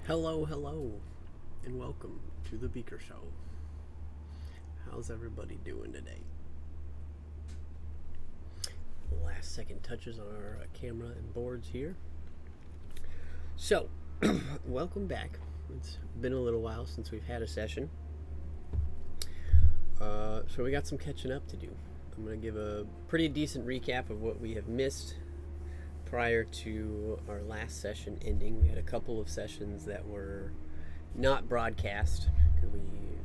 Hello, and welcome to the Beaker Show. How's everybody doing today? Last second touches on our camera and boards here. So, welcome back. It's been a little while since we've had a session. So we got some catching up to do. I'm going to give a pretty decent recap of what we have missed prior to our last session ending. We had a couple of sessions that were not broadcast because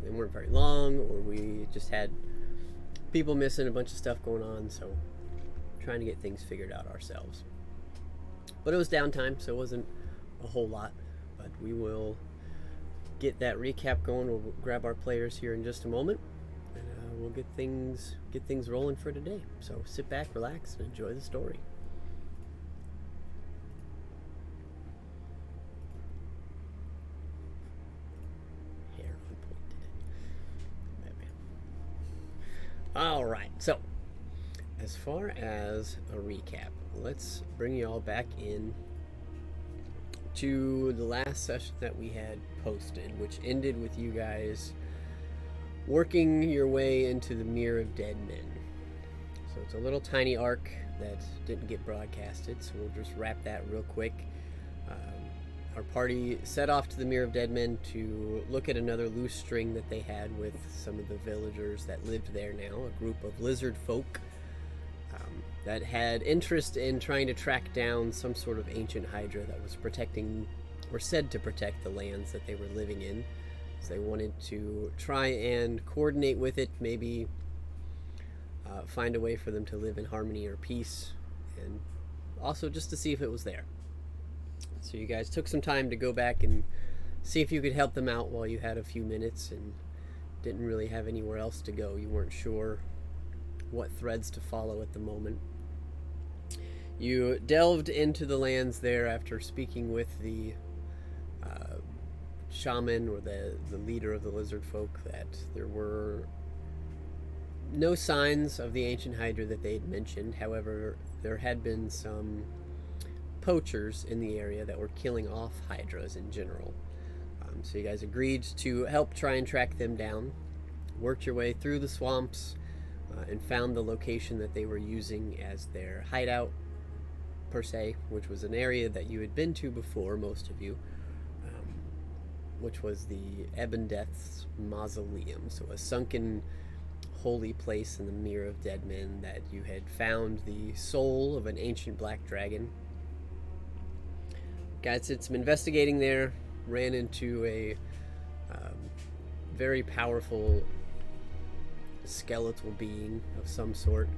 they weren't very long, or we just had people missing, a bunch of stuff going on, so trying to get things figured out ourselves. But it was downtime, so it wasn't a whole lot, but we will get that recap going. We'll grab our players here in just a moment, and we'll get things rolling for today. So sit back, relax, and enjoy the story. All right, so as far as a recap, let's bring you all back in to the last session that we had posted, which ended with you guys working your way into the Mere of Dead Men. So it's a little tiny arc that didn't get broadcasted, so we'll just wrap that real quick. Our party set off to the Mere of Dead Men to look at another loose string that they had with some of the villagers that lived there now, a group of lizard folk that had interest in trying to track down some sort of ancient hydra that was protecting, or said to protect, the lands that they were living in. So they wanted to try and coordinate with it, maybe find a way for them to live in harmony or peace, and also just to see if it was there. So you guys took some time to go back and see if you could help them out while you had a few minutes and didn't really have anywhere else to go. You weren't sure what threads to follow at the moment. You delved into the lands there after speaking with the shaman, or the leader of the lizard folk, that there were no signs of the ancient hydra that they had mentioned. However, there had been some poachers in the area that were killing off hydras in general. So you guys agreed to help try and track them down, worked your way through the swamps, and found the location that they were using as their hideout, per se, which was an area that you had been to before, most of you, which was the Ebondeath's Mausoleum, so a sunken holy place in the Mere of Dead Men that you had found the soul of an ancient black dragon. Guys did some investigating there, ran into a very powerful skeletal being of some sort,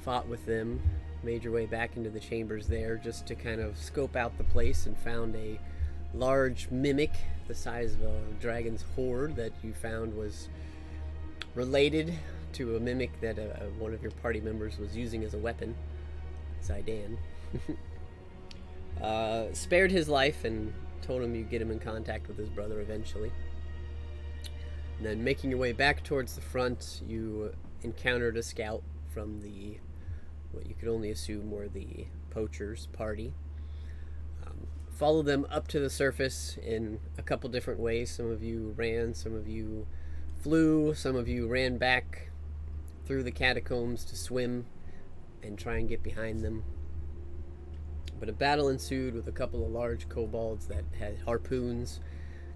fought with them, made your way back into the chambers there just to kind of scope out the place, and found a large mimic the size of a dragon's hoard that you found was related to a mimic that one of your party members was using as a weapon, Zidane. Spared his life and told him you'd get him in contact with his brother eventually. And then making your way back towards the front, you encountered a scout from what you could only assume were the poachers' party. Followed them up to the surface in a couple different ways. Some of you ran, some of you flew, some of you ran back through the catacombs to swim and try and get behind them. But a battle ensued with a couple of large kobolds that had harpoons,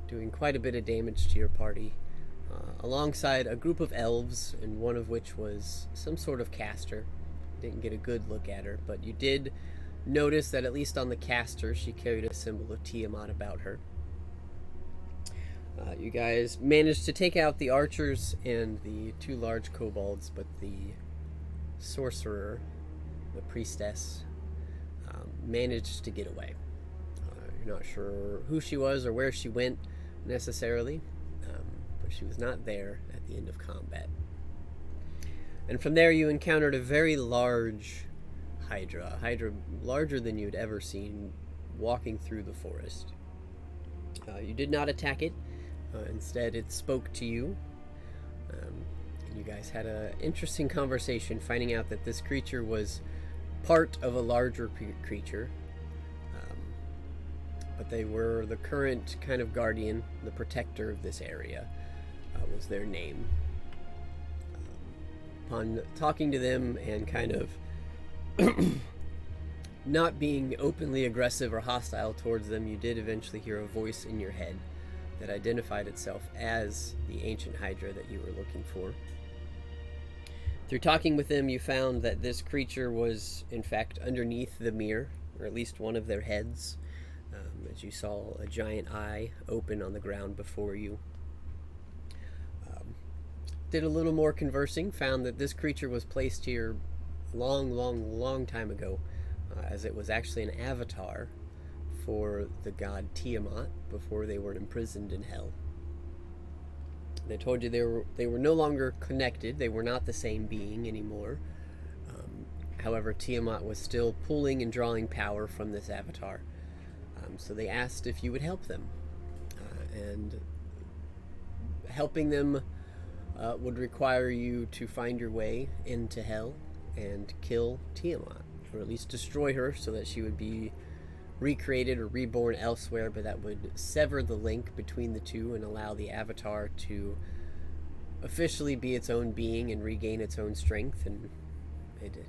doing quite a bit of damage to your party, alongside a group of elves, and one of which was some sort of caster. Didn't get a good look at her, but you did notice that at least on the caster she carried a symbol of Tiamat about her. You guys managed to take out the archers and the two large kobolds, but the sorcerer, the priestess, managed to get away. You're not sure who she was or where she went necessarily, but she was not there at the end of combat. And from there you encountered a very large hydra, a hydra larger than you'd ever seen, walking through the forest. You did not attack it. Instead, it spoke to you. And you guys had an interesting conversation, finding out that this creature was part of a larger creature, but they were the current kind of guardian, the protector of this area, was their name. Upon talking to them and kind of not being openly aggressive or hostile towards them, you did eventually hear a voice in your head that identified itself as the ancient Hydra that you were looking for. Through talking with them, you found that this creature was, in fact, underneath the mirror, or at least one of their heads, as you saw a giant eye open on the ground before you. Did a little more conversing, found that this creature was placed here long time ago, as it was actually an avatar for the god Tiamat before they were imprisoned in hell. They told you they were no longer connected. They were not the same being anymore. However, Tiamat was still pulling and drawing power from this avatar. So they asked if you would help them. And helping them would require you to find your way into hell and kill Tiamat, or at least destroy her so that she would be recreated or reborn elsewhere, but that would sever the link between the two and allow the avatar to officially be its own being and regain its own strength. And it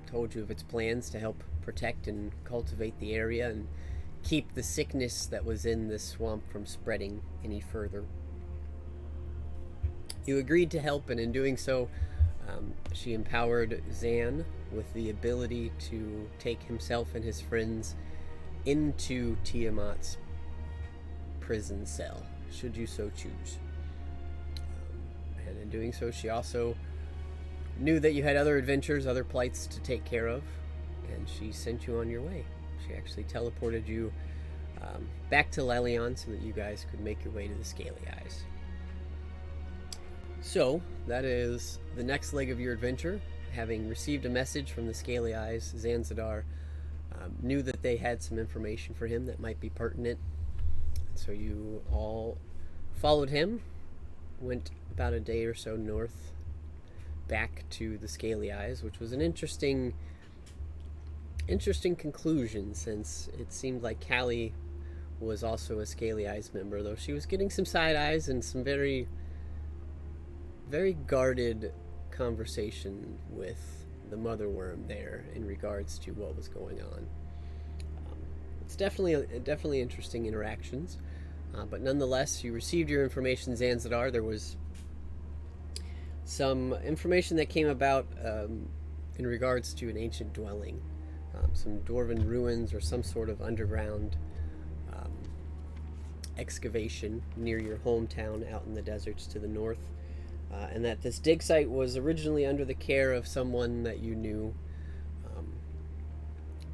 told you of its plans to help protect and cultivate the area and keep the sickness that was in this swamp from spreading any further. You agreed to help, and in doing so, she empowered Zan with the ability to take himself and his friends into Tiamat's prison cell, should you so choose. And in doing so, she also knew that you had other adventures, other plights to take care of, and she sent you on your way. She actually teleported you back to Lelion so that you guys could make your way to the Scaly Eyes. So, that is the next leg of your adventure. Having received a message from the Scaly Eyes, Zanzibar knew that they had some information for him that might be pertinent. So you all followed him, went about a day or so north, back to the Scaly Eyes, which was an interesting conclusion, since it seemed like Callie was also a Scaly Eyes member, though she was getting some side eyes and some very guarded conversation with the mother worm there in regards to what was going on. It's definitely interesting interactions, but nonetheless, you received your information, Zanzibar. There was some information that came about in regards to an ancient dwelling, some dwarven ruins or some sort of underground excavation near your hometown out in the deserts to the north. And that this dig site was originally under the care of someone that you knew,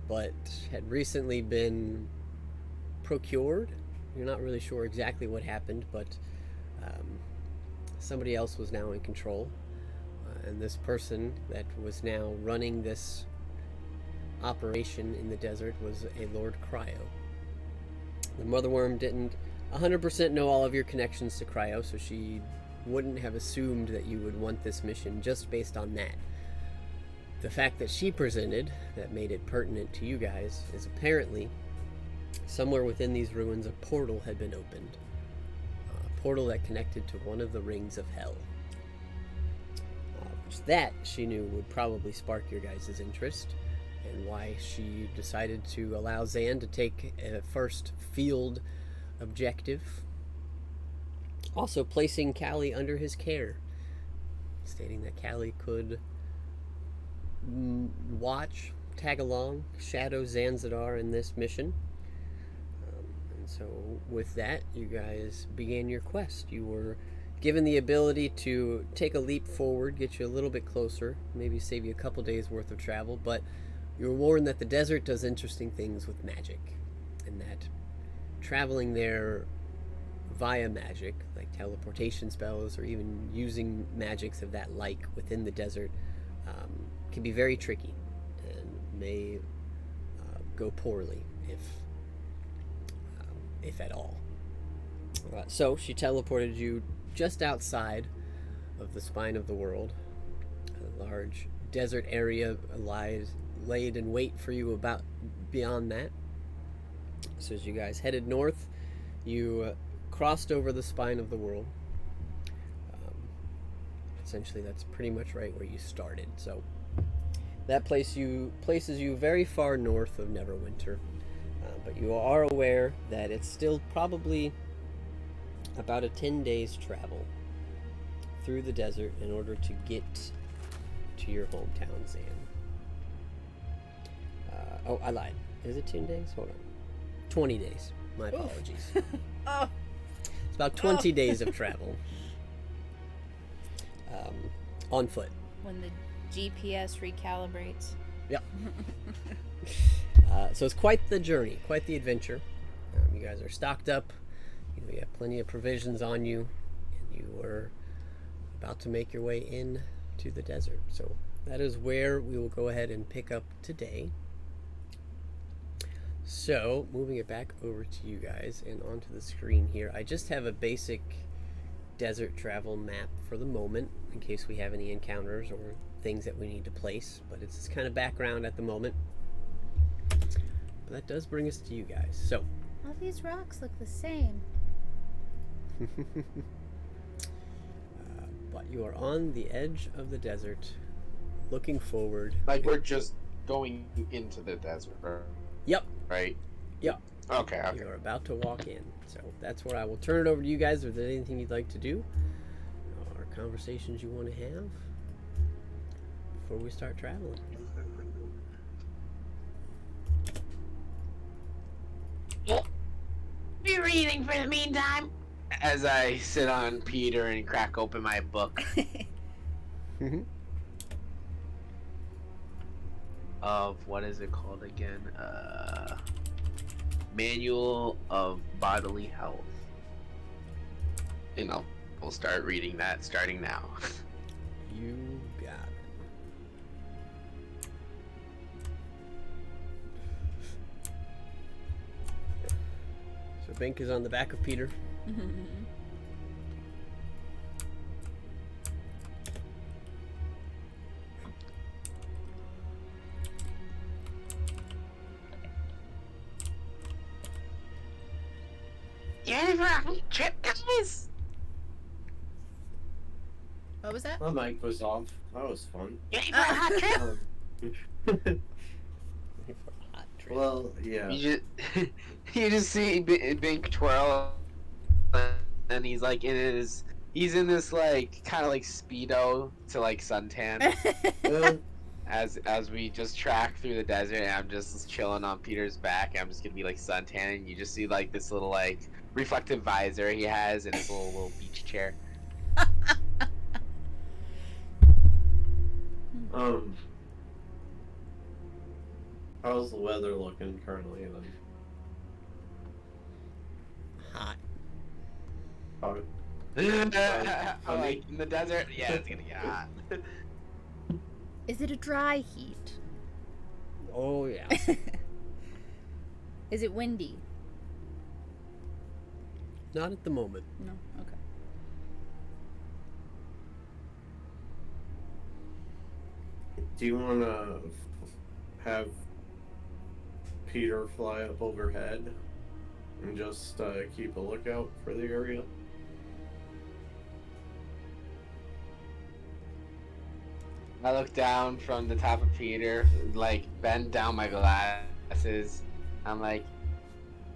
but had recently been procured. You're not really sure exactly what happened, but somebody else was now in control. And this person that was now running this operation in the desert was a Lord Cryo. The Mother Worm didn't 100% know all of your connections to Cryo, so she wouldn't have assumed that you would want this mission just based on that. The fact that she presented that made it pertinent to you guys is apparently somewhere within these ruins a portal had been opened. A portal that connected to one of the rings of hell. That she knew would probably spark your guys' interest, and why she decided to allow Zan to take a first field objective, also placing Callie under his care, stating that Callie could watch, tag along, shadow Zanzibar in this mission. And so with that, you guys began your quest. You were given the ability to take a leap forward, get you a little bit closer, maybe save you a couple days worth of travel, but you were warned that the desert does interesting things with magic, and that traveling there via magic, like teleportation spells or even using magics of that like within the desert, can be very tricky and may go poorly if at all. So she teleported you just outside of the spine of the world. A large desert area lies laid in wait for you about beyond that. So as you guys headed north, you crossed over the spine of the world. Um, Essentially, that's pretty much right where you started. So that places you very far north of Neverwinter, but you are aware that it's still probably about a 10 days travel through the desert in order to get to your hometown, Zan. Oh, I lied. Is it 10 days? Hold on. 20 days. My apologies. Oh. It's about 20 days of travel. On foot. When the GPS recalibrates. Yep. So it's quite the journey, quite the adventure. You guys are stocked up. You have plenty of provisions on you, and you are about to make your way in to the desert. So that is where we will go ahead and pick up today. So moving it back over to you guys and onto the screen here, I just have a basic desert travel map for the moment in case we have any encounters or things that we need to place, but it's this kind of background at the moment. But that does bring us to you guys. So All these rocks look the same. but you are on the edge of the desert, looking forward. Like we're just going into the desert, Yep. right? Yep. Okay. You are about to walk in. So that's where I will turn it over to you guys. If there's anything you'd like to do, or conversations you want to have before we start traveling. Be reading for the meantime. As I sit on Peter and crack open my book Mm-hmm. of what is it called again? Manual of Bodily Health. We'll start reading that starting now. You got it. So Bink is on the back of Peter. You ready for a trip, guys? What was that? My mic was off. That was fun. You ready for a hot trip? Hot trip. Well, yeah. You just see Bink twirl, and he's like he's in this like kind of like speedo to like suntan. As we just track through the desert, and I'm just chilling on Peter's back, and I'm just gonna be like suntanning. You just see like this little like reflective visor he has in his little beach chair. How's the weather looking currently then? Hot. Oh, Like in the desert, yeah, it's gonna get hot. Is it a dry heat? Oh yeah. Is it windy? Not at the moment. No. Okay. do you want to have Peter fly up overhead and just keep a lookout for the area? I look down from the top of Peter, like bend down my glasses. I'm like,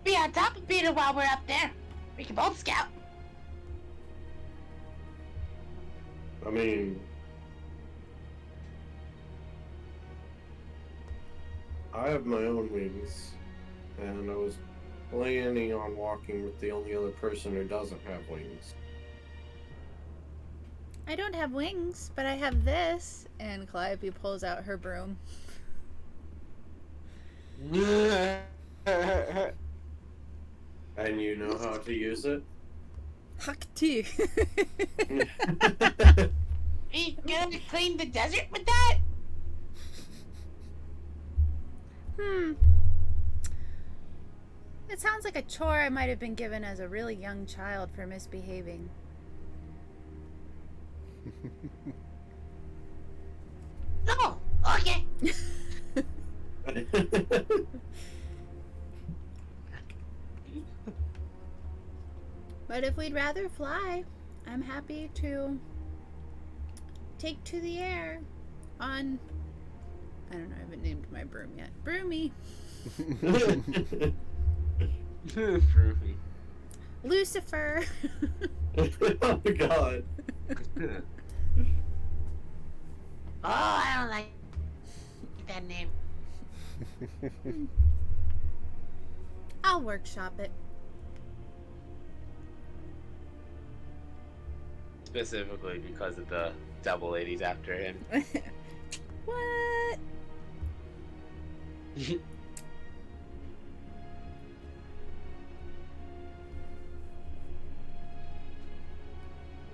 be on top of Peter while we're up there. We can both scout. I mean, I have my own wings, and I was planning on walking with the only other person who doesn't have wings. I don't have wings, but I have this. And Calliope pulls out her broom. And you know how to use it? Huck tea. Are you gonna clean the desert with that? It sounds like a chore I might have been given as a really young child for misbehaving. No. Okay. God. But if we'd rather fly, I'm happy to take to the air on. I don't know, I haven't named my broom yet. Broomy! Groovy. Lucifer! Oh God. Oh, I don't like that name. I'll workshop it. Specifically because of the double ladies after him. What?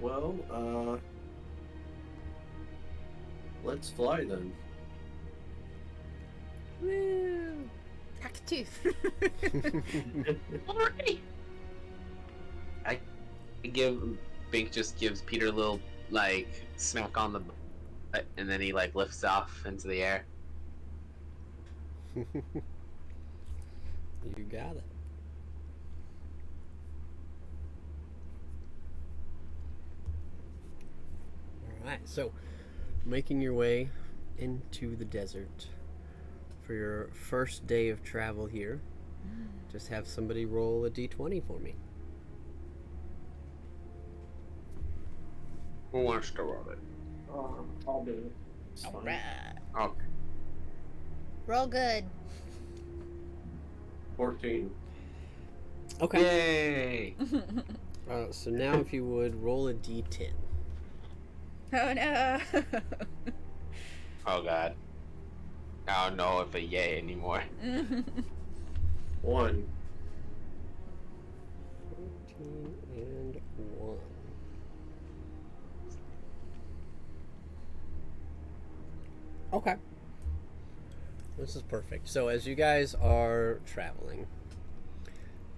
Well, let's fly then. Woo! Cockatoo. Alrighty. I give Bink just gives Peter a little like smack on the butt, and then he like lifts off into the air. You got it. Alright, so making your way into the desert for your first day of travel here. Just have somebody roll a d20 for me. Who wants to roll it? I'll do it. It's fine. Alright. Okay. Roll good. 14. Okay. Yay! So now if you would roll a d10. Oh no. Oh god. I don't know if a yay anymore. 1. 14 and 1. Okay. This is perfect. So as you guys are traveling,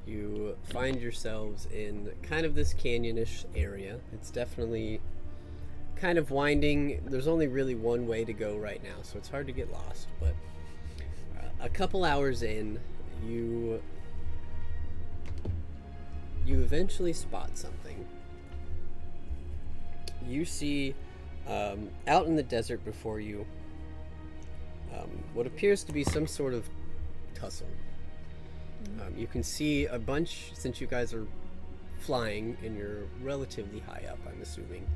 you find yourselves in kind of this canyonish area. It's definitely kind of winding. There's only really one way to go right now, so it's hard to get lost. But a couple hours in, you eventually spot something. You see out in the desert before you what appears to be some sort of tussle. You can see a bunch, since you guys are flying and you're relatively high up, I'm assuming.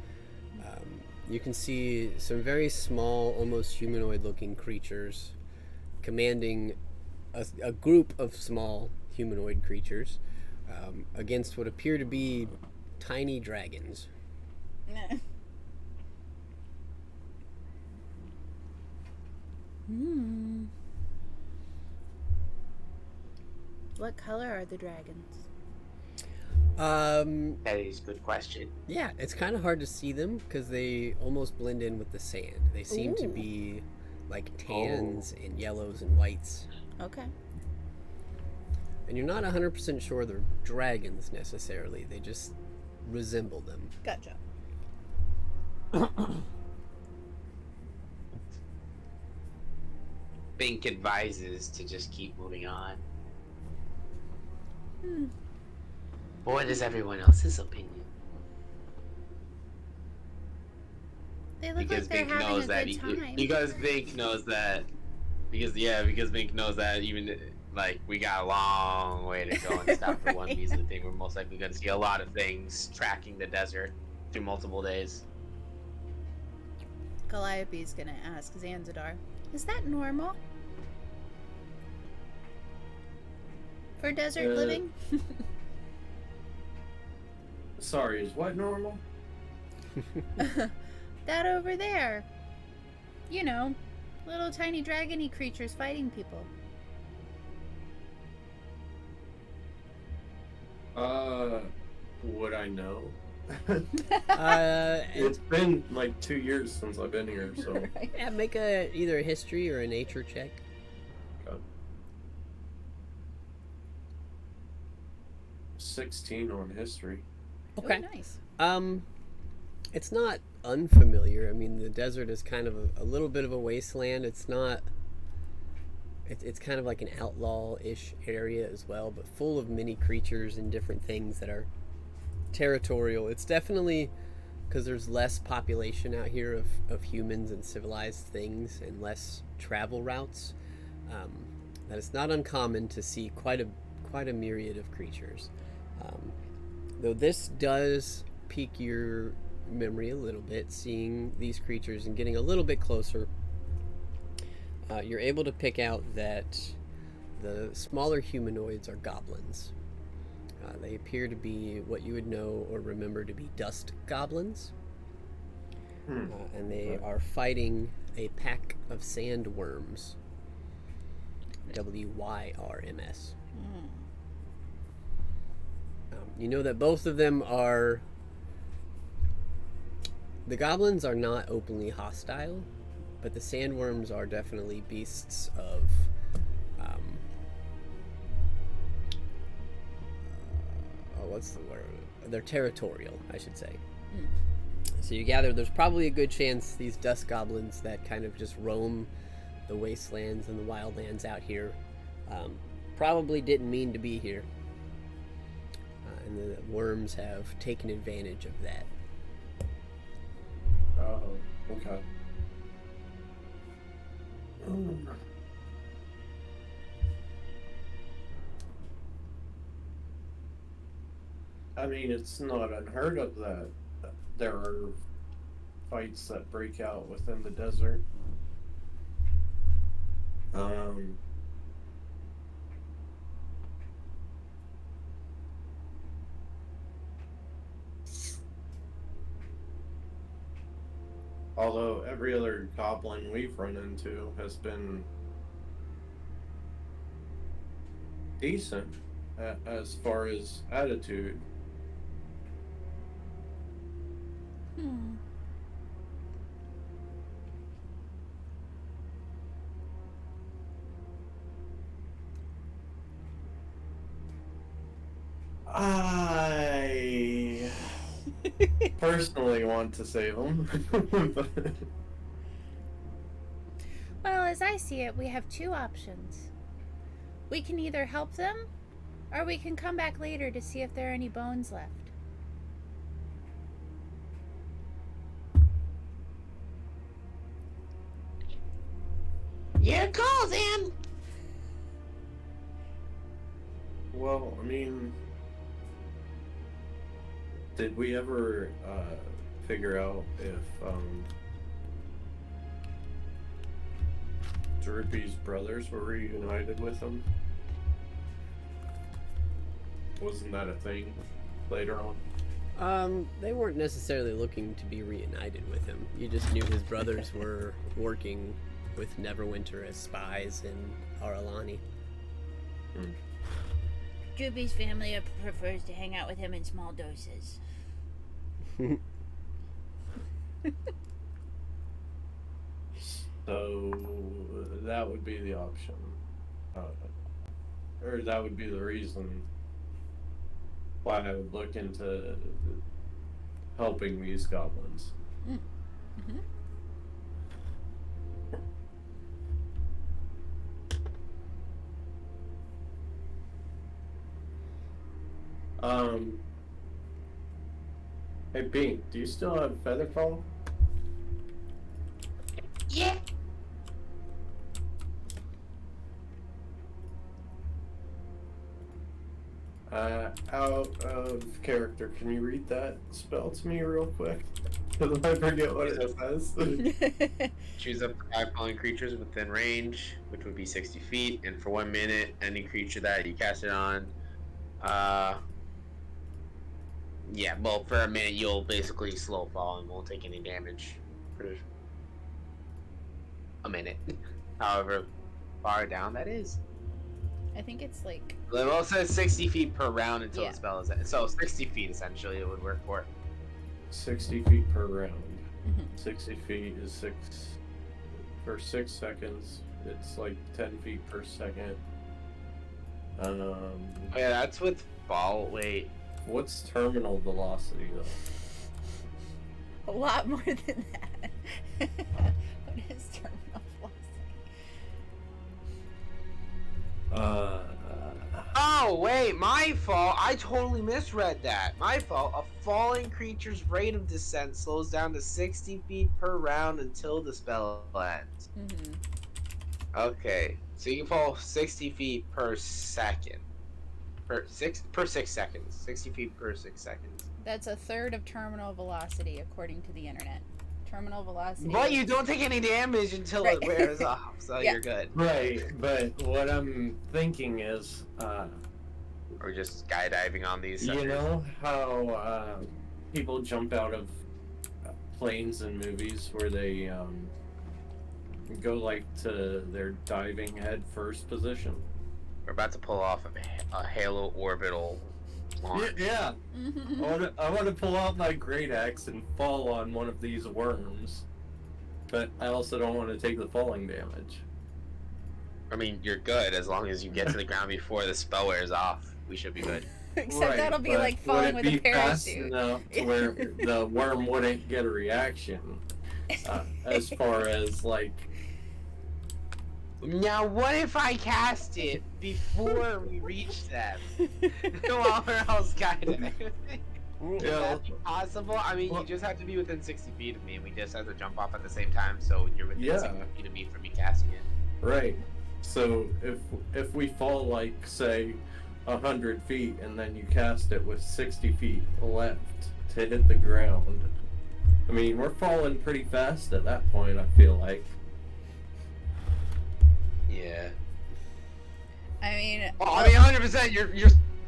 You can see some very small, almost humanoid-looking creatures commanding a group of small humanoid creatures against what appear to be tiny dragons. What color are the dragons? That is a good question. Yeah, it's kind of hard to see them because they almost blend in with the sand. They seem to Ooh. be like tans and yellows and whites. Okay. And you're not 100% sure they're dragons necessarily. They just resemble them. Gotcha. Bink advises to just keep moving on. But what is everyone else's opinion? They look Because like they're Bink having knows a that. good time. Because Bink knows that. Because Bink knows that even like we got a long way to go and stop the one Weasley thing. We're most likely going to see a lot of things tracking the desert through multiple days. Calliope's gonna ask Zanzidar, is that normal? For desert living? Sorry, is what normal? That over there. You know, little tiny dragony creatures fighting people. Would I know? And, It's been like 2 years since I've been here, so. yeah, make either a history or a nature check. Okay. 16 on history. Okay. Ooh, nice. It's not unfamiliar. I mean, the desert is kind of a little bit of a wasteland. It's not it's kind of like an outlaw-ish area as well, but full of many creatures and different things that are territorial. It's definitely because there's less population out here of humans and civilized things and less travel routes, that it's not uncommon to see quite a myriad of creatures. Though this does pique your memory a little bit, seeing these creatures and getting a little bit closer, you're able to pick out that the smaller humanoids are goblins. They appear to be what you would know or remember to be dust goblins. And they are fighting a pack of sandworms. WYRMS. You know that both of them are... The goblins are not openly hostile, but the sandworms are definitely beasts of... what's the word? They're territorial, I should say. So you gather there's probably a good chance these dust goblins that kind of just roam the wastelands and the wildlands out here probably didn't mean to be here. And the worms have taken advantage of that. Oh, okay. I mean, it's not unheard of that there are fights that break out within the desert. Although every other goblin we've run into has been decent as far as attitude. I personally want to save them. Well, as I see it, we have two options. We can either help them, or we can come back later to see if there are any bones left. Your call, then. Well, I mean, did we ever figure out if Droopy's brothers were reunited with him? Wasn't that a thing later on? They weren't necessarily looking to be reunited with him. You just knew his brothers were working with Neverwinter as spies in Aralani. Droopy's family prefers to hang out with him in small doses. So that would be the option, or that would be the reason why I would look into helping these goblins. Mm-hmm. Hey Bink, do you still have Featherfall? Yeah. Out of character, can you read that spell to me real quick? Because I forget what it says. Choose up to 5 falling creatures within range, which would be 60 feet, and for 1 minute, any creature that you cast it on, yeah, well, for a minute, you'll basically slow fall and won't take any damage for a minute. However far down that is. I think it's like... Well, it says 60 feet per round until Yeah. the spell is ended. So 60 feet, essentially, it would work for. 60 feet per round. Mhm. 60 feet is 6... For 6 seconds, it's like 10 feet per second. Oh, yeah, that's with fall. Wait. What's terminal velocity, though? A lot more than that. What is terminal velocity? Oh, wait, my fault. I totally misread that. My fault. A falling creature's rate of descent slows down to 60 feet per round until the spell ends. Mm-hmm. Okay, so you can fall 60 feet per second. Per 6 seconds. 60 feet per 6 seconds. That's a third of terminal velocity, according to the internet. Terminal velocity. But you don't take any damage until Right. it wears off, so Yeah. you're good. Right, but what I'm thinking is, Or just skydiving on these you suckers. know how people jump out of planes in movies where they go like to their diving head first position? We're about to pull off a Halo orbital launch. Yeah. Mm-hmm. I want to pull out my great axe and fall on one of these worms, but I also don't want to take the falling damage. I mean, you're good as long as you get to the ground before the spell wears off. We should be good. Except Right, that'll be but like falling would with it a be fast parachute. enough to where the worm wouldn't get a reaction? As far as like, Now, what if I cast it before we reach them? While we're all skydiving? Is Yeah. that possible? I mean, Well- you just have to be within 60 feet of me, and we just have to jump off at the same time, so you're within Yeah. 60 feet of me for me casting it. right? So if we fall like say 100 feet and then you cast it with 60 feet left to hit the ground, I mean we're falling pretty fast at that point. I feel like. Yeah. I mean, Well, I mean, 100%. You're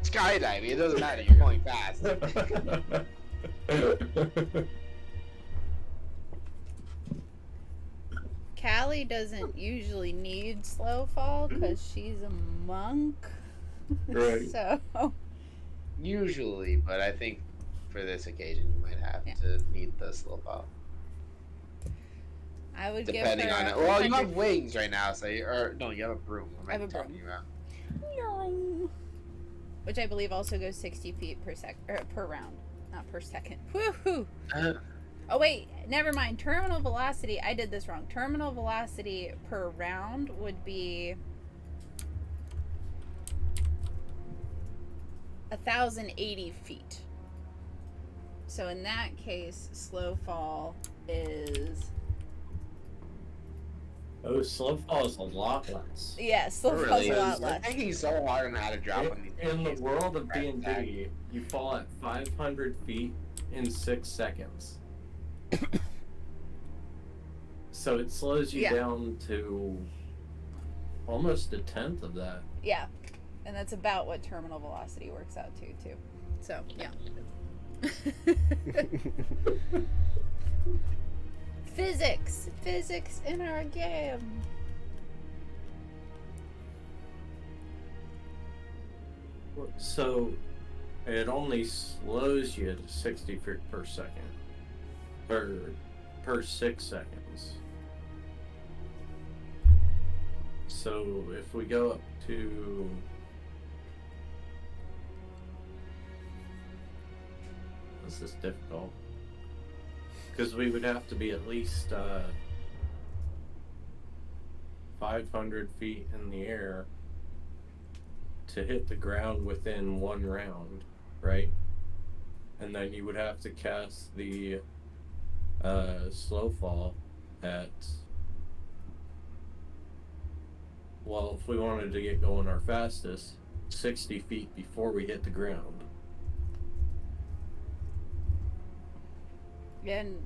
skydiving. It doesn't matter. You're going fast. Callie doesn't usually need slow fall because she's a monk. Right. So, Usually, but I think for this occasion, you might have Yeah. to need the slow fall. I would Depending give her on it. a Well, you 100 have wings right now, so no, you have a broom. What am I have a talking broom. about? Which I believe also goes 60 feet per round, not per second. Woohoo! Oh wait, never mind. Terminal velocity. I did this wrong. Terminal velocity per round would be 1,080 feet. So in that case, slow fall is Oh, slow fall is a lot less. slow It fall's really a lot is. less. I'm thinking so hard on how to drop on these. In the things. world of Right, D&D, you fall at 500 feet in 6 seconds. So it slows you Yeah. down to almost a tenth of that. Yeah, and that's about what terminal velocity works out to too. So yeah. Physics in our game. So it only slows you to 60 feet per second. Per 6 seconds. So if we go up to this is difficult. Because we would have to be at least 500 feet in the air to hit the ground within one round, right? And then you would have to cast the slow fall at, well, if we wanted to get going our fastest, 60 feet before we hit the ground. And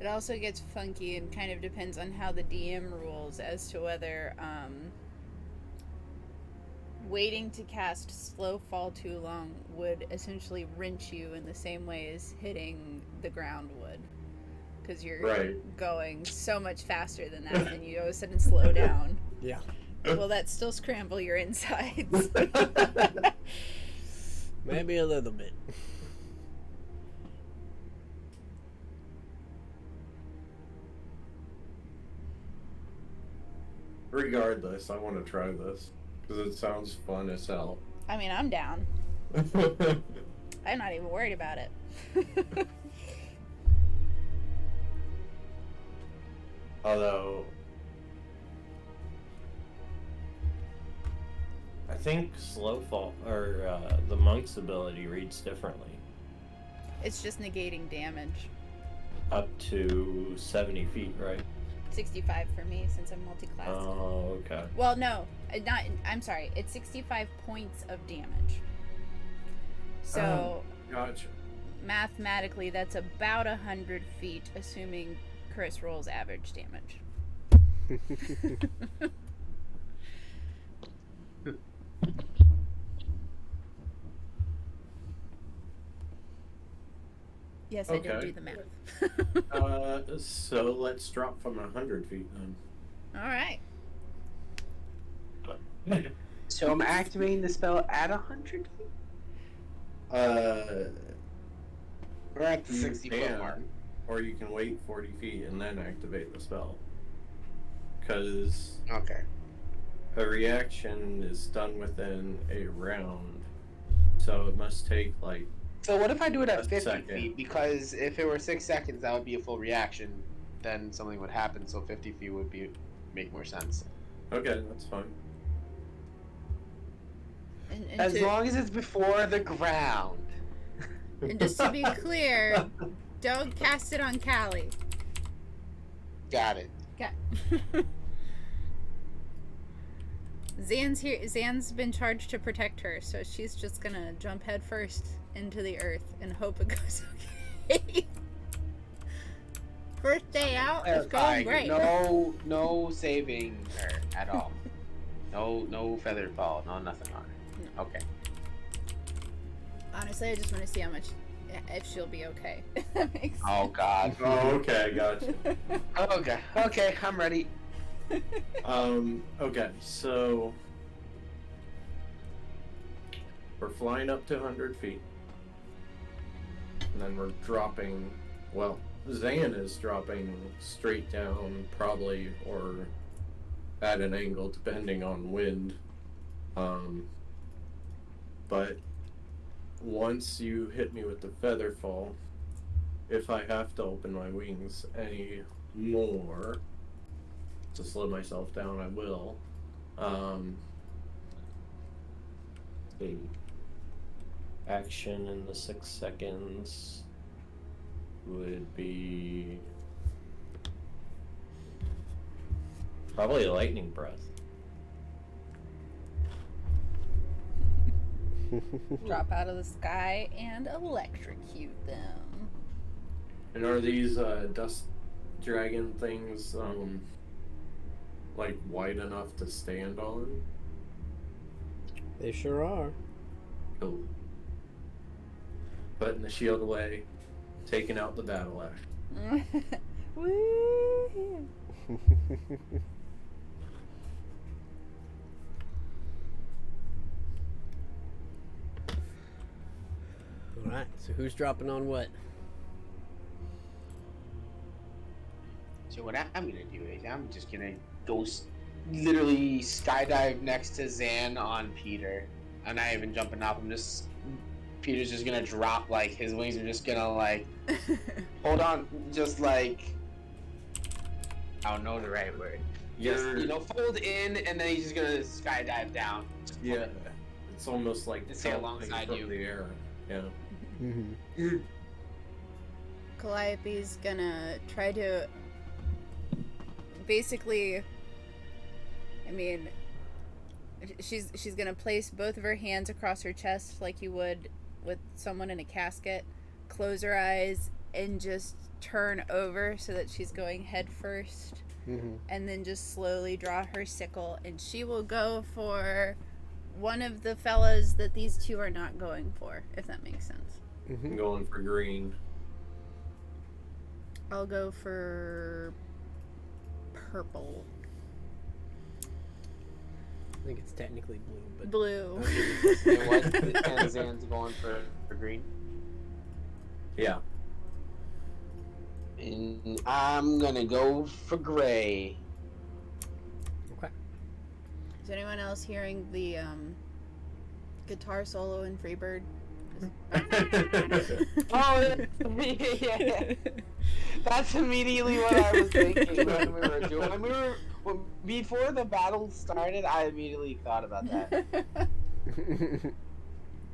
it also gets funky and kind of depends on how the DM rules as to whether waiting to cast slow fall too long would essentially wrench you in the same way as hitting the ground would. Because you're Right. going so much faster than that, and you all of a sudden slow down. Yeah. Will that still scramble your insides? Maybe a little bit. Regardless, I want to try this because it sounds fun as hell. I mean, I'm down. I'm not even worried about it. Although I think slow fall or the monk's ability reads differently. It's just negating damage. Up to 70 feet, right? 65 for me since I'm multi-class. Oh, okay. Well, no, not. I'm sorry. It's 65 points of damage. So Gotcha. mathematically, that's about 100 feet, assuming Chris rolls average damage. Yes, I did Okay. do the math. So let's drop from 100 feet then. All right. So I'm activating the spell at 100 feet? We're at the You 60-foot can, mark. or you can wait 40 feet and then activate the spell. Because Okay. a reaction is done within a round, so it must take like. So what if I do it at A 50 second. feet? Because if it were 6 seconds, that would be a full reaction. Then something would happen, so 50 feet would make more sense. Okay, that's fine. And As long as it's before the ground. and just to be clear, don't cast it on Callie. Got it. Okay. Zan's here. Zan's been charged to protect her, so she's just gonna jump head first into the earth and hope it goes okay. First day out, it's going great. No saving her at all. No feather fall. No nothing on her. Okay. Honestly, I just want to see how much, if she'll be okay. If that makes sense. Oh God. Oh, okay, gotcha. Okay. I'm ready. Okay, so we're flying up to 100 feet, and then we're dropping. Well, Zan is dropping straight down, probably, or at an angle, depending on wind. But once you hit me with the feather fall, if I have to open my wings any more to slow myself down, I will. The action in the 6 seconds would be probably a lightning breath. Drop out of the sky and electrocute them. And are these dust dragon things like wide enough to stand on? They sure are. Cool. Putting the shield away, taking out the battle axe. Woo! Alright, so who's dropping on what? So what I'm gonna do is I'm just gonna go literally skydive next to Zan on Peter. I'm not even jumping off. Peter's just gonna drop, like his wings are just gonna like hold on, just like I don't know the right word. Just fold in, and then he's just gonna skydive down. Just Yeah, it's almost like It's so falling alongside from you. the air. Yeah. Mm-hmm. Calliope's gonna try to basically, I mean, she's gonna place both of her hands across her chest like you would with someone in a casket, close her eyes, and just turn over so that she's going head first, and then just slowly draw her sickle, and she will go for one of the fellas that these two are not going for, if that makes sense. I'm going for green. I'll go for purple. I think it's technically blue, but Blue. And what? And Zan's going for green. Yeah. And I'm gonna go for gray. okay. Is anyone else hearing the guitar solo in Freebird? Oh, yeah. That's immediately what I was thinking when we Well, before the battle started, I immediately thought about that.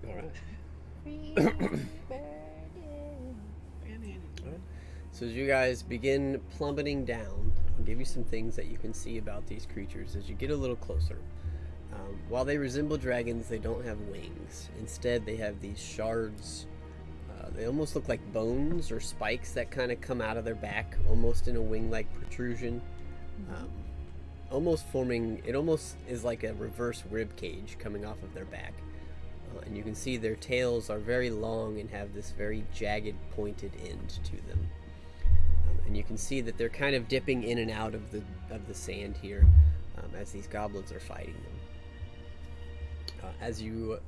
All right. Free So as you guys begin plummeting down, I'll give you some things that you can see about these creatures as you get a little closer. While they resemble dragons, they don't have wings. Instead, they have these shards. They almost look like bones or spikes that kind of come out of their back, almost in a wing-like protrusion. Almost forming, it almost is like a reverse rib cage coming off of their back. And you can see their tails are very long and have this very jagged, pointed end to them. And you can see that they're kind of dipping in and out of the sand here as these goblins are fighting them. As you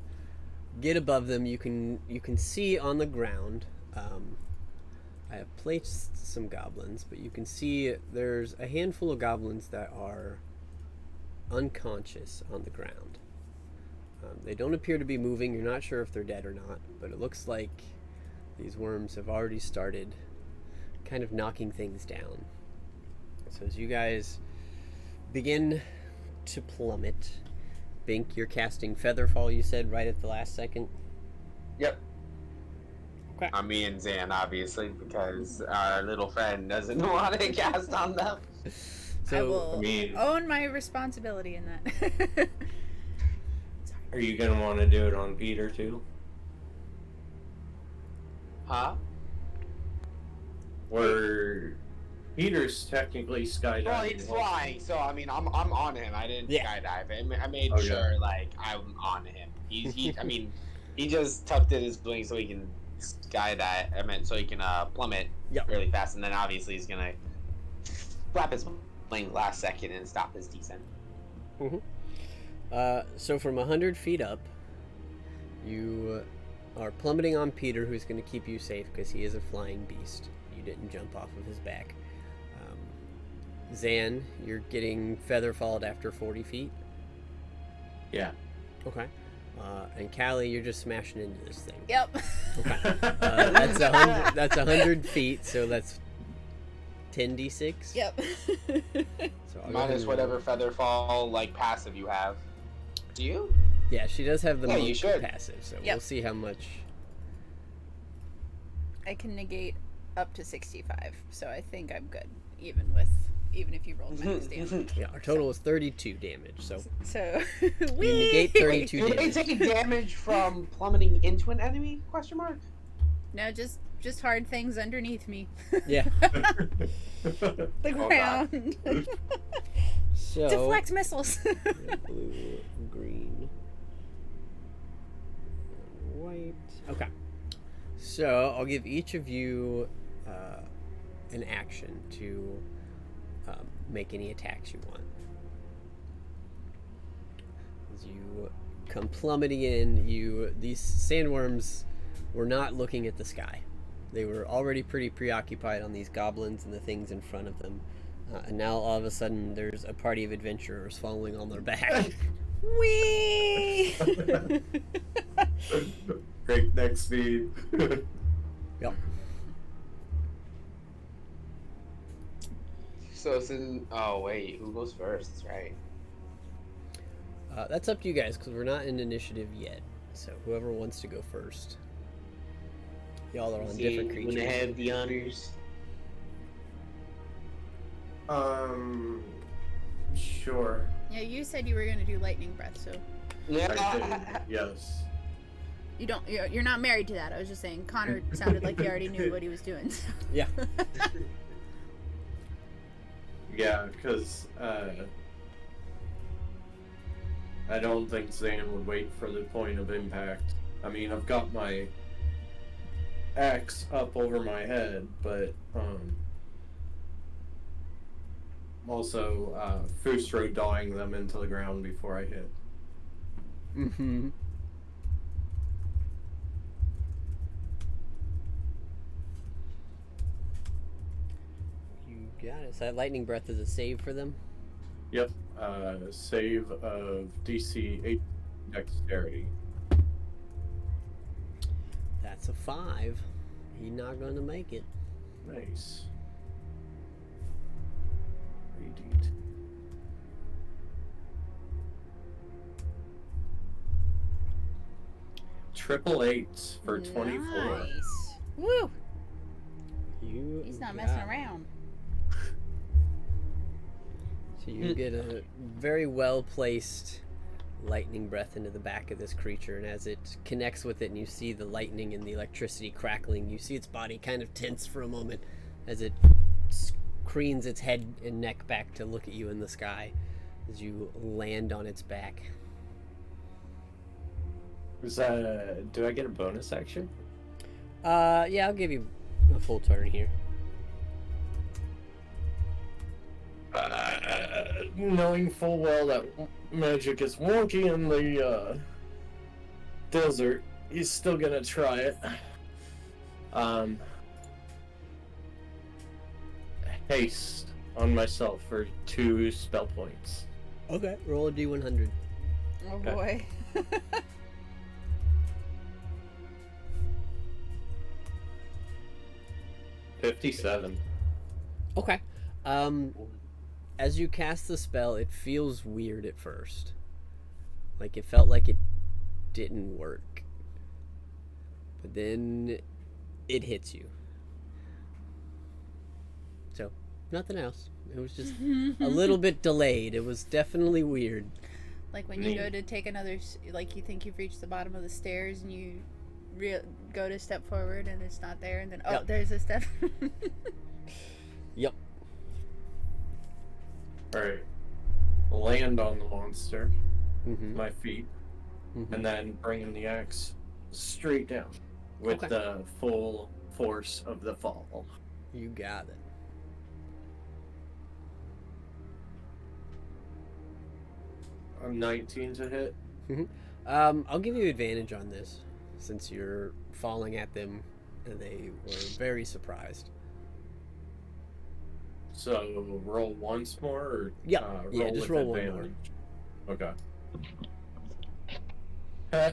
get above them, you can see on the ground. I have placed some goblins, but you can see there's a handful of goblins that are unconscious on the ground. They don't appear to be moving. You're not sure if they're dead or not, but it looks like these worms have already started kind of knocking things down. So as you guys begin to plummet, Bink, you're casting Featherfall, you said, right at the last second? Yep. Okay. On me and Zan, obviously, because our little friend doesn't want to cast on them. I will I mean- own my responsibility in that. Are you gonna want to do it on Peter too? Huh? Or Peter's technically skydiving. Well, he's flying, so I mean, I'm on him. I didn't Yeah. skydive. I made Okay. sure, like, I'm on him. I mean, he just tucked in his wings so he can skydive. I meant so he can plummet Yep. really fast, and then obviously he's gonna flap his wings last second and stop his descent. So from 100 feet up, you are plummeting on Peter, who's going to keep you safe because he is a flying beast. You didn't jump off of his back. Zan, you're getting featherfalled after 40 feet. Yeah. Okay. And Callie, you're just smashing into this thing. Yep. Okay. That's 100. That's 100 feet. So that's 10d6. Yep. So I'll go ahead Minus and whatever roll. featherfall, like, passive you have. Do you? Yeah, she does have the Yeah, you monk should. passive, so we'll Yep. see how much. I can negate up to 65, so I think I'm good, even if you rolled minus damage. Yeah, our total is 32 damage. So So you negate 32 Do they damage. take damage from plummeting into an enemy? Question mark. No, just hard things underneath me. Yeah. The God. ground. So Deflect missiles. red, blue, green, and white. Okay. So I'll give each of you an action to make any attacks you want. As you come plummeting in, these sandworms were not looking at the sky. They were already pretty preoccupied on these goblins and the things in front of them. And now all of a sudden there's a party of adventurers following on their back. Whee! Great neck speed. Yep. So since wait, who goes first? That's right. That's up to you guys because we're not in initiative yet. So whoever wants to go first. Y'all are on different creatures. When I have the honors. Sure. Yeah, you said you were gonna do lightning breath, so I did, yes. you don't. You're not married to that. I was just saying. Connor sounded like he already knew what he was doing. So. Yeah. Yeah, because I don't think Zan would wait for the point of impact. I mean, I've got my axe up over my head, but also Fustro dawing them into the ground before I hit. Mm-hmm. You got it. So that lightning breath is a save for them? Yep. Save of DC 8 dexterity. That's a 5. He's not going to make it. Nice. 3d2. triple eights for 24. Nice. Woo! You He's not got messing it. around. So you get a very well placed lightning breath into the back of this creature, and as it connects with it and you see the lightning and the electricity crackling, you see its body kind of tense for a moment as it cranes its head and neck back to look at you in the sky as you land on its back. Do I get a bonus action? Yeah, I'll give you a full turn here. Knowing full well that magic is wonky in the desert, he's still gonna try it. Haste on myself for 2 spell points. Okay, roll a d100. Oh Okay. boy. 57. Okay. As you cast the spell, it feels weird at first. Like it felt like it didn't work. But then it hits you. So, nothing else. It was just a little bit delayed. It was definitely weird. Like when you go to take another, like you think you've reached the bottom of the stairs and you go to step forward and it's not there, and then Yep. there's a step. Yep. Alright. Land on the monster, Mm-hmm. my feet, and then bringing the axe straight down with Okay. the full force of the fall. You got it. A 19 to hit. I'll give you advantage on this since you're falling at them and they were very surprised. So roll once more, or Yeah, roll yeah, just with roll one advantage? Okay.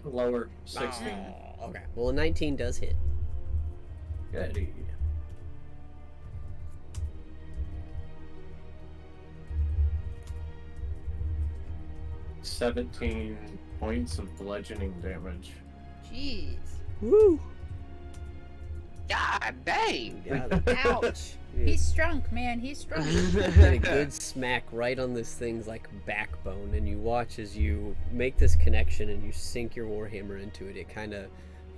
Lower 16. Oh, okay. Well, a 19 does hit. Goody. $17 points of bludgeoning damage. Jeez. Woo! God dang! Got it. Ouch. Yeah. He's strunk, man. He's strunk. Get a good smack right on this thing's like backbone, and you watch as you make this connection and you sink your warhammer into it. It kind of,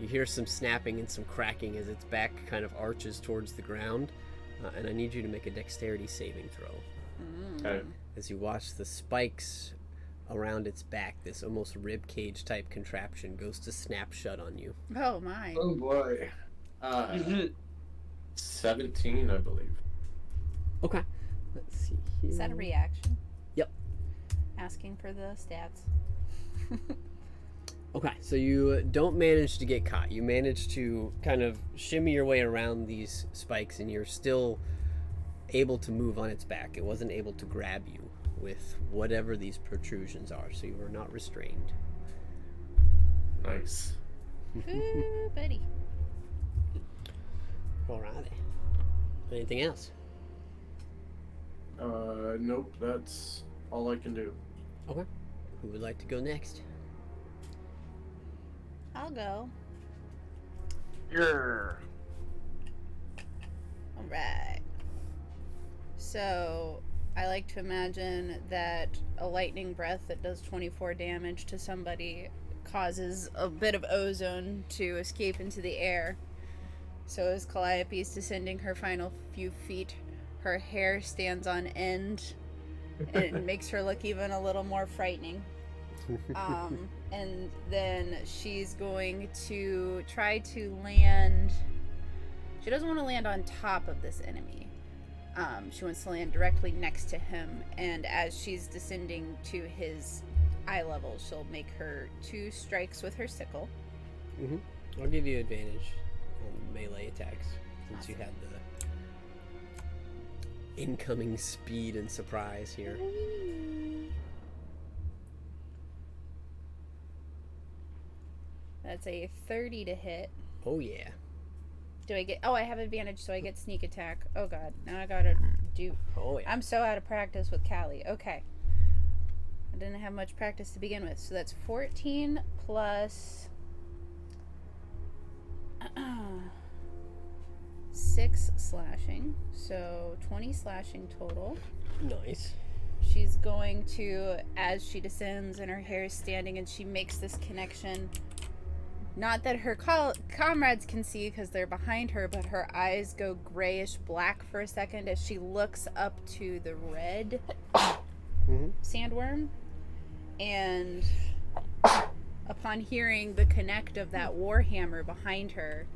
you hear some snapping and some cracking as its back kind of arches towards the ground, and I need you to make a dexterity saving throw. Okay. As you watch the spikes around its back, this almost rib cage type contraption goes to snap shut on you. Oh my. Oh boy. 17, I believe. Okay. Let's see here. Is that a reaction? Yep. Asking for the stats. Okay, so you don't manage to get caught. You manage to kind of shimmy your way around these spikes, and you're still able to move on its back. It wasn't able to grab you with whatever these protrusions are, so you are not restrained. Nice. Ooh, buddy. Alrighty. Anything else? Nope, that's all I can do. Okay. Who would like to go next? I'll go. Grr. Alright. So, I like to imagine that a lightning breath that does 24 damage to somebody causes a bit of ozone to escape into the air. So as Calliope is descending her final few feet, her hair stands on end, and it makes her look even a little more frightening. And then she's going to try to land. She doesn't want to land on top of this enemy. She wants to land directly next to him, and as she's descending to his eye level, she'll make her 2 strikes with her sickle. I'll give you advantage on melee attacks since you had the incoming speed and surprise here. That's a 30 to hit. Oh yeah. Do I get... Oh, I have advantage, so I get sneak attack. Oh god, now I gotta do... Oh yeah. I'm so out of practice with Callie. Okay. I didn't have much practice to begin with. So that's 14 plus 6 slashing, so 20 slashing total. Nice. She's going to, as she descends and her hair is standing and she makes this connection, not that her comrades can see because they're behind her, but her eyes go grayish black for a second as she looks up to the red sandworm. And upon hearing the connect of that warhammer behind her,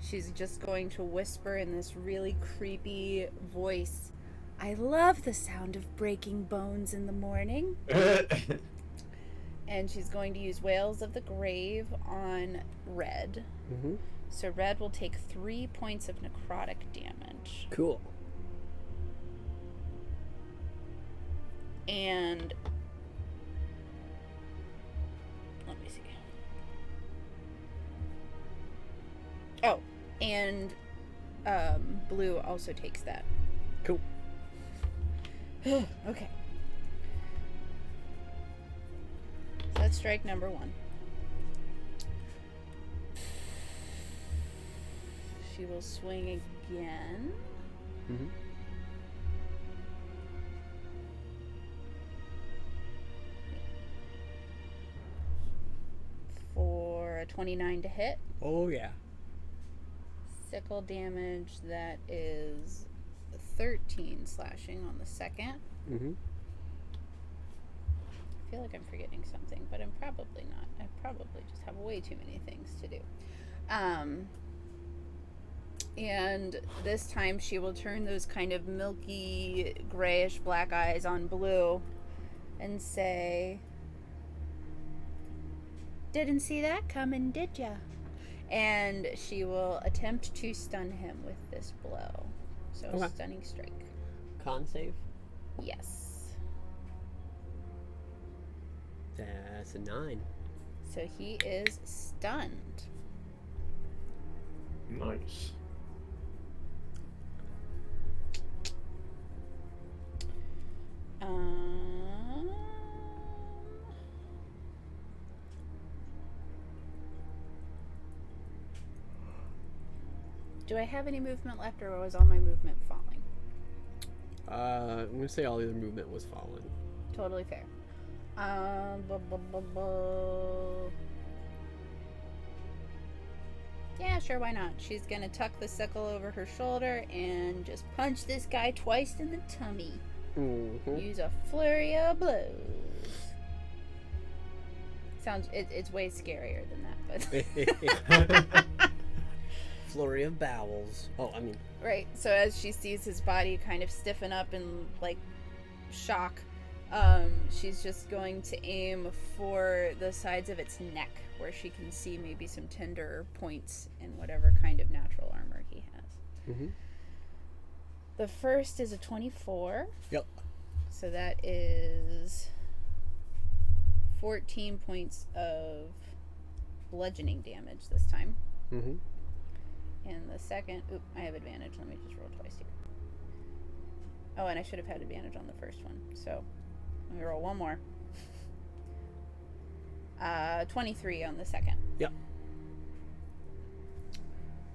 she's just going to whisper in this really creepy voice, "I love the sound of breaking bones in the morning." And she's going to use Wails of the Grave on Red. Mm-hmm. So Red will take 3 points of necrotic damage. Cool. And let me see. Oh, and Blue also takes that. Cool. Okay. So that's strike number 1. She will swing again. Mm-hmm. For a 29 to hit. Oh, yeah. Sickle damage, that is 13 slashing on the second. Mm-hmm. I feel like I'm forgetting something, but I'm probably not. I probably just have way too many things to do. And this time she will turn those kind of milky, grayish black eyes on Blue and say, "Didn't see that coming, did ya?" And she will attempt to stun him with this blow. So Okay. stunning strike. Con save. Yes. That's a 9. So he is stunned. Nice. Do I have any movement left, or was all my movement falling? I'm going to say all the other movement was falling. Totally fair. Yeah, sure, why not? She's gonna tuck the sickle over her shoulder and just punch this guy twice in the tummy. Mm-hmm. Use a flurry of blows. It's way scarier than that, but Flurry of bowels. Oh, I mean, right. So as she sees his body kind of stiffen up in like shock, she's just going to aim for the sides of its neck, where she can see maybe some tender points in whatever kind of natural armor he has. mm-hmm. The first is a 24. Yep. So that is 14 points of bludgeoning damage this time. Mm-hmm. And the second, I have advantage. Let me just roll twice here. Oh, and I should have had advantage on the first one. So let me roll one more. 23 on the second. Yep.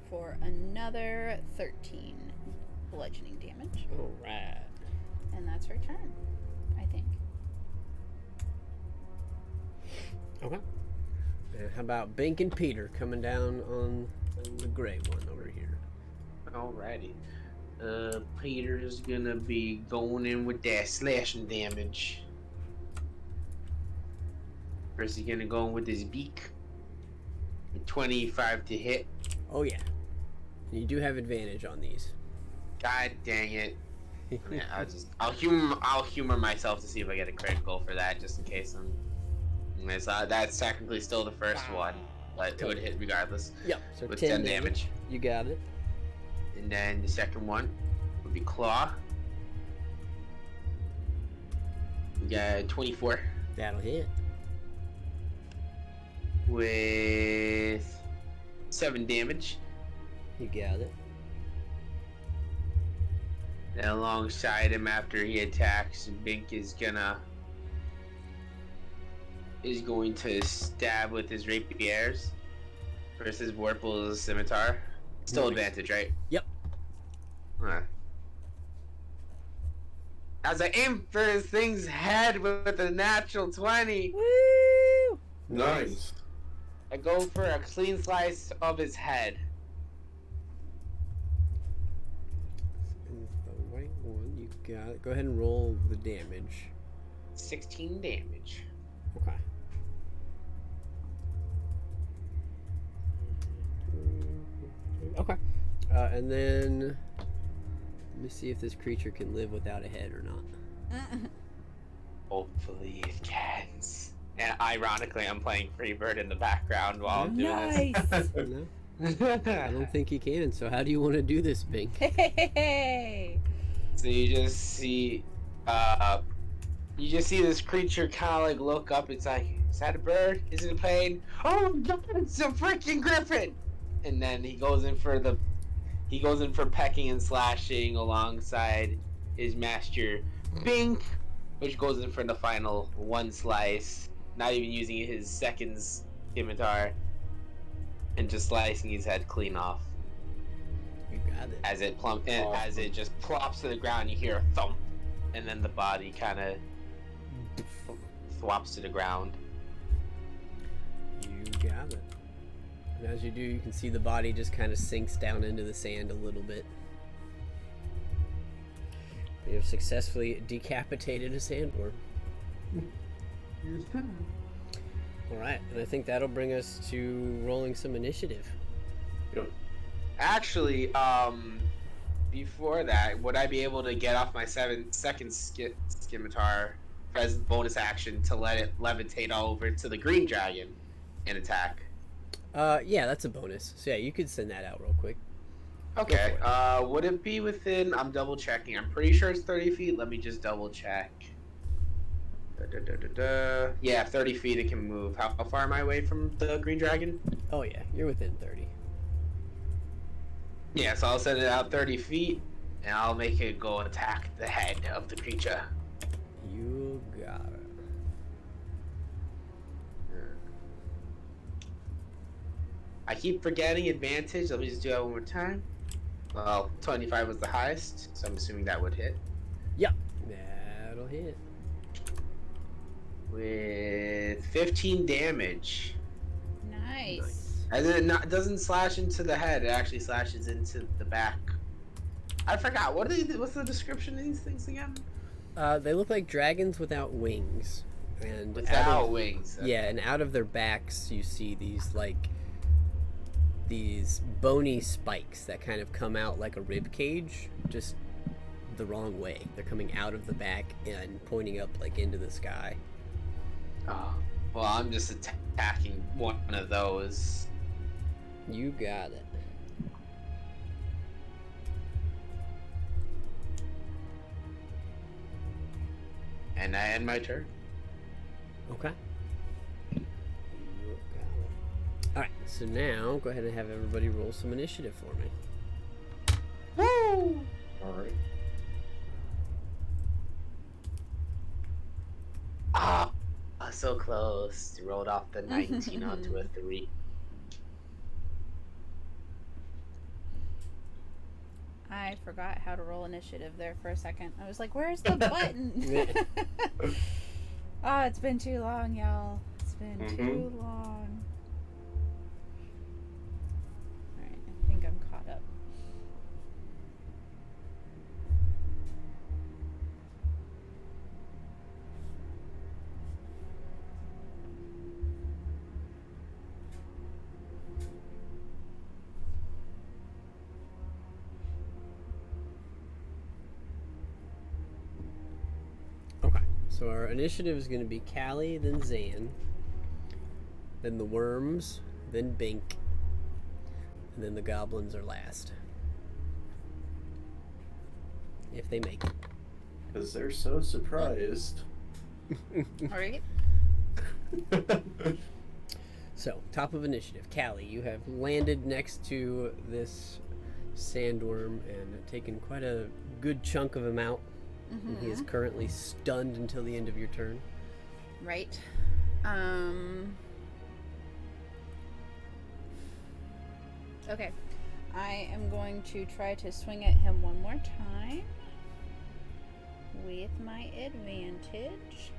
For another 13 bludgeoning damage. All right. And that's her turn, I think. Okay. And how about Bink and Peter coming down on the gray one over here? Alrighty. Peter's gonna be going in with that slashing damage. Or is he gonna go in with his beak? 25 to hit. Oh yeah. You do have advantage on these. God dang it. Yeah, I'll humor myself to see if I get a critical for that, just in case that's technically still the first one, but it would hit regardless. Yep. So With 10 10 damage. You got it. And then the second one would be claw. We got 24 That'll hit. with 7 damage. You got it. And alongside him, after he attacks, Bink is going to stab with his rapiers. versus Warple's scimitar. Still Nice. advantage, right? Yep. Alright. As I aim for his thing's head with a natural 20, Woo! Nice. I go for a clean slice of his head. Is the right one. You got it. Go ahead and roll the damage. 16 damage. Okay. Okay. And then let me see if this creature can live without a head or not. Hopefully it can. And ironically, I'm playing Freebird in the background while I'm doing Nice. No, this. I don't think he can. So how do you want to do this, Bing? Hey. So you just see this creature kind of like look up. It's like, is that a bird? Is it a plane? Oh my god, it's a freaking griffin! And then he goes in for pecking and slashing alongside his master Bink, which goes in for the final one slice, not even using his second scimitar, and just slicing his head clean off. You got it. As it just plops to the ground, you hear a thump, and then the body kind of thwops to the ground. You got it. And as you do, you can see the body just kind of sinks down into the sand a little bit. You have successfully decapitated a sandworm. Alright, and I think that'll bring us to rolling some initiative. Yep. Actually, before that, would I be able to get off my second scimitar as bonus action to let it levitate all over to the green dragon and attack? Yeah, that's a bonus. So yeah, you could send that out real quick. Okay. Go Would it be within? I'm double checking. I'm pretty sure it's 30 feet. Let me just double check. Yeah, 30 feet it can move. How far am I away from the green dragon? Oh yeah, you're within 30. Yeah, so I'll send it out 30 feet, and I'll make it go attack the head of the creature. You got it. I keep forgetting advantage. Let me just do that one more time. Well, 25 was the highest, so I'm assuming that would hit. Yep, that'll hit. With 15 damage. Nice. As it doesn't slash into the head, it actually slashes into the back. I forgot. What's the description of these things again? They look like dragons without wings. And Without wings. Yeah, and out of their backs you see these bony spikes that kind of come out like a rib cage, just the wrong way. They're coming out of the back and pointing up like into the sky. Oh, well, I'm just attacking one of those. You got it. And I end my turn. Okay. You got it. Alright, so now go ahead and have everybody roll some initiative for me. Woo! Alright. Ah, so close. Rolled off the 19 onto a 3. I forgot how to roll initiative there for a second. I was like, where's the button? Oh, it's been too long, y'all. It's been too long. Alright, I think I'm caught up. Okay, so our initiative is going to be Callie, then Zan, then the worms, then Bink, and then the goblins are last. If they make it. Because they're so surprised. Alright. So, top of initiative. Callie, you have landed next to this sandworm and taken quite a good chunk of him out. And he is currently stunned until the end of your turn. Right. Okay. I am going to try to swing at him one more time with my advantage.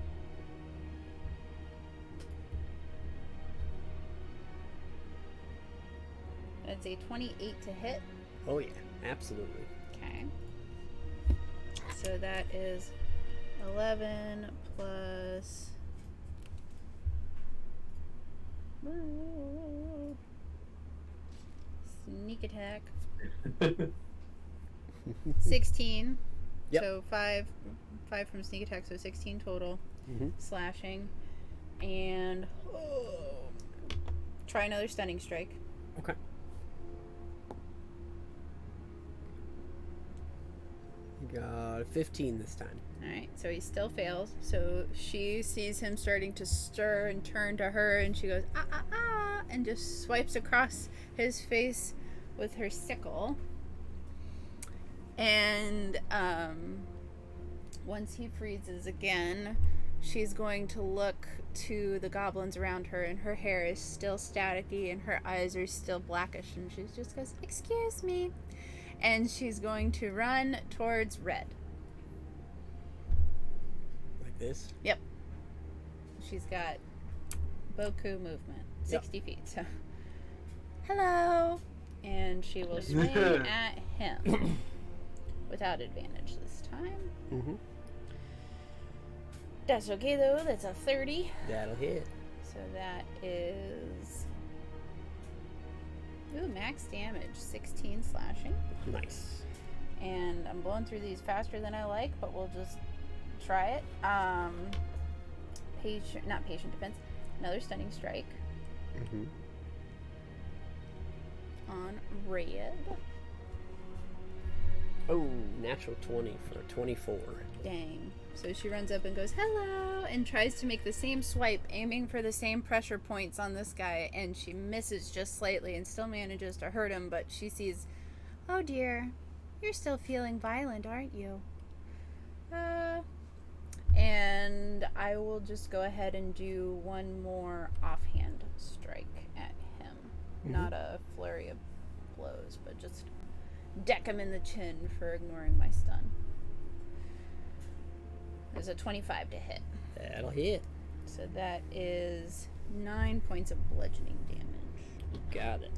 That's a 28 to hit. Oh, yeah. Absolutely. Okay. So that is 11 plus. Sneak attack. 16. Yep. So 5 from sneak attack, so 16 total. Mm-hmm. Slashing. And try another stunning strike. Okay. You got 15 this time. Alright, so he still fails. So she sees him starting to stir and turn to her, and she goes, ah, ah, ah, and just swipes across his face with her sickle. And once he freezes again, she's going to look to the goblins around her, and her hair is still staticky, and her eyes are still blackish, and she just goes, excuse me. And she's going to run towards Red. Like this? Yep. She's got Boku movement. 60 feet. So, hello. And she will swing at him. Without advantage this time. Mm-hmm. That's okay though. That's a 30. That'll hit. So that is... Ooh, max damage. 16 slashing. Nice. And I'm blowing through these faster than I like, but we'll just try it. Not patient defense. Another stunning strike Mm-hmm. on Red. Oh, natural 20 for 24. Dang. So she runs up and goes, hello, and tries to make the same swipe, aiming for the same pressure points on this guy, and she misses just slightly and still manages to hurt him, but she sees, oh dear, you're still feeling violent, aren't you? And I will just go ahead and do one more offhand strike at him. Mhm. Not a flurry of blows, but just deck him in the chin for ignoring my stun. There's a 25 to hit. That'll hit. So that is 9 points of bludgeoning damage. You got it.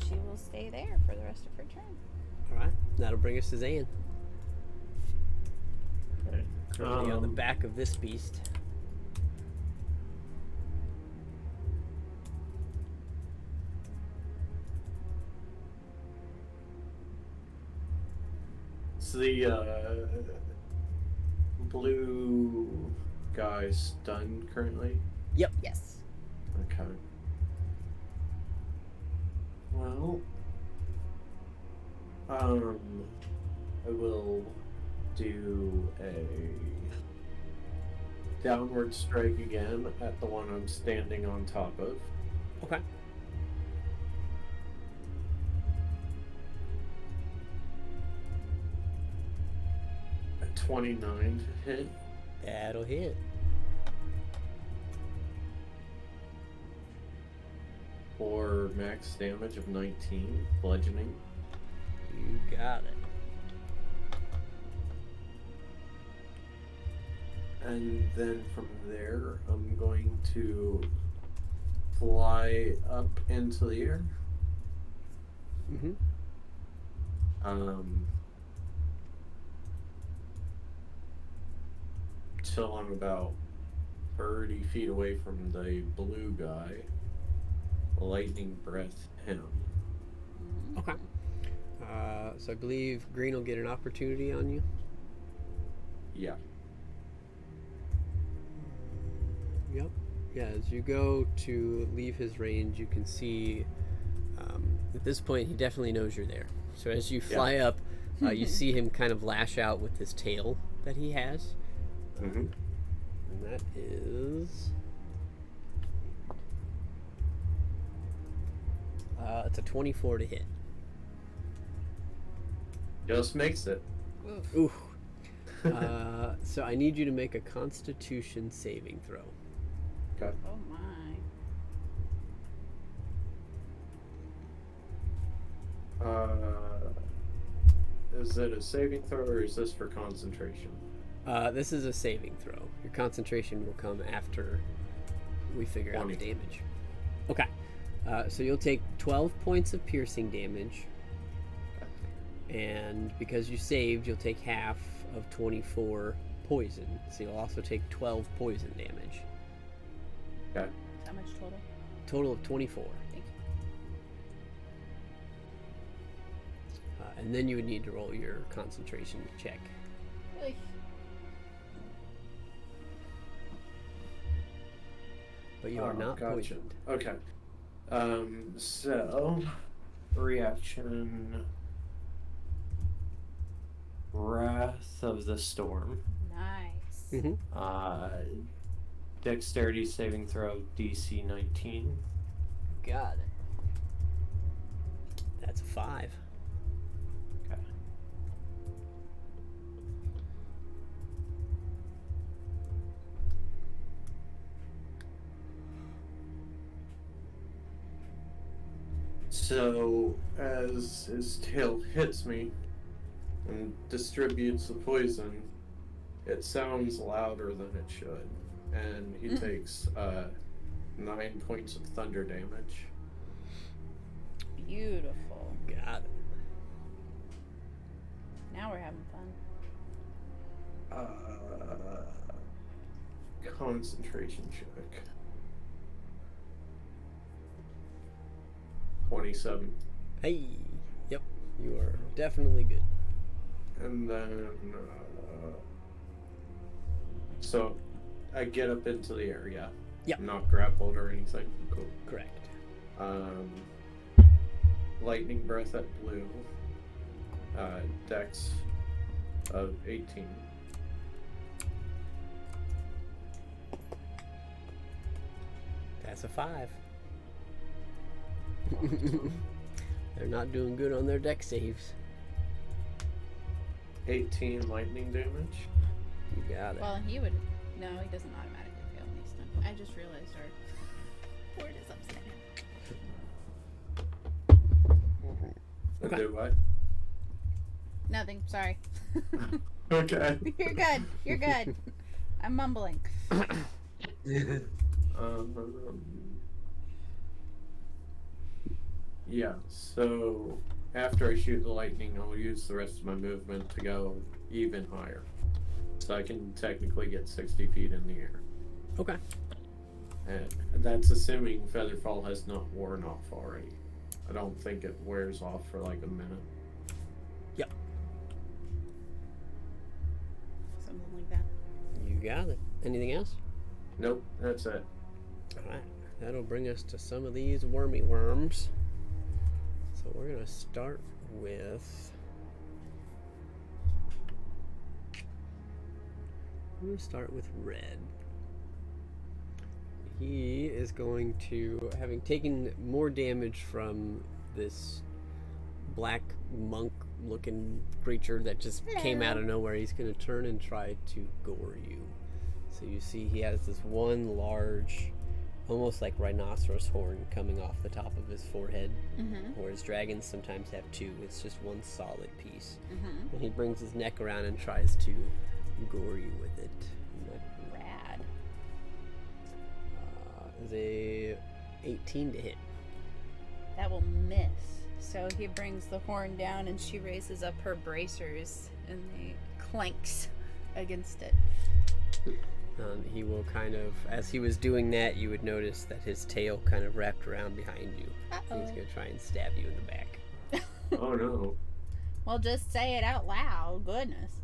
She will stay there for the rest of her turn. Alright, that'll bring us to Zan. Okay. Currently on the back of this beast. So the blue guy stunned currently? Yes. Okay. Well, I will do a downward strike again at the one I'm standing on top of. Okay. A 29 to hit. That'll hit. For max damage of 19, bludgeoning. You got it. And then from there, I'm going to fly up into the air. Mm-hmm. Till I'm about 30 feet away from the blue guy. Lightning breath him. Okay. So I believe Green will get an opportunity on you. Yeah. Yep. Yeah, as you go to leave his range, you can see at this point he definitely knows you're there. So as you fly up, you see him kind of lash out with his tail that he has. Mm-hmm. And that is... it's a 24 to hit. Just makes it. Oof. Ooh. So I need you to make a Constitution saving throw. Okay. Oh my. Is it a saving throw or is this for concentration? This is a saving throw. Your concentration will come after we figure out the 20. damage. Okay. So you'll take 12 points of piercing damage. And because you saved, you'll take half of 24 poison. So you'll also take 12 poison damage. Okay. How much total? Total of 24. Thank you. And then you would need to roll your concentration check. Oy. But you are not gotcha. poisoned. Okay. So reaction. Wrath of the Storm. Nice. Mm-hmm. Dexterity saving throw DC 19. Got it. That's a 5. Okay. So as his tail hits me and distributes the poison, it sounds louder than it should. And he takes 9 points of thunder damage. Beautiful. Got it. Now we're having fun. Concentration check. 27. Hey. Yep. You are definitely good. And then, so I get up into the air, yeah? Yep. I'm not grappled or anything? Cool. Correct. Lightning breath at blue. Dex of 18. That's a 5. They're not doing good on their deck saves. 18 lightning damage. You got it. Well, he would. No, he doesn't automatically fail when he's stunned. I just realized our board is upside down. And Okay. do what? Nothing. Sorry. Okay. You're good. You're good. I'm mumbling. Yeah, so after I shoot the lightning, I'll use the rest of my movement to go even higher. So I can technically get 60 feet in the air. Okay. And that's assuming Featherfall has not worn off already. I don't think it wears off for like a minute. Yep. Something like that. You got it. Anything else? Nope, that's it. Alright. That'll bring us to some of these wormy worms. So we're going to start with... I'm going to start with Red. He is going to, having taken more damage from this black monk looking creature that just came out of nowhere, he's going to turn and try to gore you. So you see he has this one large, almost like rhinoceros horn coming off the top of his forehead, whereas dragons sometimes have two. It's just one solid piece. And he brings his neck around and tries to gore you with it. Rad. Is a 18 to hit. That will miss. So he brings the horn down and she raises up her bracers and they clanks against it. He will kind of, as he was doing that, you would notice that his tail kind of wrapped around behind you. Uh-oh. He's going to try and stab you in the back. Oh no. Well, just say it out loud. Goodness.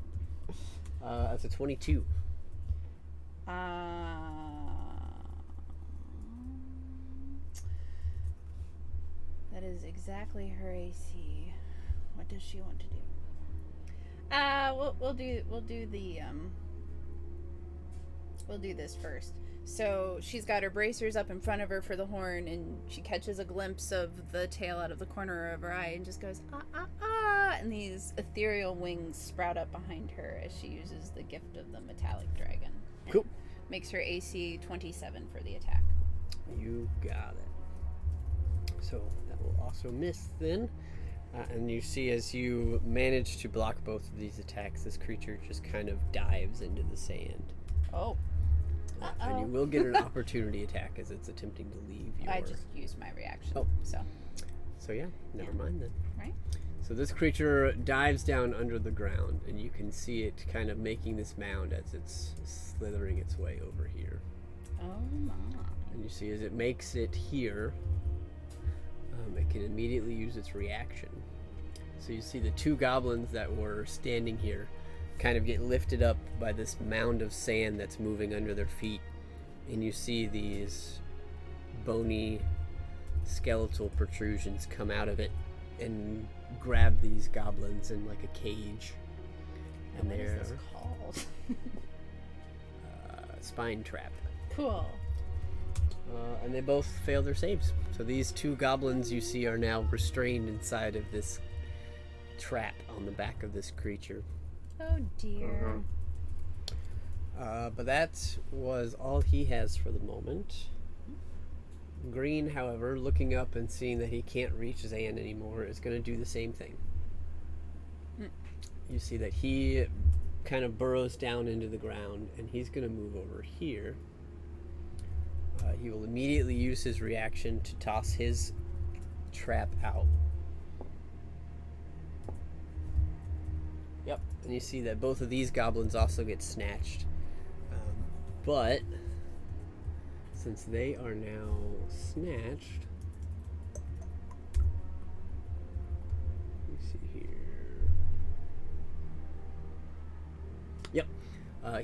That's a 22. That is exactly her AC. What does she want to do? We'll do this first. So she's got her bracers up in front of her for the horn, and she catches a glimpse of the tail out of the corner of her eye and just goes, ah, ah, ah, and these ethereal wings sprout up behind her as she uses the gift of the metallic dragon. And Cool. makes her AC 27 for the attack. You got it. So that will also miss then. And you see as you manage to block both of these attacks, this creature just kind of dives into the sand. Oh. And you will get an opportunity attack as it's attempting to leave your... I just used my reaction. Oh. So yeah, never mind then. Right. So this creature dives down under the ground, and you can see it kind of making this mound as it's slithering its way over here. Oh my. And you see as it makes it here, it can immediately use its reaction. So you see the two goblins that were standing here kind of get lifted up by this mound of sand that's moving under their feet. And you see these bony skeletal protrusions come out of it and grab these goblins in like a cage. And What they're is this called? spine trap. Cool. And they both fail their saves. So these two goblins you see are now restrained inside of this trap on the back of this creature. Oh dear. But that was all he has for the moment. Green, however, looking up and seeing that he can't reach Zan anymore, is going to do the same thing. You see that he kind of burrows down into the ground, and he's going to move over here. He will immediately use his reaction to toss his trap out. Yep, and you see that both of these goblins also get snatched. But since they are now snatched, let me see here. Yep,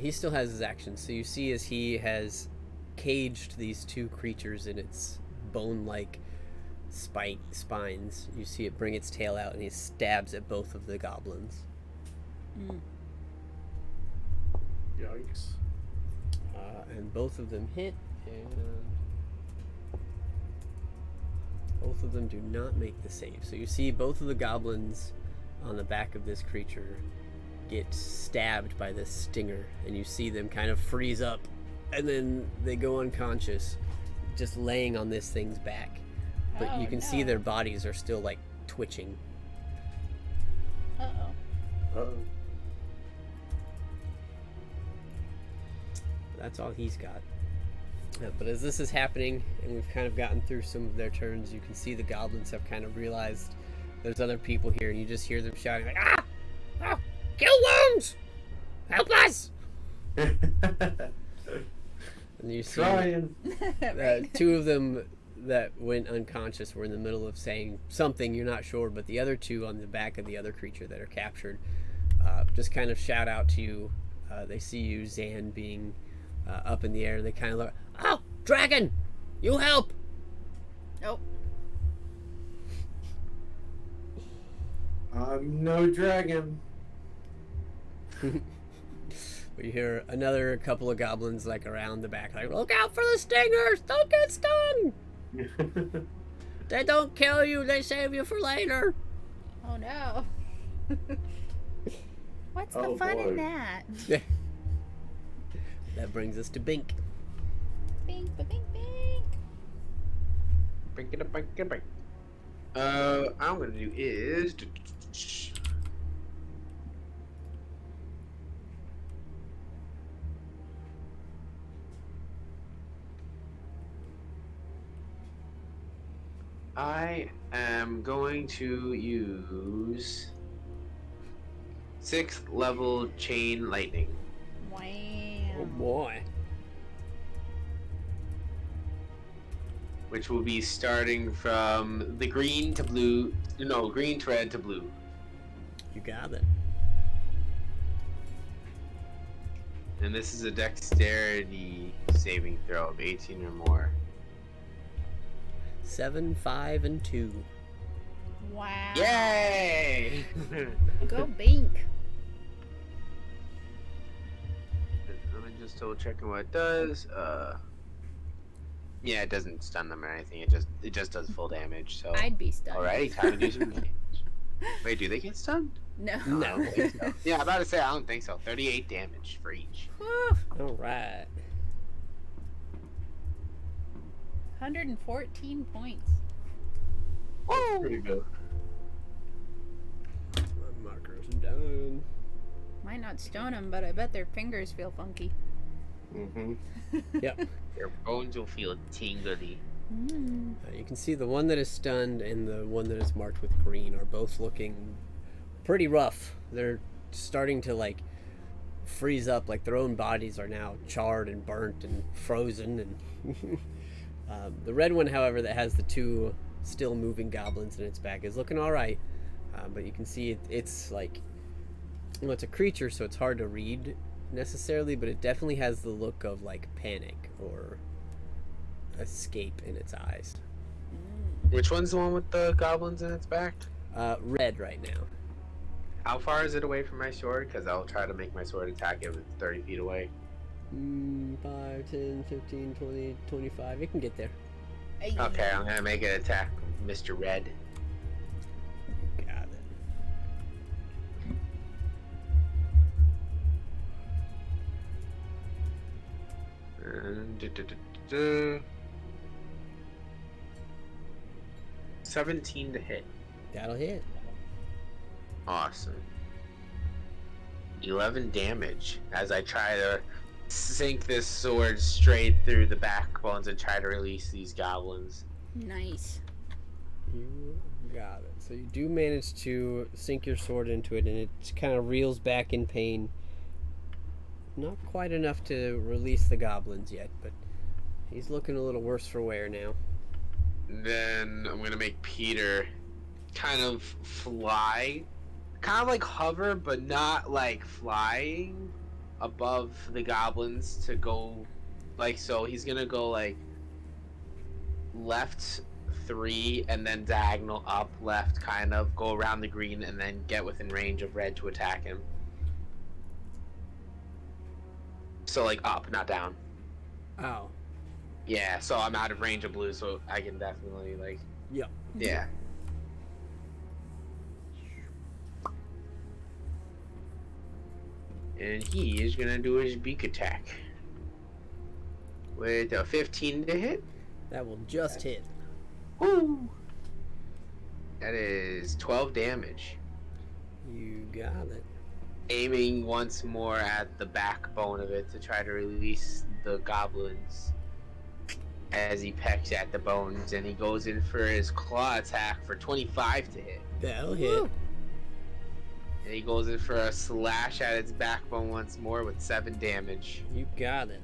he still has his action. So you see as he has caged these two creatures in its bone-like spines, you see it bring its tail out and he stabs at both of the goblins. Yikes. And both of them hit, and both of them do not make the save. So you see both of the goblins on the back of this creature get stabbed by this stinger, and you see them kind of freeze up, and then they go unconscious, just laying on this thing's back. But Oh, you can see no. their bodies are still like twitching. Uh-oh. Uh-oh. That's all he's got. But as this is happening, and we've kind of gotten through some of their turns, you can see the goblins have kind of realized there's other people here, and you just hear them shouting like, "Ah! Oh, kill wounds! Help us!" And you see Trying. Right. two of them that went unconscious were in the middle of saying something, you're not sure, but the other two on the back of the other creature that are captured just kind of shout out to you. They see you, Zan, being up in the air. They kind of look, "Oh, dragon! You help!" Nope. I'm no dragon. But you hear another couple of goblins like around the back, like, "Look out for the stingers! Don't get stung! They don't kill you, they save you for later." Oh no. What's the Oh, fun boy. in that? That brings us to Bink. Bink, ba bink, bink. Break it up, break it up, break. I'm gonna do is. I am going to use 6th level chain lightning. Oh Wow. boy. Which will be starting from the green to blue, no, green to red to blue. You got it. And this is a dexterity saving throw of 18 or more. 7, 5, and 2. Wow. Yay! Go Bink. I'm just double checking what it does. Yeah, it doesn't stun them or anything. It just does full damage. So I'd be stunned. alrighty, time to do some damage. Wait, do they get stunned? No. No. I don't think so. Yeah, I'm about to say I don't think so. 38 damage for each. Whew. All right. 114 points. Pretty good. markers done. Might not stone them, but I bet their fingers feel funky. Mm-hmm. Yep. Your bones will feel tingly. You can see the one that is stunned and the one that is marked with green are both looking pretty rough. They're starting to like freeze up, like their own bodies are now charred and burnt and frozen. And the red one, however, that has the two still moving goblins in its back is looking all right. But you can see it's like, well, it's a creature, so it's hard to read necessarily, but it definitely has the look of like panic or escape in its eyes. Which one's the one with the goblins in its back? Red right now. How far is it away from my sword? Because I'll try to make my sword attack if it's 30 feet away. 5, 10, 15, 20, 25. It can get there. Okay, I'm gonna make it attack Mr. Red. Got it. And 17 to hit. That'll hit. Awesome. 11 damage as I try to sink this sword straight through the backbones and try to release these goblins. Nice. You got it. So you do manage to sink your sword into it, and it kind of reels back in pain. Not quite enough to release the goblins yet, but he's looking a little worse for wear now. Then I'm gonna make Peter kind of fly, kind of like hover, but not like flying above the goblins to go, like, so he's gonna go like left 3 and then diagonal up left, kind of go around the green and then get within range of red to attack him. So like up, not down. Oh. Yeah, so I'm out of range of blue, so I can definitely like. Yeah. Yeah. And he is gonna do his beak attack with a 15 to hit. That will just hit. Woo! That is 12 damage. You got it. Aiming once more at the backbone of it to try to release the goblins as he pecks at the bones, and he goes in for his claw attack for 25 to hit. That'll hit. Woo. And he goes in for a slash at its backbone once more with 7 damage. You got it.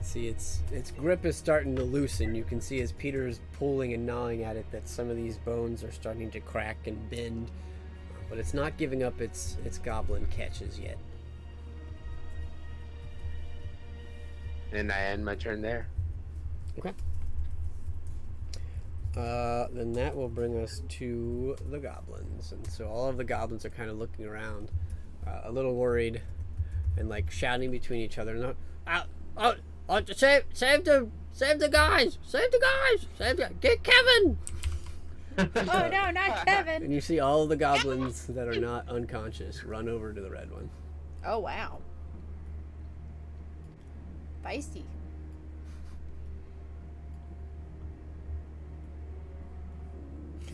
See, its grip is starting to loosen. You can see as Peter's pulling and gnawing at it that some of these bones are starting to crack and bend, but it's not giving up its goblin catches yet. And I end my turn there. Okay. Then that will bring us to the goblins, and so all of the goblins are kind of looking around, a little worried, and like shouting between each other. No, save the guys! Get Kevin! Oh no, not Kevin! And you see all of the goblins that are not unconscious run over to the red one. Oh wow. Feisty.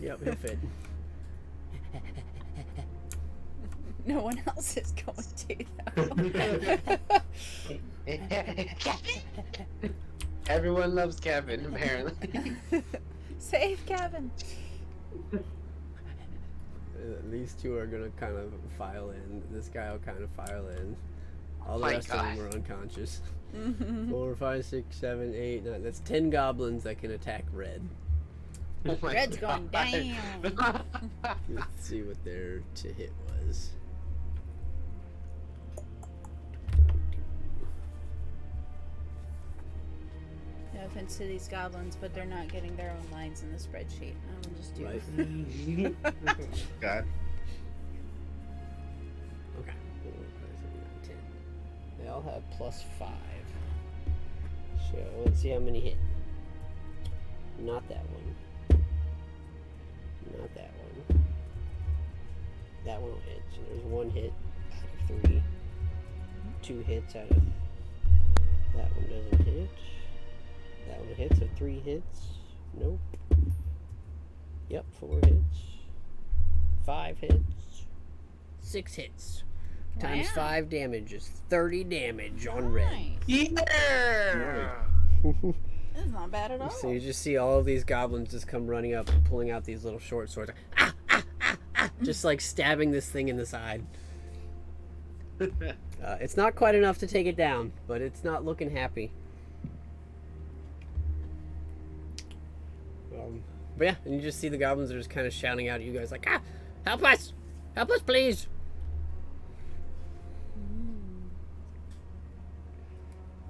Yep, he'll fit. No one else is going to though. Everyone loves Kevin, apparently. Save Kevin. These two are gonna kind of file in. This guy will kind of file in. All the My rest of God. them are unconscious. 4, 5, 6, 7, 8, 9. That's 10 goblins that can attack red. Oh my Red's going God. down. Let's see what their to hit was. No offense to these goblins, but they're not getting their own lines in the spreadsheet. I will just do Right. God. Okay. 4, 5, 6, 9, 10. They all have +5. So let's see how many hit. Not that one. Not that one. That one will hit. So there's 1 hit out of 3. 2 hits out of. That one doesn't hit. That one hits, so 3 hits. Nope. Yep, 4 hits. 5 hits. 6 hits. Times Wow. 5 damage is 30 damage on red. Nice. Yeah. That's not bad at all. So you just see all of these goblins just come running up and pulling out these little short swords. Just like stabbing this thing in the side. It's not quite enough to take it down, but it's not looking happy. But yeah, and you just see the goblins are just kind of shouting out at you guys like, help us! Help us, please!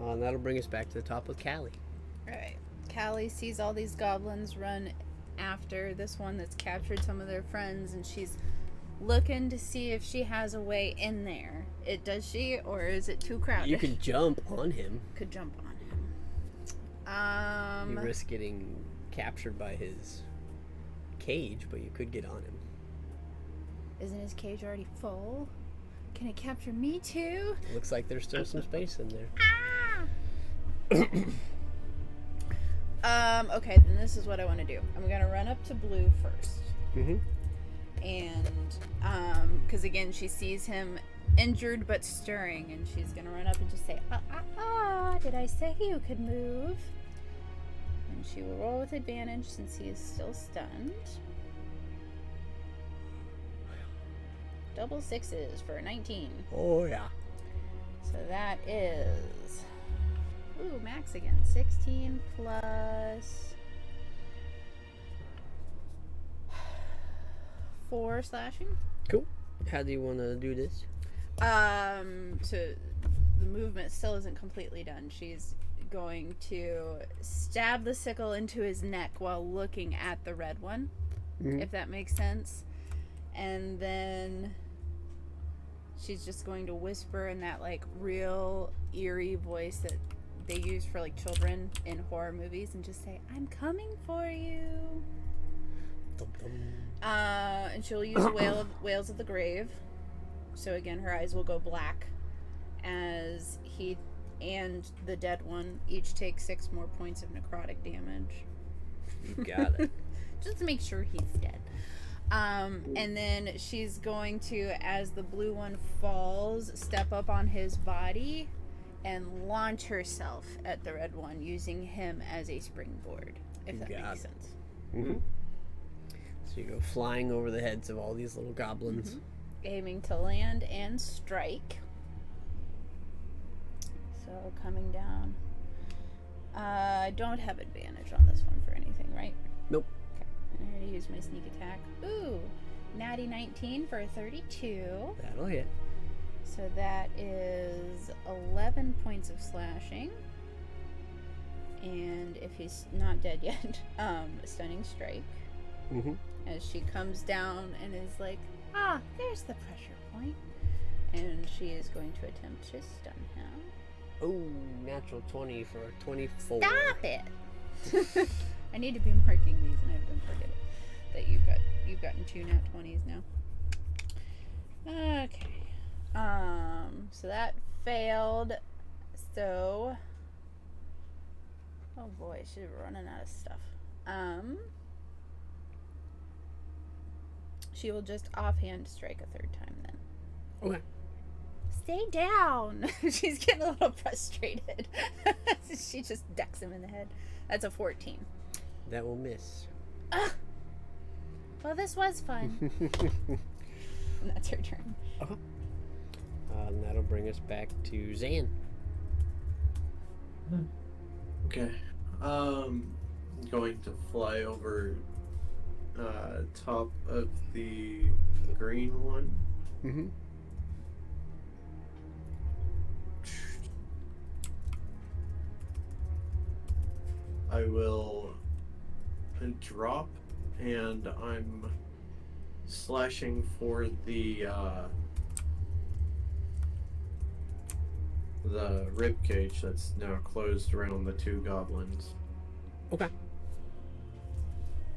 And that'll bring us back to the top with Callie. Alright. Callie sees all these goblins run after this one that's captured some of their friends, and she's looking to see if she has a way in there. Does she, or is it too crowded? You could jump on him. Could jump on him. You risk getting captured by his cage, but you could get on him. Isn't his cage already full? Can it capture me too? Looks like there's still some space in there. Okay, then this is what I want to do. I'm gonna run up to Blue first. Mm-hmm. And, because again, she sees him injured but stirring, and she's gonna run up and just say, did I say you could move? And she will roll with advantage since he is still stunned. Double sixes for 19. Oh, yeah. So that is... Ooh, max again. 16 plus... 4 slashing. Cool. How do you want to do this? So the movement still isn't completely done. She's going to stab the sickle into his neck while looking at the red one, if that makes sense. And then she's just going to whisper in that like real eerie voice that they use for like children in horror movies and just say, "I'm coming for you." And she'll use Wails of the Grave. So again, her eyes will go black as he and the dead one each take 6 more points of necrotic damage. You got it. Just to make sure he's dead. And then she's going to, as the blue one falls, step up on his body and launch herself at the red one, using him as a springboard, if that makes sense. Mm-hmm. So you go flying over the heads of all these little goblins. Mm-hmm. Aiming to land and strike. So coming down. I don't have advantage on this one for anything, right? Nope. Okay. I'm going to use my sneak attack. Ooh, natty 19 for a 32. That'll hit. So that is 11 points of slashing. And if he's not dead yet, stunning strike. Mm-hmm. As she comes down and is like, there's the pressure point. And she is going to attempt to stun him. Oh, natural 20 for a 24. Stop it! I need to be marking these, and I've been forgetting that you've gotten 2 nat 20s now. Okay. So that failed. So, oh boy, she's running out of stuff. She will just offhand strike a 3rd time then. Okay. Stay down. She's getting a little frustrated. She just decks him in the head. That's a 14. That will miss. Well, this was fun. And that's her turn. And that'll bring us back to Zan. Okay. Going to fly over top of the green one. Mm-hmm. I will drop, and I'm slashing for the rib cage that's now closed around the 2 goblins. Okay.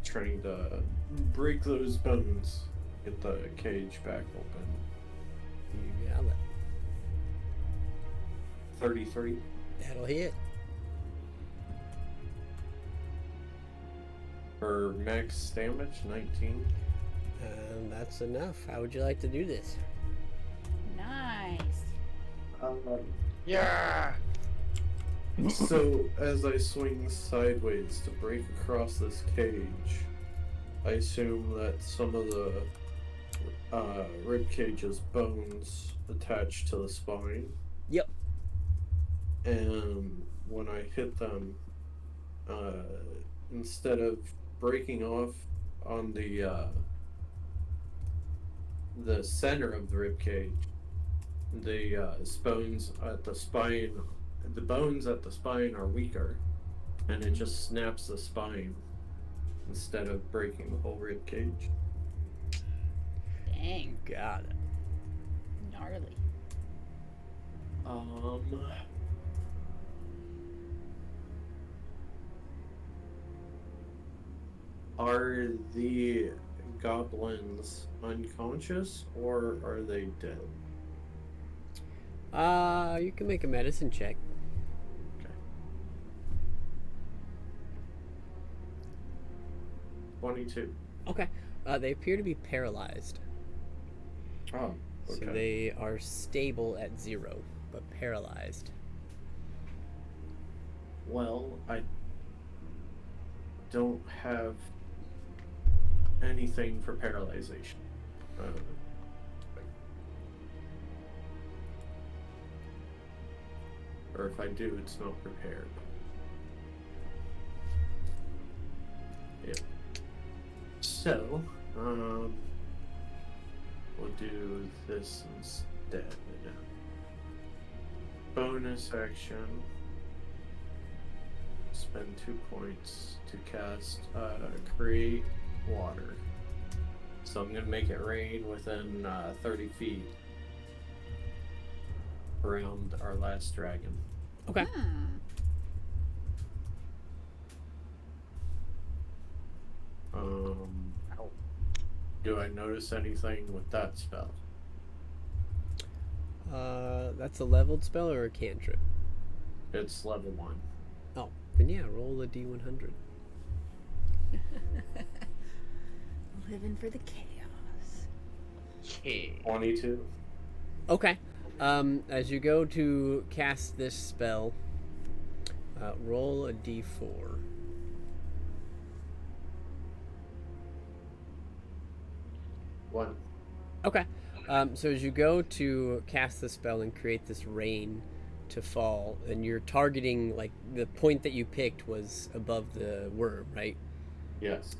Trying to break those bones, get the cage back open. You got it. 33. That'll hit. For max damage, 19. That's enough. How would you like to do this? Nice. Yeah. So, as I swing sideways to break across this cage, I assume that some of the rib cage's bones attach to the spine. Yep. And when I hit them, instead of breaking off on the center of the rib cage, the bones at the spine, the bones at the spine are weaker, and it just snaps the spine instead of breaking the whole rib cage. Dang. Got it. Gnarly. Are the goblins unconscious or are they dead? You can make a medicine check. 22. Okay. They appear to be paralyzed. Oh, okay. So they are stable at 0, but paralyzed. Well, I don't have anything for paralyzation. Or if I do, it's not prepared. Yep. So, we'll do this instead. Bonus action. Spend 2 points to cast Create Water. So I'm going to make it rain within 30 feet around our last dragon. Okay. Do I notice anything with that spell? That's a leveled spell or a cantrip? It's level 1. Oh, then yeah, roll a d100. Living for the chaos. Yeah. 22. Okay. As you go to cast this spell, roll a d4. 1. Okay. So as you go to cast the spell and create this rain to fall, and you're targeting, like, the point that you picked was above the worm, right? Yes.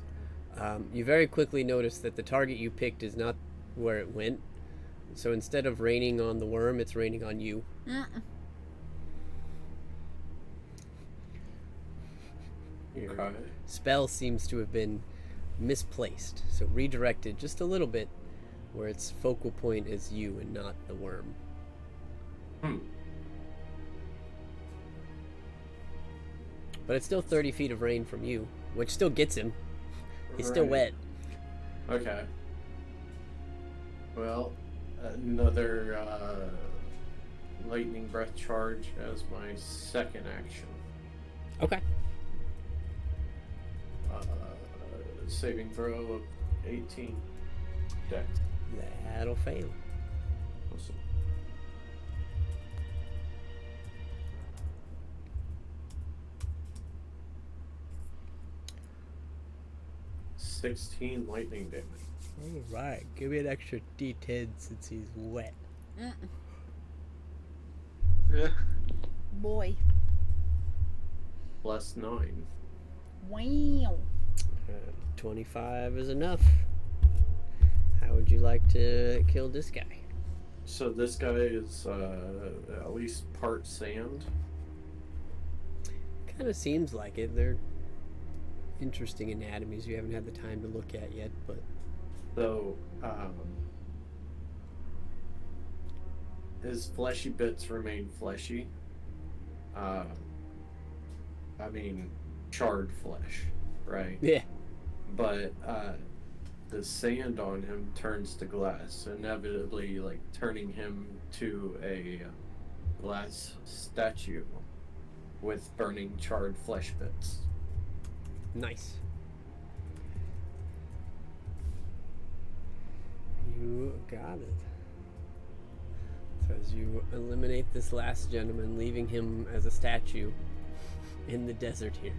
You very quickly notice that the target you picked is not where it went. So instead of raining on the worm, it's raining on you. Okay. Spell seems to have been misplaced, so redirected just a little bit, where its focal point is you and not the worm. But it's still 30 feet of rain from you, which still gets him. He's still wet. Okay. Well, another lightning breath charge as my second action. Okay. Saving throw of 18 dex. That'll fail. Awesome. $16 lightning damage. Alright, give me an extra d10 since he's wet. Boy. Plus 9. Wow. 25 is enough. How would you like to kill this guy? So this guy is at least part sand. Kind of seems like it. They're interesting anatomies you haven't had the time to look at yet, but So his fleshy bits remain fleshy. I mean, charred flesh, right? yeah. But the sand on him turns to glass, inevitably, like turning him to a glass statue with burning charred flesh bits. Nice. You got it. So as you eliminate this last gentleman, leaving him as a statue in the desert here,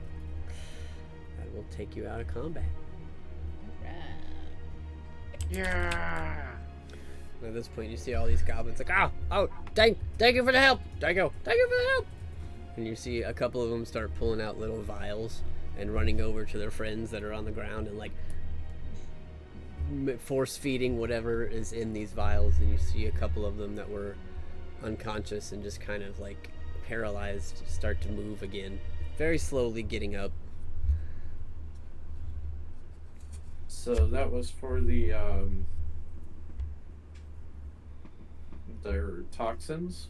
that will take you out of combat. Yeah. And at this point, you see all these goblins like, thank you for the help. Thank you for the help. And you see a couple of them start pulling out little vials and running over to their friends that are on the ground and like force feeding whatever is in these vials. And you see a couple of them that were unconscious and just kind of like paralyzed start to move again, very slowly getting up. So that was for the their toxins.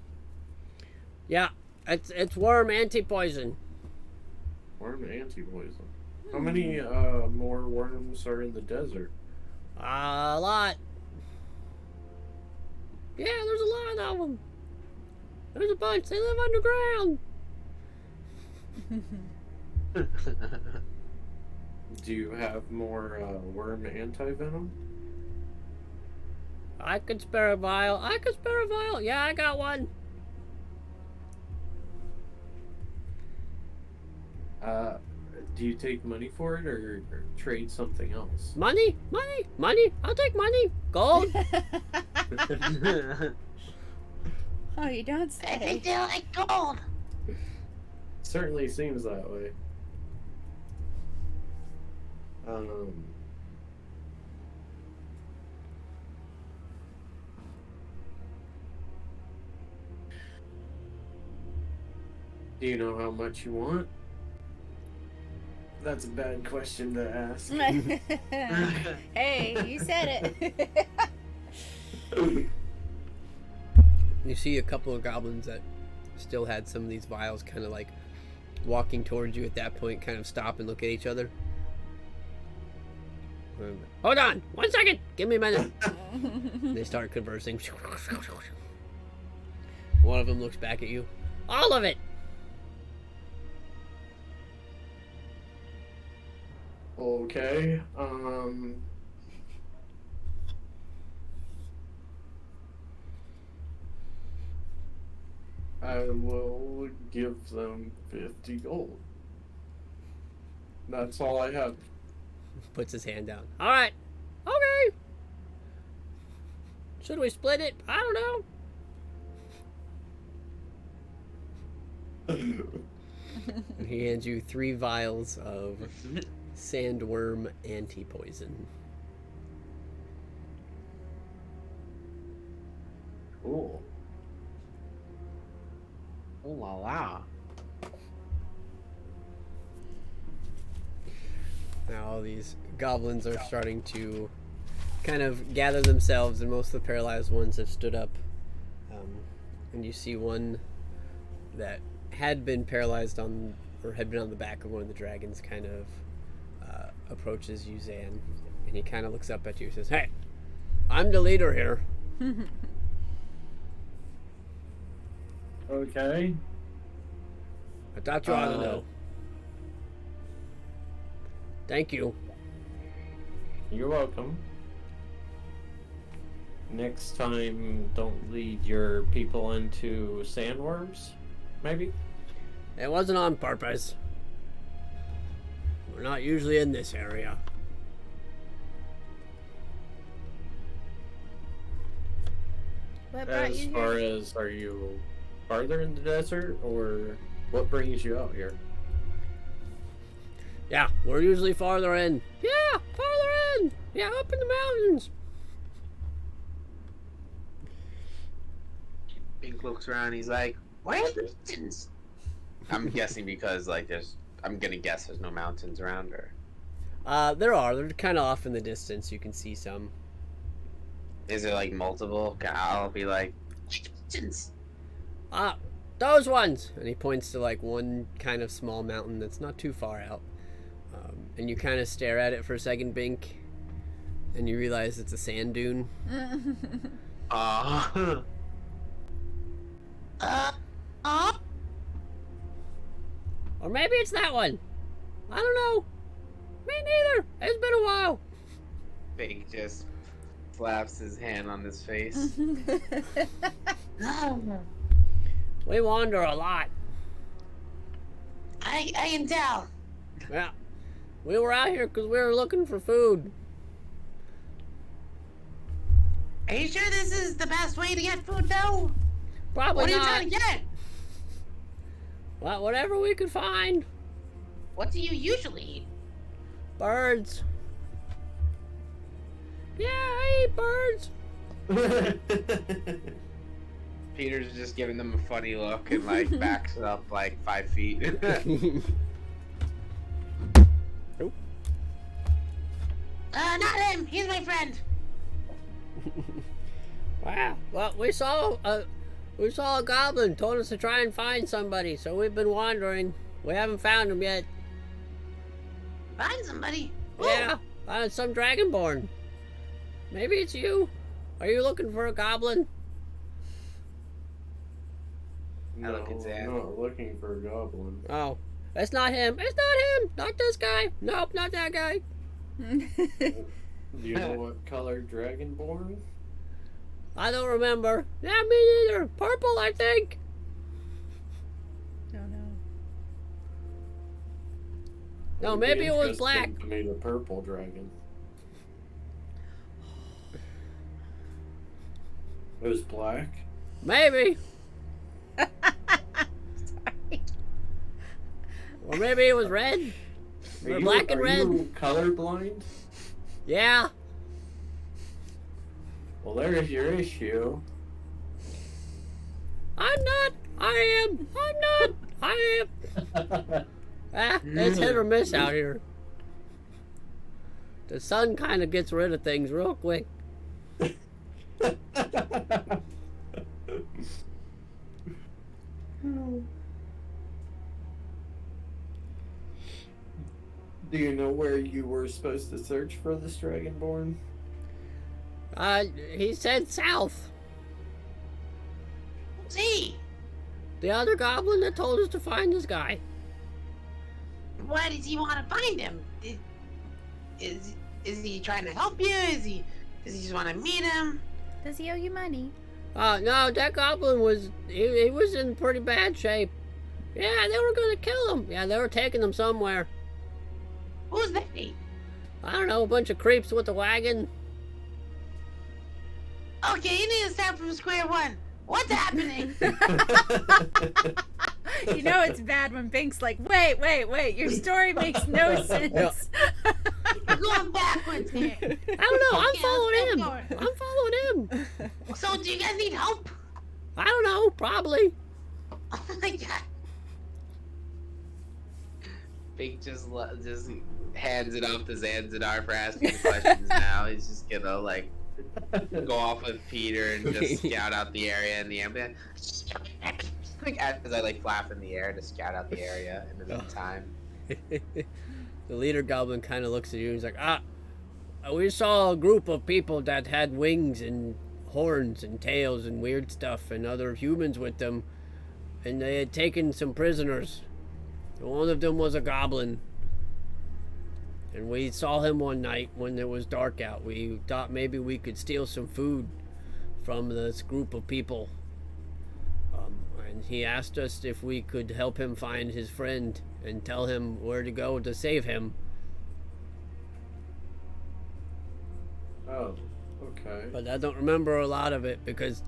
Yeah, it's worm anti-poison. Worm anti-poison. How many more worms are in the desert? A lot. Yeah, there's a lot of them. There's a bunch. They live underground. Do you have more worm anti-venom? I could spare a vial. Yeah, I got one. Do you take money for it or trade something else? Money. I'll take money. Gold. Oh, you don't I think say. they like gold. Certainly seems that way. Do you know how much you want? That's a bad question to ask. Hey, you said it. You see a couple of goblins that still had some of these vials kind of like walking towards you at that point, kind of stop and look at each other. Hold on, 1 second. Give me a minute. They start conversing. One of them looks back at you. All of it. Okay. I will give them 50 gold. That's all I have. Puts his hand down. All right. Okay. Should we split it? I don't know. He hands you 3 vials of sandworm anti-poison. Cool. Oh la la. Now all these goblins are starting to kind of gather themselves, and most of the paralyzed ones have stood up. And you see one that had been paralyzed on, or had been on the back of one of the dragons, kind of approaches you, Zan, and he kind of looks up at you and says, "Hey, I'm the leader here." Okay. I thought you ought to know. Thank you. You're welcome. Next time, don't lead your people into sandworms, maybe? It wasn't on purpose. We're not usually in this area. What brought As you far here? as, are you farther in the desert, or what brings you out here? Yeah, we're usually farther in. Yeah, farther in. Yeah, up in the mountains. Bink looks around. He's like, "Where are the mountains?" I'm guessing because like I'm gonna guess there's no mountains around her. There are. They're kind of off in the distance. You can see some. Is there like multiple? I'll be like, mountains. Those ones. And he points to like one kind of small mountain that's not too far out. And you kind of stare at it for a second, Bink, and you realize it's a sand dune. Or maybe it's that one. I don't know. Me neither. It's been a while. Bink just slaps his hand on his face. We wander a lot. I can tell. Yeah. We were out here because we were looking for food. Are you sure this is the best way to get food, though? Probably What are you not. trying to get? Well, whatever we could find. What do you usually eat? Birds. Yeah, I eat birds. Peter's just giving them a funny look and like backs it up like 5 feet. Not him. He's my friend. Wow. Well, we saw a goblin. Told us to try and find somebody. So we've been wandering. We haven't found him yet. Find somebody. Yeah, some dragonborn. Maybe it's you. Are you looking for a goblin? No, look at Zan. I'm not looking for a goblin. Oh, it's not him. It's not him. Not this guy. Nope, not that guy. Do you know what color dragonborn? I don't remember. Yeah, me neither. Purple, I think. Oh no. No, It'd be maybe it was interesting black. To meet a purple dragon. It was black. Maybe. Sorry. Or maybe it was red. Or black and red. Are you colorblind? Yeah. Well, there's your issue. I'm not. I am. I'm not. I am. It's hit or miss out here. The sun kind of gets rid of things real quick. Do you know where you were supposed to search for this dragonborn? He said south. See, The other goblin that told us to find this guy. why does he want to find him? Is he trying to help you? Does he just want to meet him? Does he owe you money? No, that goblin was, he was in pretty bad shape. Yeah, they were gonna kill him. Yeah, they were taking him somewhere. Who's they? I don't know, a bunch of creeps with a wagon. Okay, you need to start from square one. What's happening? You know it's bad when Bink's like, wait, your story makes no sense. You're going backwards here. I don't know, I'm Okay, following let's him. go for it. I'm following him. So, do you guys need help? I don't know, probably. Oh my god. Big just hands it off to Zanzibar for asking questions now. He's just gonna like go off with Peter and just scout out the area in the ambulance. Like as I like flap in the air to scout out the area in the meantime. The leader goblin kind of looks at you and he's like, we saw a group of people that had wings and horns and tails and weird stuff and other humans with them, and they had taken some prisoners. One of them was a goblin, and we saw him one night when it was dark out. We thought maybe we could steal some food from this group of people, and he asked us if we could help him find his friend and tell him where to go to save him. Oh, okay. But I don't remember a lot of it because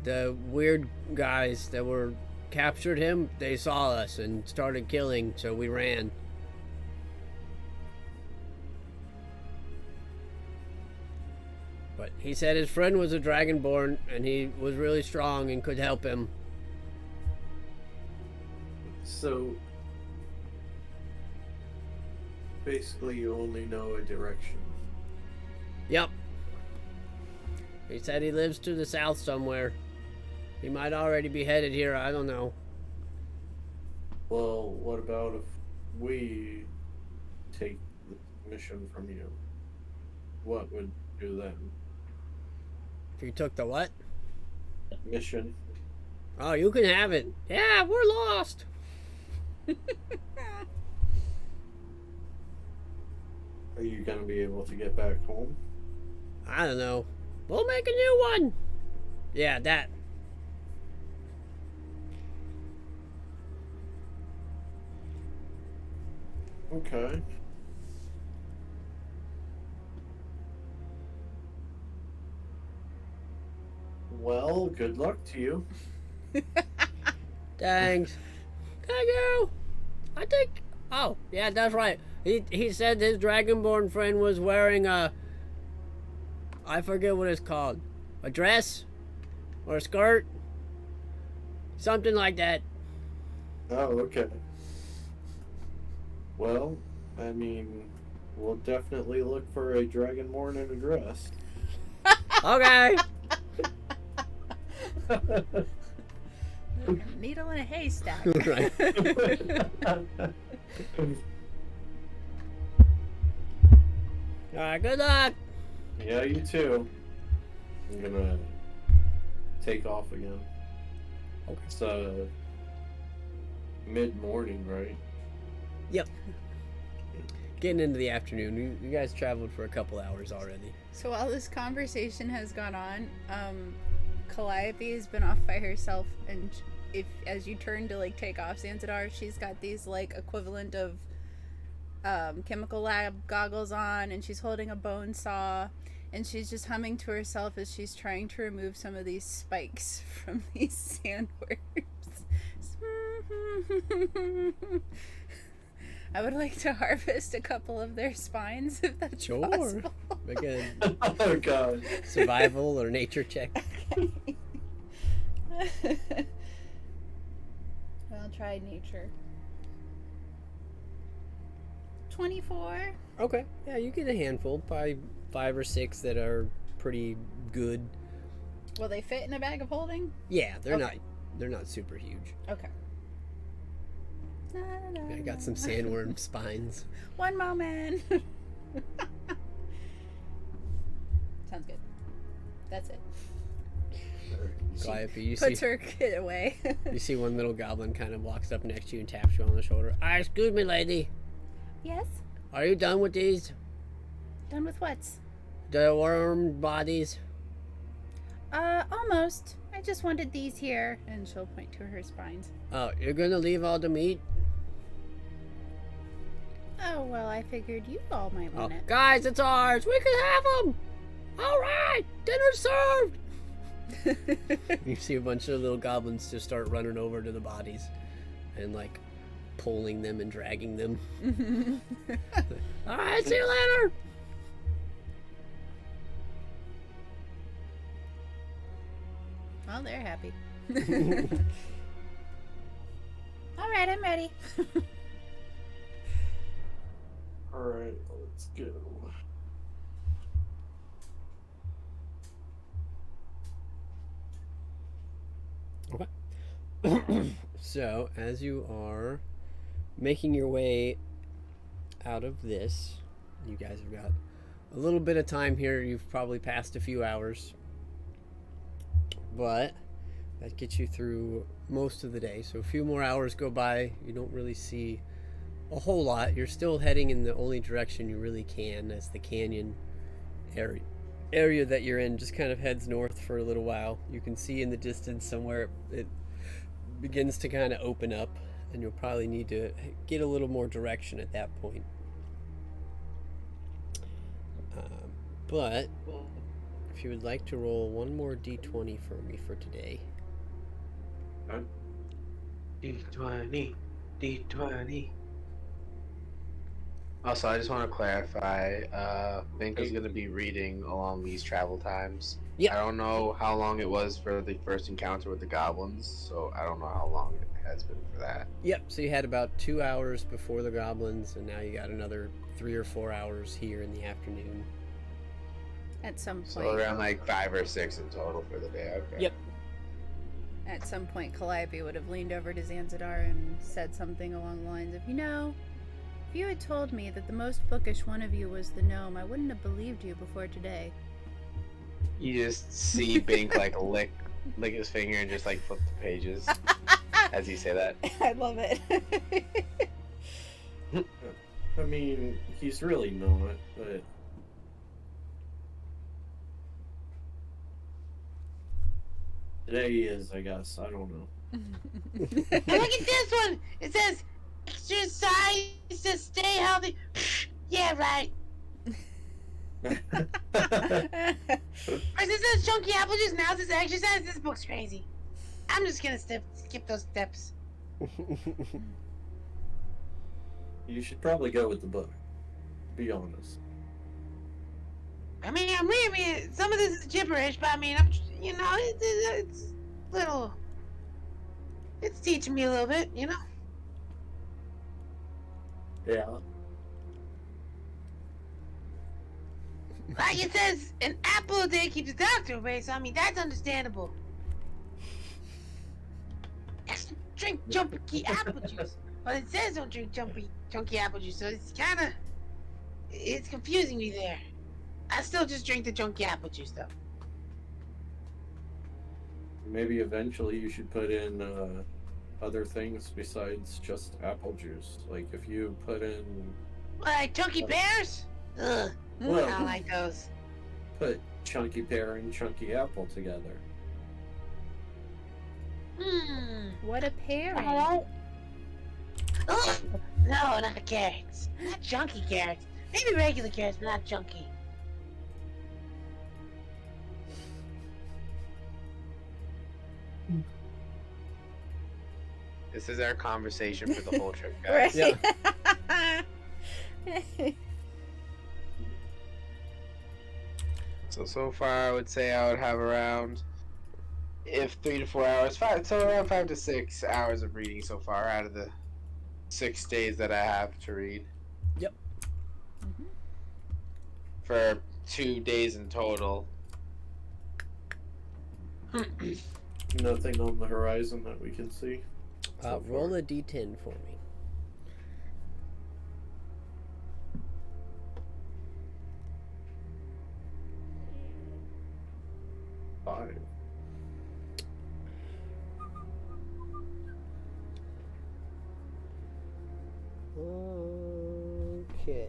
the weird guys that were captured him, they saw us and started killing, so we ran. But he said his friend was a dragonborn and he was really strong and could help him. So, basically you only know a direction. Yep. He said he lives to the south somewhere. He might already be headed here, I don't know. Well, what about if we take the mission from you? What would you do then? If you took the what? Mission? Oh, you can have it. Yeah, we're lost. Are you gonna be able to get back home? I don't know. We'll make a new one. Yeah, that. Okay. Well, good luck to you. Thanks. Thank you. I think. Oh, yeah, that's right. He said his Dragonborn friend was wearing a. I forget what it's called. A dress? Or a skirt? Something like that. Oh, okay. Well, I mean, we'll definitely look for a Dragonborn in a dress. Okay. Needle in a haystack. Right. Alright, good luck. Yeah, you too. I'm gonna take off again. Okay. It's mid-morning, right? Yep. Getting into the afternoon. You guys traveled for a couple hours already. So while this conversation has gone on, Calliope has been off by herself, and as you turn to like take off Zanzidar, she's got these like equivalent of chemical lab goggles on, and she's holding a bone saw, and she's just humming to herself as she's trying to remove some of these spikes from these sandworms. I would like to harvest a couple of their spines if that's Sure. possible. Make a Oh god. survival or nature check. I'll try nature. 24. Okay. Yeah, you get a handful. Probably 5 or 6 that are pretty good. Will they fit in a bag of holding? Yeah, they're Okay. not super huge. Okay. I got some sandworm spines. One moment. Sounds good. That's it. Calliope, you Puts see her kid away. you see one little goblin kind of walks up next to you and taps you on the shoulder. Excuse me, lady. Yes? Are you done with these? Done with what? The worm bodies? Almost. I just wanted these here. And she'll point to her spines. Oh, you're gonna leave all the meat? Oh, well, I figured you all might Oh, want it. guys, it's ours. We can have them. All right, dinner's served. You see a bunch of little goblins just start running over to the bodies and like pulling them and dragging them. All right, see you later. Well, they're happy. All right, I'm ready. Alright, let's go. So, as you are making your way out of this, you guys have got a little bit of time here. You've probably passed a few hours, but that gets you through most of the day. So a few more hours go by. You don't really see a whole lot. You're still heading in the only direction you really can, as the canyon area that you're in just kind of heads north for a little while. You can see in the distance somewhere it begins to kind of open up, and you'll probably need to get a little more direction at that point. But if you would like to roll one more d20 for me for today. D20. D20. Also, I just want to clarify, Vink is going to be reading along these travel times. Yep. I don't know how long it was for the first encounter with the goblins, so I don't know how long it has been for that. Yep, so you had about 2 hours before the goblins, and now you got another 3 or 4 hours here in the afternoon. At some point. So around like 5 or 6 in total for the day. Okay. Yep. At some point, Calliope would have leaned over to Zanzidar and said something along the lines of, if you had told me that the most bookish one of you was the gnome, I wouldn't have believed you before today. You just see Bink like lick his finger and just like flip the pages as you say that. I love it. I mean, he's really not, but Today is, I guess. I don't know. And look at this one. It says exercise to stay healthy. Yeah, right. First it says chunky apple juice, now it says exercise. This book's crazy. I'm just gonna skip those steps. You should probably go with the book. Be honest. I mean, I'm reading it. Some of this is gibberish, but I mean, I'm, you know, it's little. It's teaching me a little bit, you know. Yeah. Like it says, an apple a day keeps the doctor away, so I mean, that's understandable. Drink chunky apple juice. Well, it says don't drink chunky apple juice, so it's confusing me there. I still just drink the chunky apple juice, though. Maybe eventually you should put in other things besides just apple juice. Like if you put in Like chunky pears? Ugh, I Well- don't like those. put chunky pear and chunky apple together. What a pairing. Ugh. No, not carrots. Not chunky carrots. Maybe regular carrots, but not chunky. This is our conversation for the whole trip, guys. Right. So far, I would say I would have around, if 3 to 4 hours, around 5 to 6 hours of reading so far out of the 6 days that I have to read. Yep. For 2 days in total. Nothing on the horizon that we can see. So Roll far. a d10 for me. Five. Okay.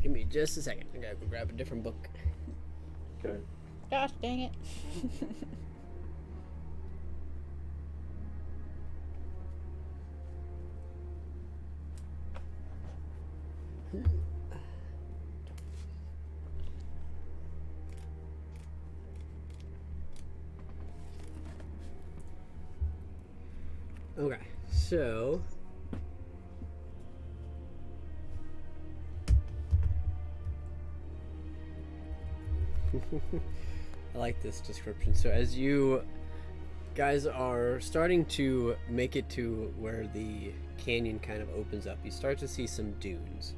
Give me just a second. I gotta go grab a different book. Okay. Gosh dang it. Okay, so I like this description. So as you guys are starting to make it to where the canyon kind of opens up, you start to see some dunes.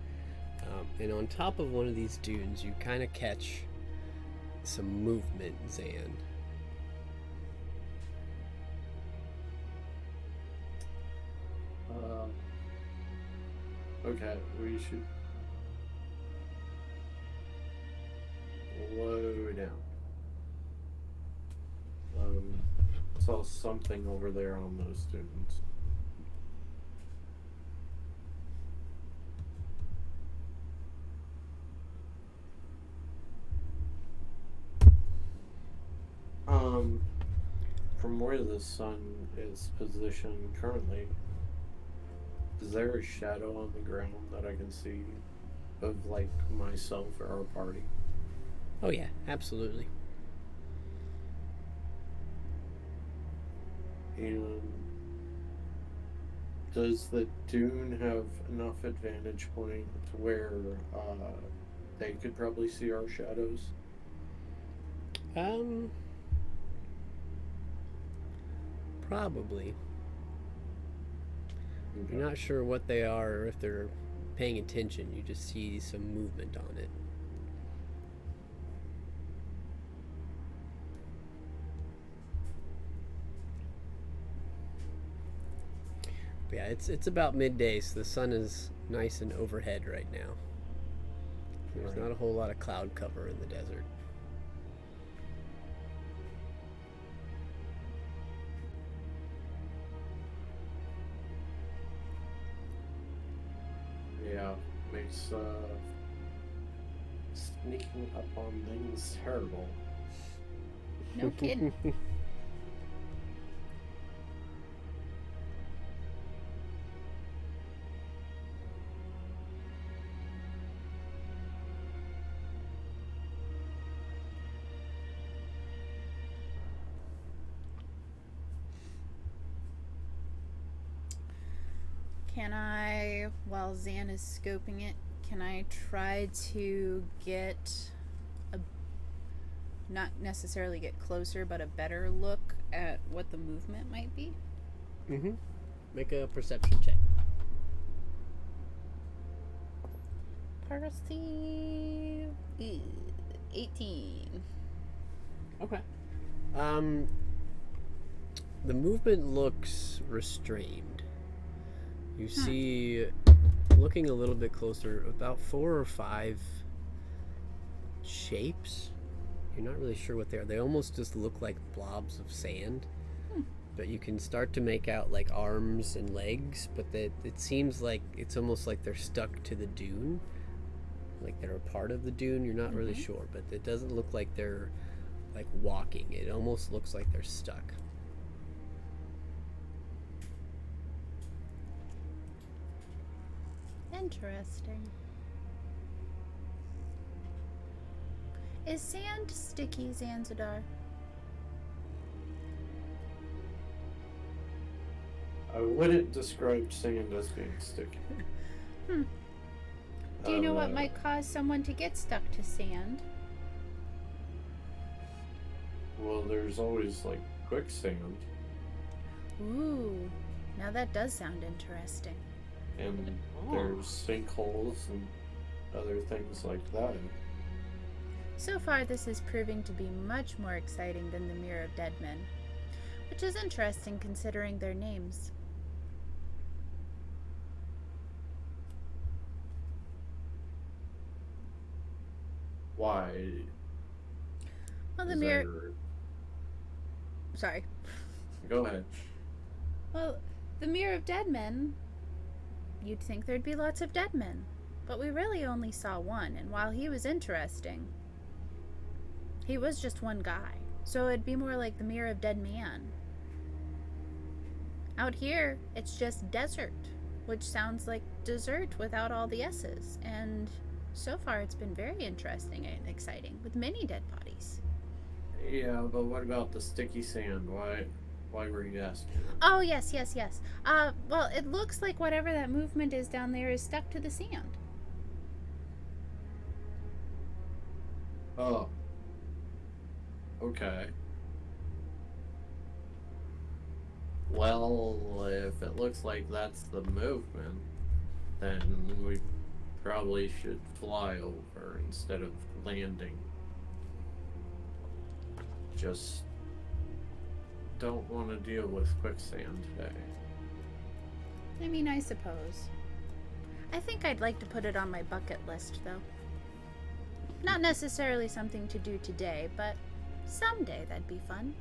And on top of one of these dunes, you kind of catch some movement, Zan. Okay, we should slow down. Saw something over there on those dunes. From where the sun is positioned currently, is there a shadow on the ground that I can see of, like, myself or our party? Oh yeah, absolutely. And does the dune have enough vantage point to where they could probably see our shadows? Probably. You're not sure what they are or if they're paying attention. You just see some movement on it. But yeah, it's about midday, so the sun is nice and overhead right now. There's Right. not a whole lot of cloud cover in the desert. Yeah, makes sneaking up on things terrible. No kidding. Can I, while Zan is scoping it, can I try to get a, not necessarily get closer, but a better look at what the movement might be? Mm-hmm. Make a perception check. Percy 18. Okay. The movement looks restrained. You see, looking a little bit closer, about 4 or 5 shapes. You're not really sure what they are. They almost just look like blobs of sand. But you can start to make out like arms and legs, but it seems like it's almost like they're stuck to the dune. Like they're a part of the dune. You're not really sure, but it doesn't look like they're like walking. It almost looks like they're stuck. Interesting. Is sand sticky, Zanzidar? I wouldn't describe sand as being sticky. Do you know what Uh, might cause someone to get stuck to sand? Well, there's always like quicksand, Ooh, now that does sound interesting. and there's sinkholes and other things like that. So far, this is proving to be much more exciting than the Mirror of Dead Men, which is interesting considering their names. Why? Well, the is Mirror. there- Sorry. Go ahead. Well, the Mirror of Dead Men. You'd think there'd be lots of dead men, but we really only saw one, and while he was interesting, he was just one guy. So it'd be more like the Mirror of Dead Man. Out here, it's just desert, which sounds like dessert without all the S's. And so far, it's been very interesting and exciting, with many dead bodies. Yeah, but what about the sticky sand? Why were you asking? Oh, yes. Well, it looks like whatever that movement is down there is stuck to the sand. Oh. Okay. Well, if it looks like that's the movement, then we probably should fly over instead of landing. Just don't want to deal with quicksand today. I mean, I suppose. I think I'd like to put it on my bucket list, though. Not necessarily something to do today, but someday that'd be fun.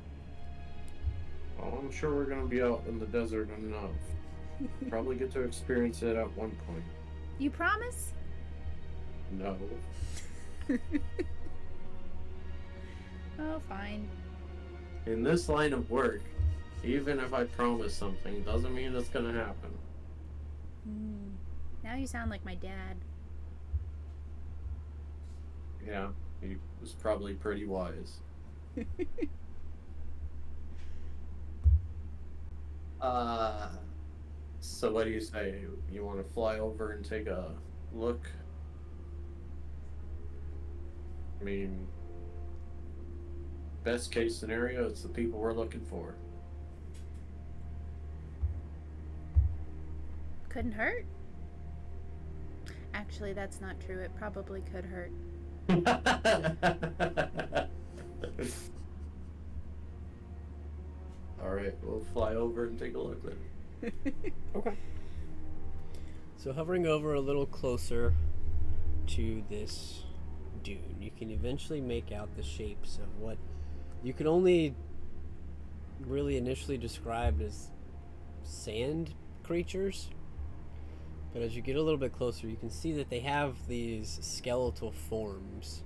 Well, I'm sure we're gonna be out in the desert enough. Probably get to experience it at one point. You promise? No. Oh, fine. In this line of work, even if I promise something, doesn't mean it's gonna happen. Now you sound like my dad. Yeah, he was probably pretty wise. So what do you say? You want to fly over and take a look? I mean, best case scenario, it's the people we're looking for. Couldn't hurt? Actually, that's not true. It probably could hurt. Alright, we'll fly over and take a look then. Okay. So hovering over a little closer to this dune, you can eventually make out the shapes of what you could only really initially describe as sand creatures. But as you get a little bit closer, you can see that they have these skeletal forms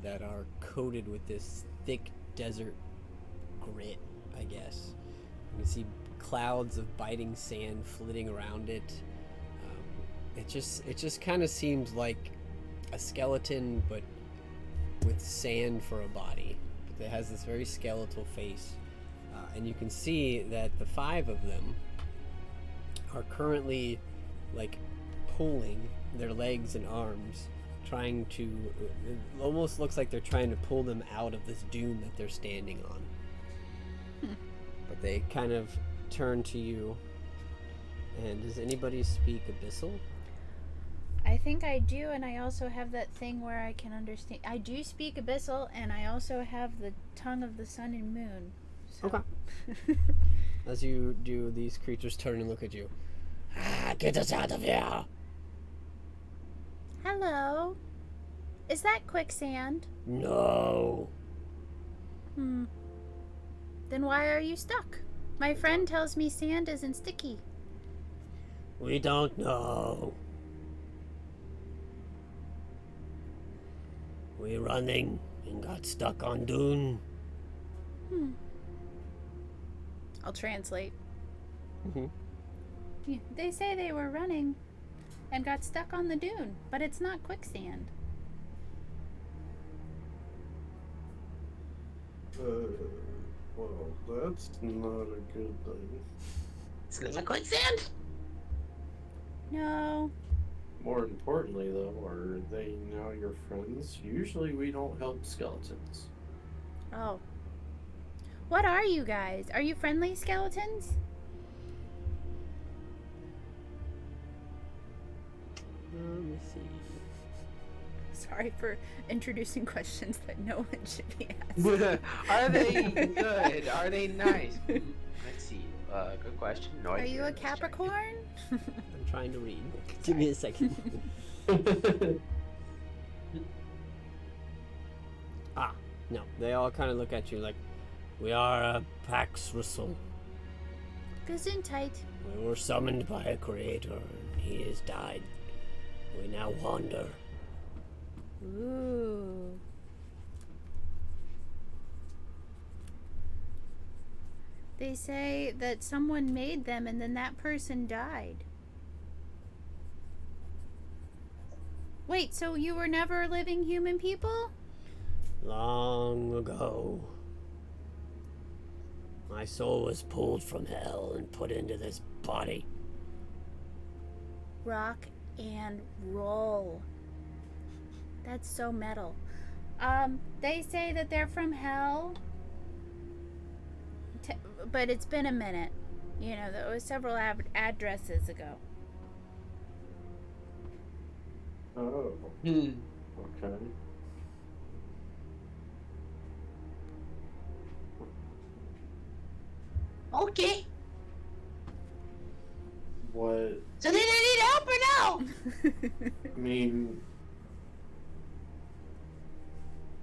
that are coated with this thick desert grit, I guess. You can see clouds of biting sand flitting around it. It just kind of seems like a skeleton, but with sand for a body. But it has this very skeletal face. And you can see that the 5 of them are currently like pulling their legs and arms, trying to, it almost looks like they're trying to pull them out of this dune that they're standing on. But they kind of turn to you. And does anybody speak Abyssal? I think I do, and I also have that thing where I can understand. I do speak Abyssal, and I also have the tongue of the sun and moon. So. Okay. As you do, these creatures turn and look at you. Get us out of here! Hello. Is that quicksand? No. Then why are you stuck? My friend tells me sand isn't sticky. We don't know. We're running and got stuck on dune. I'll translate. Mm-hmm. Yeah, they say they were running and got stuck on the dune, but it's not quicksand. Well, that's not a good thing. It's not quicksand. No. More importantly, though, are they now your friends? Usually we don't help skeletons. Oh. What are you guys? Are you friendly skeletons? Let me see. Sorry for introducing questions that no one should be asking. Are they good? Are they nice? Let's see. Good question. No Are idea. you a Let's check. Capricorn? I'm trying to read. Give me a second. No. They all kind of look at you like, we are a Pax Russell. Gesundheit. We were summoned by a creator, and he has died. We now wander. Ooh. They say that someone made them and then that person died. Wait, so you were never living human people? Long ago, my soul was pulled from hell and put into this body. Rock and roll. That's so metal. They say that they're from hell. But it's been a minute. You know, that was several addresses ago. Oh, Hmm. okay. Okay. What? So did they need help or no? I mean,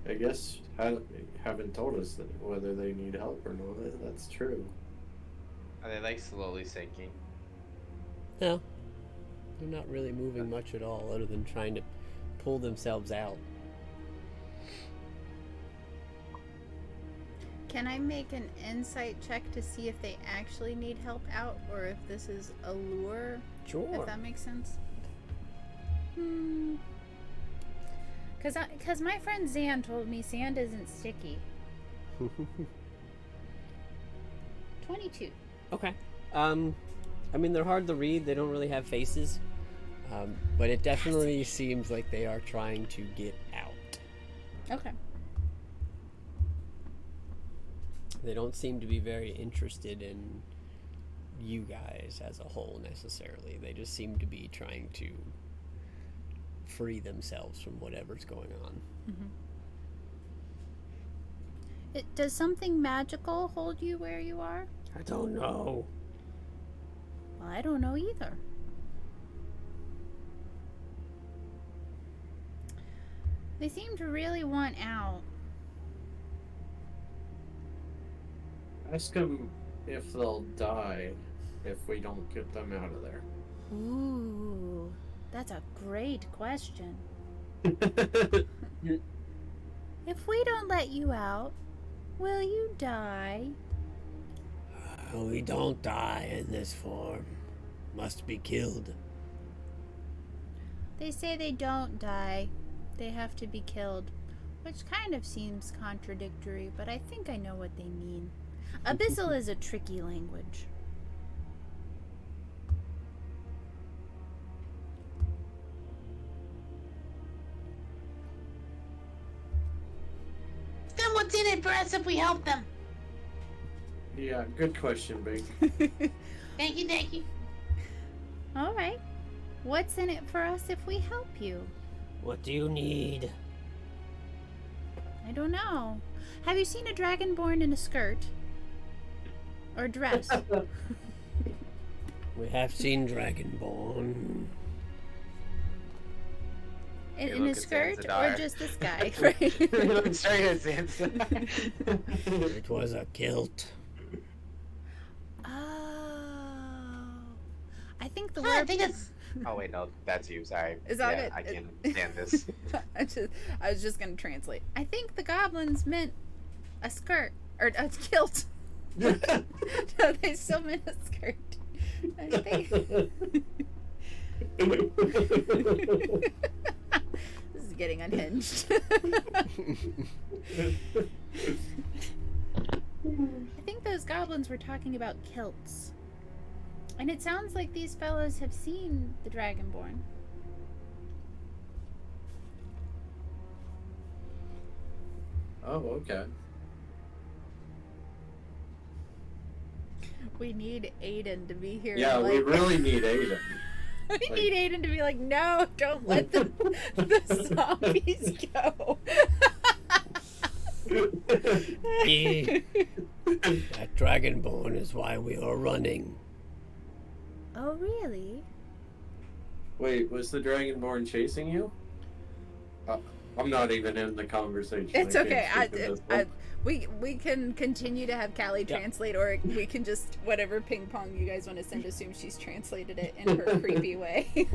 I guess haven't told us that whether they need help or not. That's true. Are they like slowly sinking? No. They're not really moving much at all, other than trying to pull themselves out. Can I make an insight check to see if they actually need help out or if this is a lure? Sure. If that makes sense. Because my friend Zan told me sand isn't sticky. 22. Okay. I mean, they're hard to read. They don't really have faces. But it definitely seems like they are trying to get out. Okay. They don't seem to be very interested in you guys as a whole necessarily. They just seem to be trying to free themselves from whatever's going on. Does something magical hold you where you are? I don't know. Well, I don't know either. They seem to really want out. Ask them if they'll die if we don't get them out of there. Ooh, that's a great question. If we don't let you out, Will you die? We don't die in this form. Must be killed. They say they don't die. They have to be killed. Which kind of seems contradictory, but I think I know what they mean. Abyssal is a tricky language. Then what's in it for us if we help them? Yeah, good question, Bink. Thank you, thank you. All right. What's in it for us if we help you? What do you need? I don't know. Have you seen a dragonborn in a skirt? Or dress? We have seen Dragonborn. In look a at skirt? Or Zanzibar. just this guy? Right? Look straight at Zanzibar. It was a kilt. Oh. I think the Huh, I word. think it's Oh wait, no, that's you. Sorry. It's all good. I can't understand this. I was just gonna translate. I think the goblins meant a skirt or a kilt. No, they still meant a skirt. I think. This is getting unhinged. I think those goblins were talking about kilts. And it sounds like these fellows have seen the Dragonborn. Oh, okay. We need Aiden to be here. Yeah, we really need Aiden. We need Aiden to be like, no, don't let the zombies go. That Dragonborn is why we are running. Oh, really? Wait, was the Dragonborn chasing you? I'm not even in the conversation. It's okay. can't speak to this one. We can continue to have Callie translate, or we can just whatever ping pong you guys want to send. Assume she's translated it in her creepy way.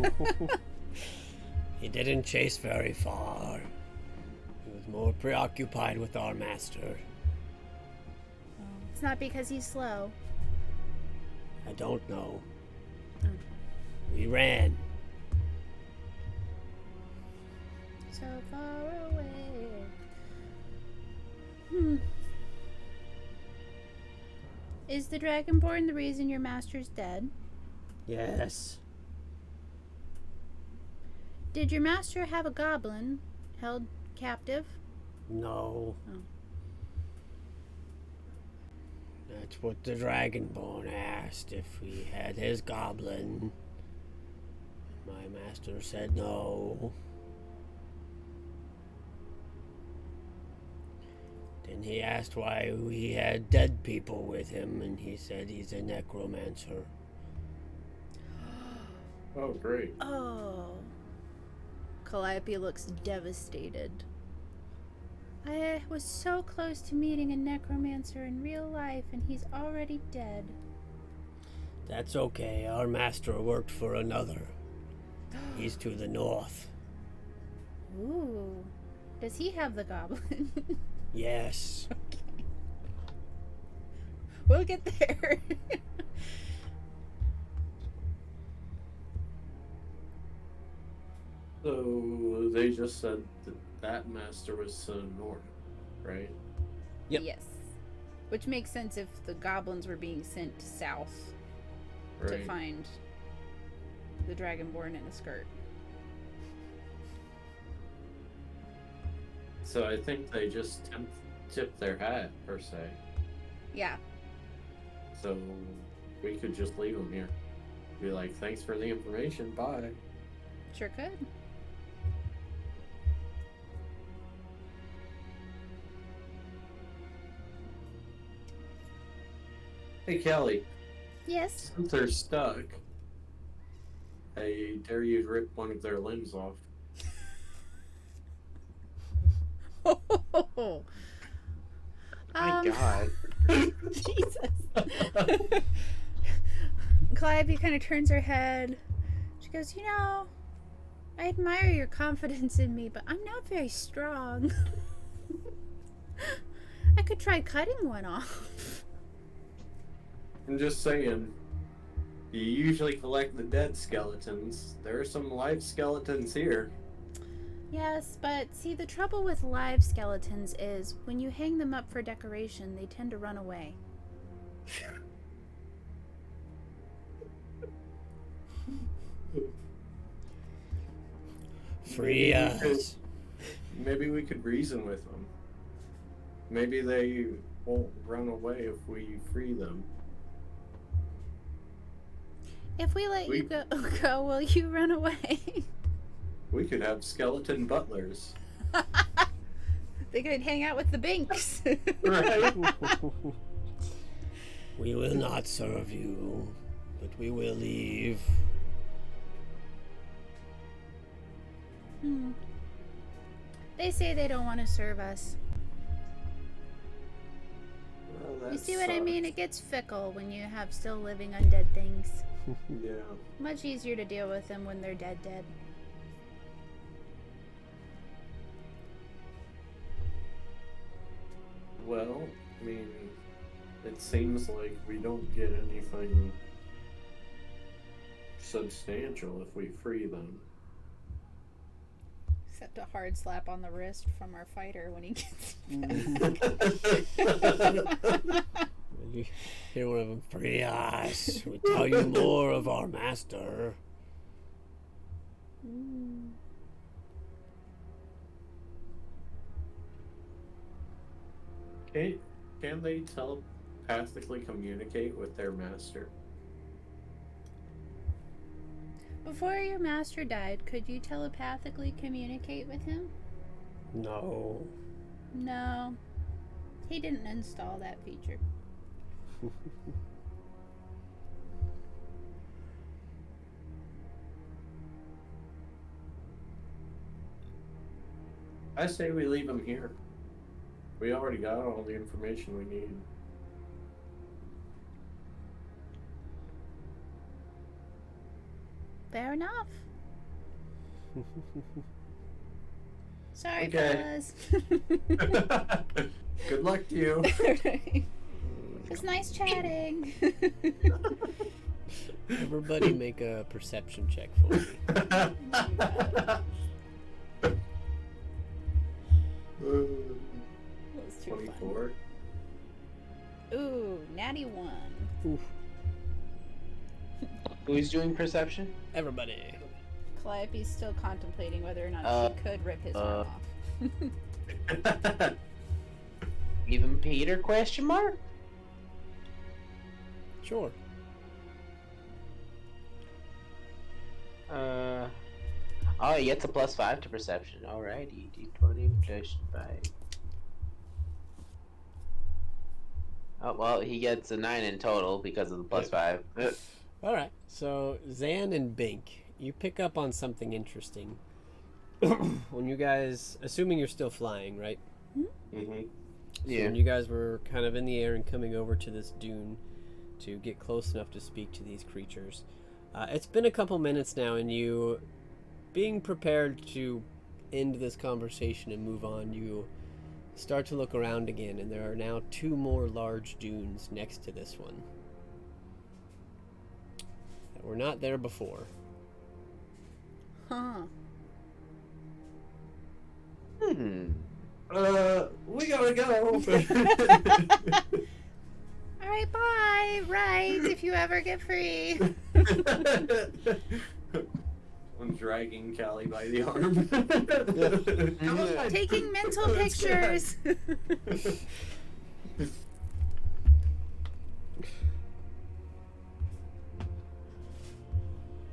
He didn't chase very far. He was more preoccupied with our master. It's not because he's slow. I don't know. Oh. We ran. So far away. Is the Dragonborn the reason your master's dead? Yes. Did your master have a goblin held captive? No. Oh. That's what the Dragonborn asked, if we had his goblin. My master said no. Then he asked why he had dead people with him, and he said he's a necromancer. Oh, great. Oh. Calliope looks devastated. I was so close to meeting a necromancer in real life, and he's already dead. That's okay, our master worked for another. He's to the north. Ooh. Does he have the goblin? Yes. Okay. We'll get there. So they just said that master was to the north, right? Yep. Yes. Which makes sense if the goblins were being sent south to Right. find the Dragonborn in a skirt. So I think they just tipped their hat, per se. Yeah. So we could just leave them here. Be like, thanks for the information, bye. Sure could. Hey, Kelly, Yes. since they're stuck, I dare you to rip one of their limbs off. Oh. My God. Jesus. Calliope kind of turns her head. She goes, you know, I admire your confidence in me, but I'm not very strong. I could try cutting one off. I'm just saying. You usually collect the dead skeletons. There are some live skeletons here. Yes, but see, the trouble with live skeletons is when you hang them up for decoration, they tend to run away. Free us. Maybe we could reason with them. Maybe they won't run away if we free them. If we let you go, will you run away? We could have skeleton butlers. They could hang out with the Binks. Right? We will not serve you, but we will leave. They say they don't want to serve us. Well, that You see what I sucks. mean? It gets fickle when you have still living undead things. Yeah. Much easier to deal with them when they're dead. Well, I mean, it seems like we don't get anything substantial if we free them. Except a hard slap on the wrist from our fighter when he gets You hear one of them, free us. We tell you more of our master. Can they telepathically communicate with their master? Before your master died, could you telepathically communicate with him? No. No. He didn't install that feature. I say we leave them here. We already got all the information we need. Fair enough. Sorry, Okay. fellas. Good luck to you. It was nice chatting. Everybody make a perception check for me. That was too 24. fun. Ooh, natty 1. Oof. Who's doing perception? Everybody. Calliope's still contemplating whether or not she could rip his arm off. Even Peter? Question mark? Sure. Oh, he gets a +5 to perception. Alrighty, d20 plus 5. Oh well, he gets a 9 in total because of the +5. All right. So Zan and Bink, you pick up on something interesting when you guys, assuming you're still flying, right? Mm-hmm. So Yeah. when you guys were kind of in the air and coming over to this dune to get close enough to speak to these creatures, it's been a couple minutes now, and you, being prepared to end this conversation and move on, you start to look around again, and there are now 2 more large dunes next to this one that were not there before. Huh. We gotta go. Alright, bye. Right, if you ever get free. I'm dragging Callie by the arm. Taking mental pictures.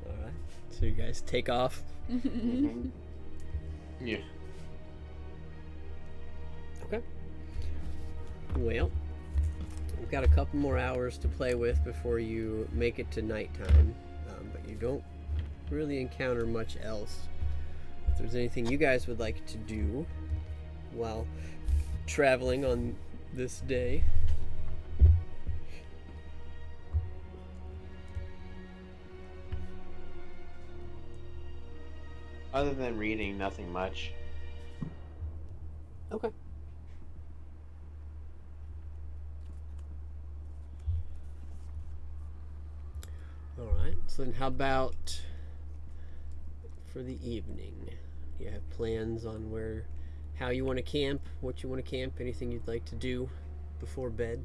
Alright, so you guys take off. Yeah. Okay. Well, we've got a couple more hours to play with before you make it to nighttime, but you don't really encounter much else. If there's anything you guys would like to do while traveling on this day. Other than reading, nothing much. Okay. So then, how about for the evening? Do you have plans on how you want to camp, what you want to camp, anything you'd like to do before bed?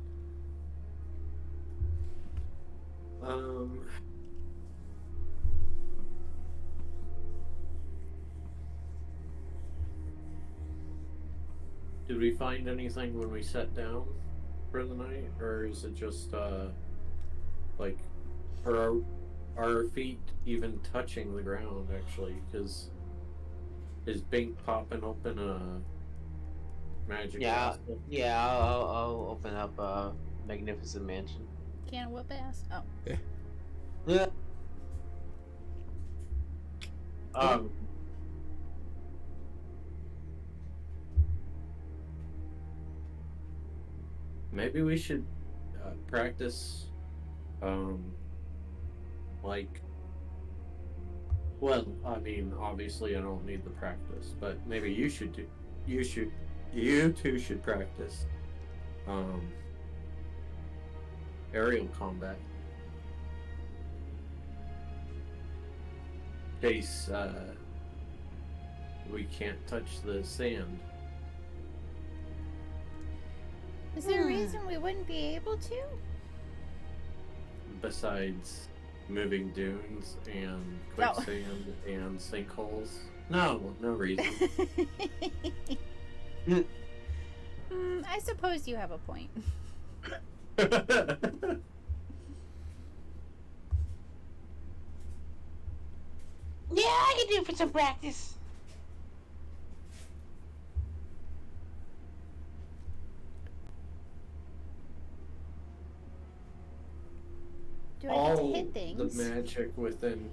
Did we find anything when we sat down for the night, or is it just like, are our feet even touching the ground actually? Because is Bink popping open a magic? Yeah, castle? yeah. I'll open up a magnificent mansion. Can whoop ass. Oh. Yeah. Um. Maybe we should practice, like, well, I mean, obviously I don't need the practice, but maybe you two should practice, aerial combat. In case, we can't touch the sand. Is there a reason we wouldn't be able to? Besides moving dunes and quicksand and sinkholes. No reason. I suppose you have a point. Yeah, I can do it for some practice. Do I get to All hit the things? magic within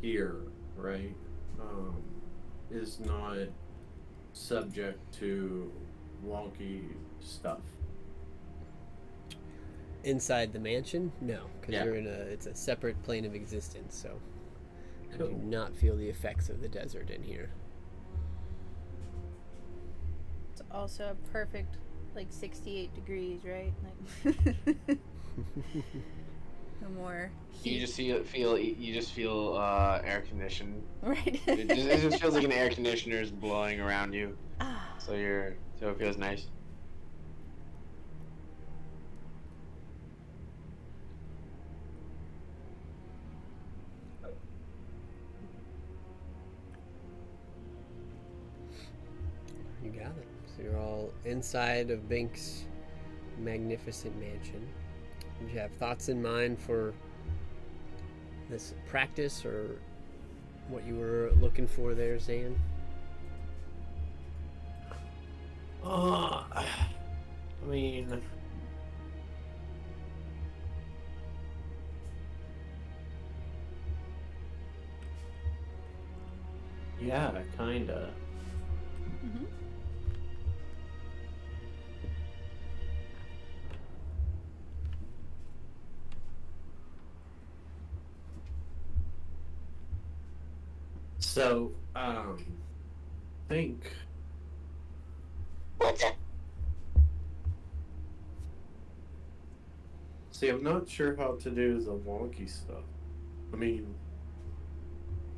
here, right, is not subject to wonky stuff. Inside the mansion? No, because Yeah. it's a separate plane of existence, so you do Cool. not feel the effects of the desert in here. It's also a perfect, like 68 degrees, right? Like no more heat. You just feel air conditioned. Right. It just feels like an air conditioner is blowing around you. Ah. So it feels nice. You got it. So you're all inside of Bink's magnificent mansion. Did you have thoughts in mind for this practice or what you were looking for there, Zan? I mean, yeah, kinda. Mhm. So, think. What's up? See, I'm not sure how to do the wonky stuff. I mean,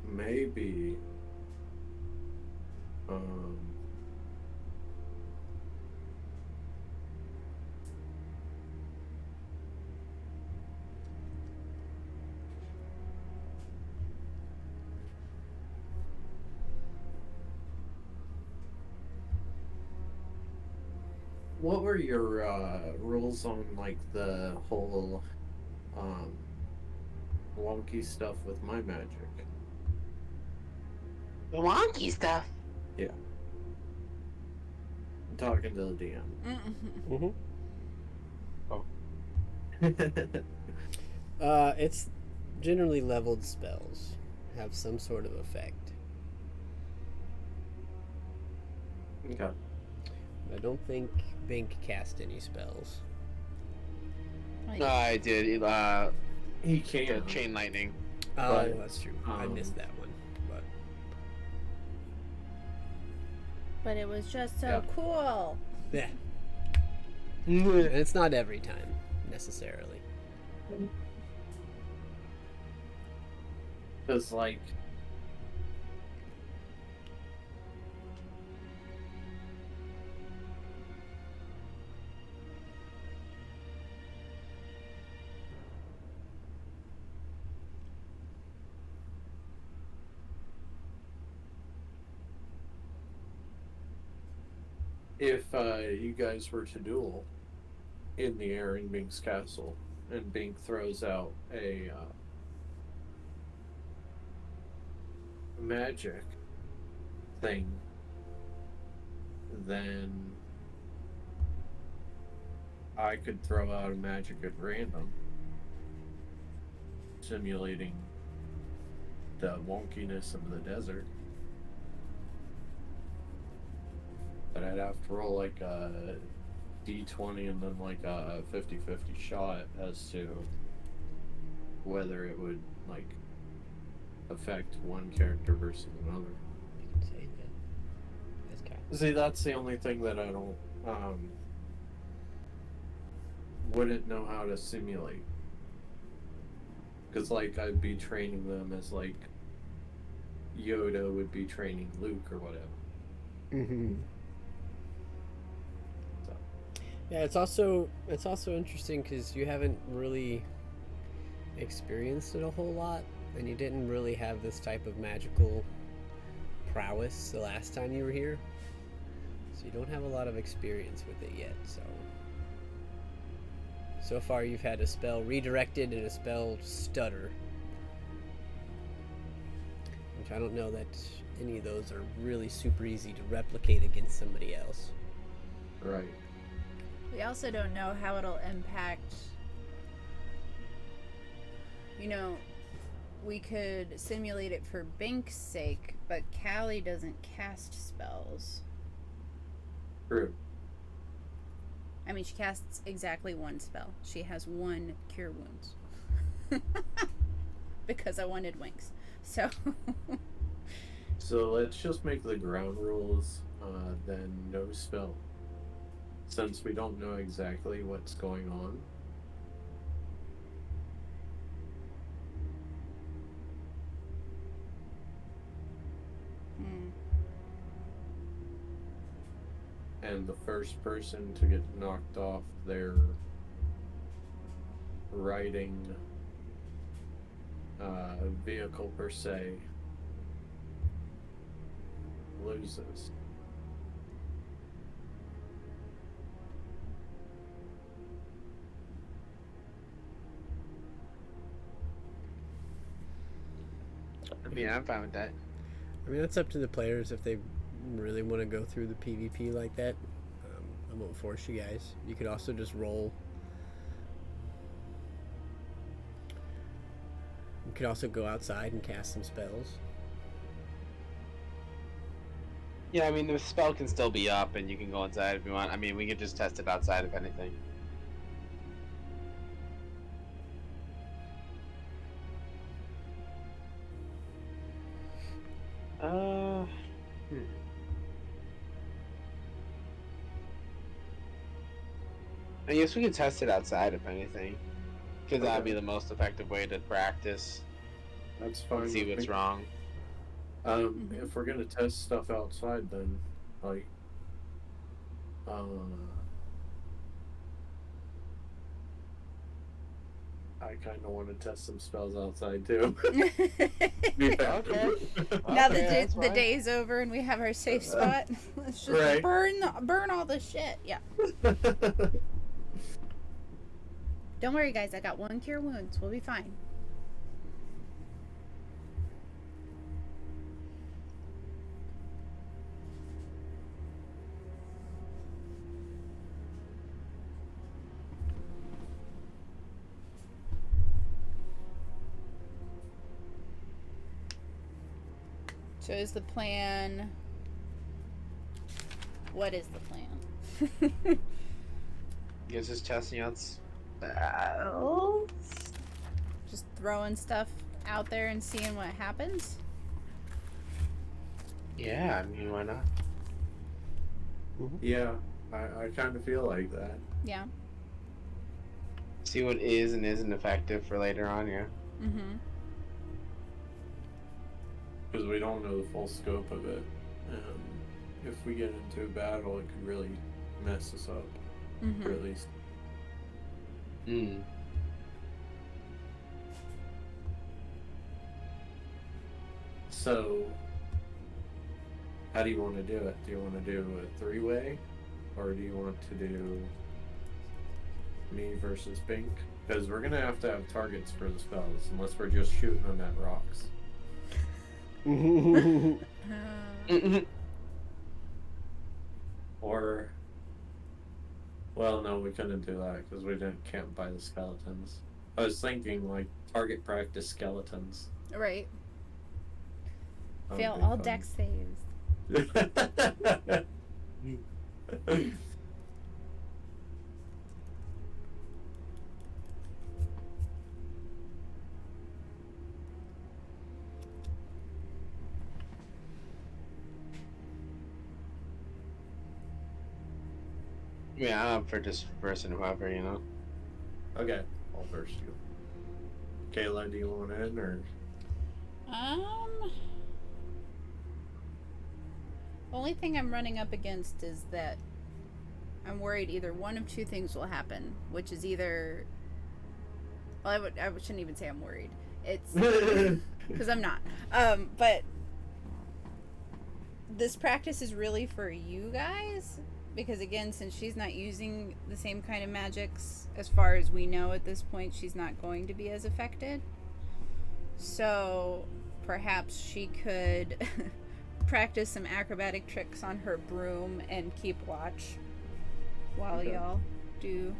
maybe. What were your rules on like the whole wonky stuff with my magic? The wonky stuff. I'm talking to the Mm-mm. Mm-hmm. It's generally leveled spells. Have some sort of effect. Okay. I don't think Bink cast any spells. Like, I did. He can. Chain lightning. Oh, But, that's true. I missed that one. But but it was just so Yeah. cool. yeah, and it's not every time necessarily. Because, like, if you guys were to duel in the air in Bink's castle, and Bink throws out a magic thing, then I could throw out a magic at random, simulating the wonkiness of the desert. But I'd have to roll like a d20 and then like a 50-50 shot as to whether it would like affect one character versus another. You can say that. That's kind See, that's the only thing that I don't wouldn't know how to simulate. Because like I'd be training them as like Yoda would be training Luke or whatever. Mm-hmm. So. Yeah, it's also interesting because you haven't really experienced it a whole lot, and you didn't really have this type of magical prowess the last time you were here, so you don't have a lot of experience with it yet. So far you've had a spell redirected and a spell stutter, which I don't know that any of those are really super easy to replicate against somebody else. Right. We also don't know how it'll impact. You know, we could simulate it for Bink's sake, but Callie doesn't cast spells. True. I mean, she casts exactly one spell. She has one Cure Wounds. Because I wanted Winks. So. So let's just make the ground rules then no spell. Since we don't know exactly what's going on. And the first person to get knocked off their riding vehicle per se loses. I mean, I'm fine with that. I mean, that's up to the players if they really want to go through the PvP like that. I won't force you guys. You could also just roll. You could also go outside and cast some spells. Yeah, I mean, the spell can still be up, and you can go inside if you want. I mean, we could just test it outside if anything. I guess we could test it outside if anything, because that'd be the most effective way to practice That's fine. and see with what's me. wrong. If we're gonna test stuff outside, then like, I kind of want to test some spells outside too. Now Okay, that's the fine. day's over and we have our safe spot. Let's just Right. burn all this shit. Yeah. Don't worry, guys. I got one Cure Wounds. We'll be fine. So is the plan... What is the plan? Guess just testing out spells. Just throwing stuff out there and seeing what happens? Yeah, I mean, why not? Yeah, I kind of feel like that. Yeah. See what is and isn't effective for later on, yeah. Mm-hmm. because we don't know the full scope of it. If we get into a battle, it could really mess us up, or at least. Mm. So, how do you want to do it? Do you want to do a 3-way, or do you want to do me versus Bink? Because we're gonna have targets for the spells, unless we're just shooting them at rocks. Or, well, no, we couldn't do that because we can't buy the skeletons. I was thinking like target practice skeletons. Right. That would Fail be all fun. dex saves. Yeah, I'm up for just versing whoever, you know. Okay, I'll verse you. Kayla, do you want in or? Only thing I'm running up against is that I'm worried either one of two things will happen, which is either. Well, I shouldn't even say I'm worried. It's because I'm not. But this practice is really for you guys. Because again, since she's not using the same kind of magics, as far as we know at this point, she's not going to be as affected. So perhaps she could practice some acrobatic tricks on her broom and keep watch while y'all do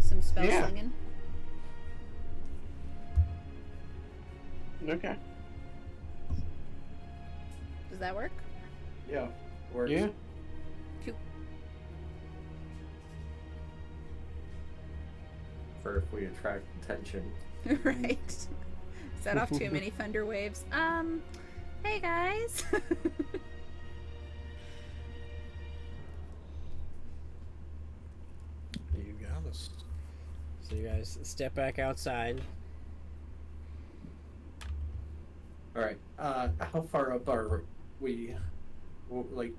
some spell slinging. Okay. Does that work? Yeah. Works. Yeah. For if we attract attention. Right. Set off too many thunder waves. Hey guys. You got us. So you guys step back outside. All right. How far up are we? Like,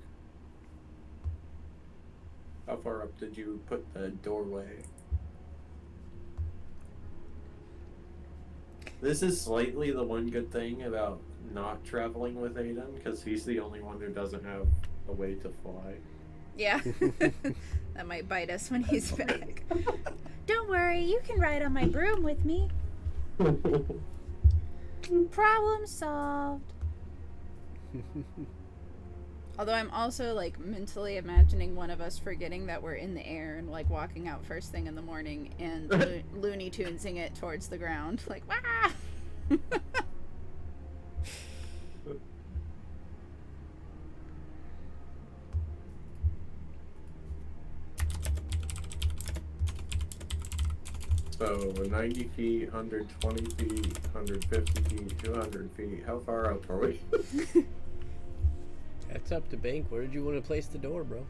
how far up did you put the doorway? This is slightly the one good thing about not traveling with Aiden, because he's the only one who doesn't have a way to fly. Yeah. That might bite us when he's back. Don't worry, you can ride on my broom with me. Problem solved. Although I'm also like mentally imagining one of us forgetting that we're in the air and like walking out first thing in the morning and Looney Tunesing it towards the ground. Like, wah! So 90 feet, 120 feet, 150 feet, 200 feet. How far up are we? That's up to Bank. Where did you want to place the door, bro?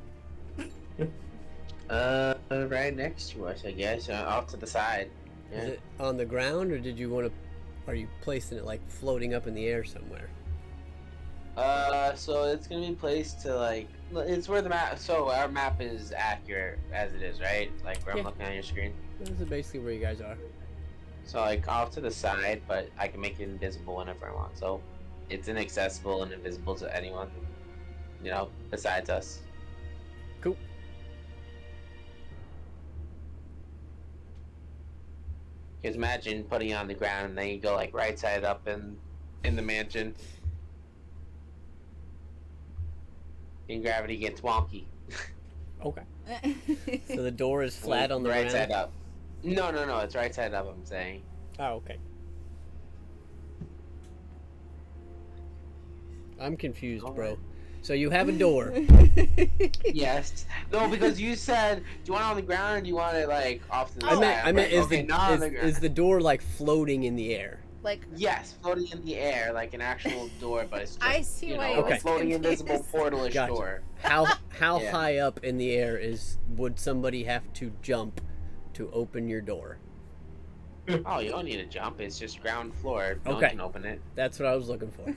Right next to us, I guess. Off to the side. Yeah. Is it on the ground, or did you want to? Are you placing it like floating up in the air somewhere? So it's gonna be placed to like, it's where the map. So our map is accurate as it is, right? Like where I'm looking on your screen. This is basically where you guys are. So like off to the side, but I can make it invisible whenever I want. So it's inaccessible and invisible to anyone, you know, besides us. Cool. Because imagine putting it on the ground and then you go like right side up in the mansion. And gravity gets wonky. Okay. So the door is flat on the right ground. side up. No, it's right side up. I'm saying. Oh, okay. I'm confused, bro. So you have a door. Yes. No, because you said, do you want it on the ground or do you want it like off to the side? I meant Like, is the door like floating in the air? Like, yes, floating in the air like an actual door, but it's just, I see you why know, I was floating confused. invisible portalish Gotcha. door. How Yeah. high up in the air would somebody have to jump to open your door? Oh, you don't need to jump. It's just ground floor. No one Okay. can open it. That's what I was looking for.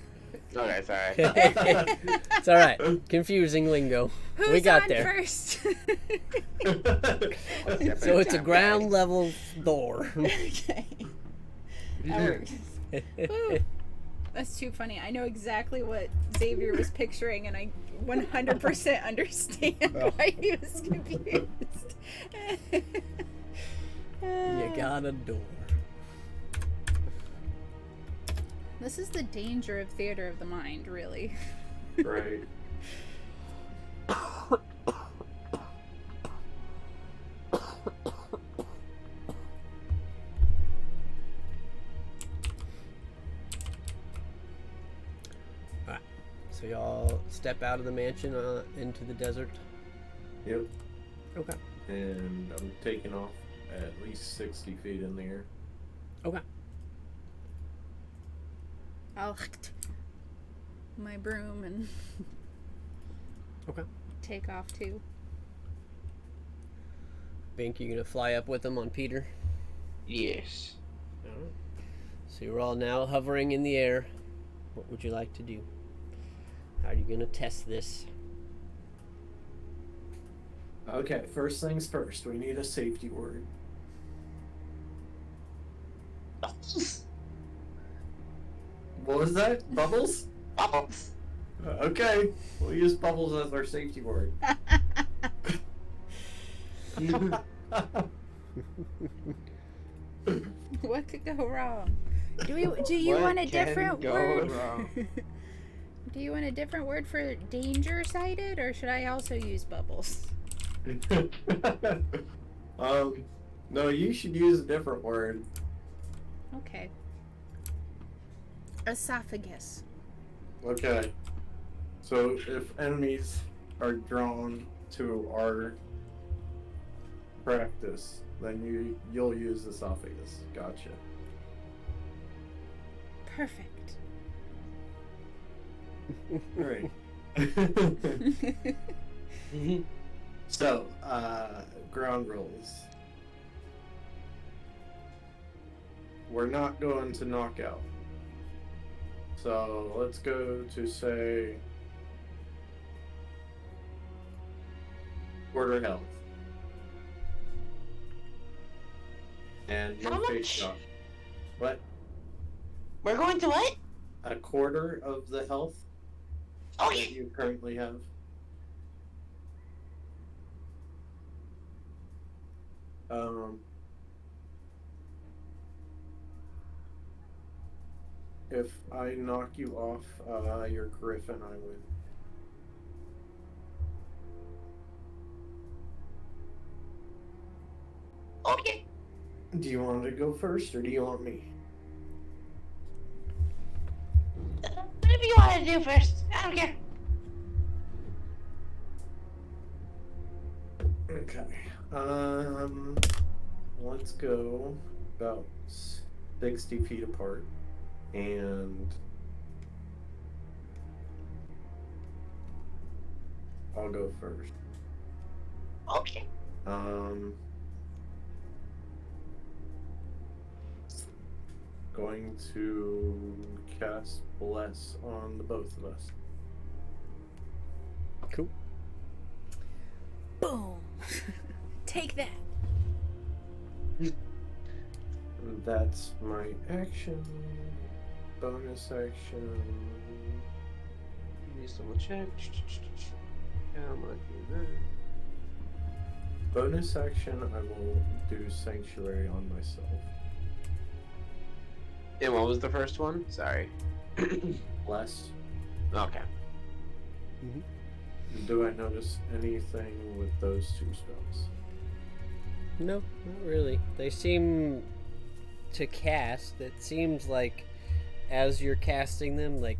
Okay, sorry. It's all right. Confusing lingo. Who's We got on there. first? So it's a ground level door. Okay. That works. Woo. That's too funny. I know exactly what Xavier was picturing, and I 100% understand why he was confused. You got a door. This is the danger of theater of the mind, really. Right. So y'all step out of the mansion into the desert. Yep. Okay. And I'm taking off at least 60 feet in the air. Okay. I'll my broom and Okay. take off too. Bink, you gonna fly up with them on Peter? Yes. Alright. So you're all now hovering in the air. What would you like to do? How are you gonna test this? Okay, first things first. We need a safety word. Bubbles. What was that? Bubbles? Bubbles. Okay, we'll use bubbles as our safety word. What could go wrong? Do you What want a can different go word? wrong? Do you want a different word for danger sighted, or should I also use bubbles? No, you should use a different word. Okay. Esophagus. Okay. So if enemies are drawn to our practice, then you'll use esophagus. Gotcha. Perfect. Right. So, ground rules. We're not going to knockout. So let's go to say quarter health. And How no face much? shot. What? We're going to what? A quarter of the health Oh, that yeah. you currently have. If I knock you off your griffin, I win. Oh, yeah. Do you want to go first, or do you want me? Whatever you want to do first. I don't care. Okay. Let's go about 60 feet apart, and I'll go first. Okay. Going to cast Bless on the both of us. Cool. Boom. Take that. That's my action. Bonus action. Let me just double check. Yeah, I'm gonna do that. Bonus action, I will do Sanctuary on myself. And what was the first one? Sorry. Bless. Okay. Do I notice anything with those two spells? No, not really. They seem to cast. It seems like as you're casting them, like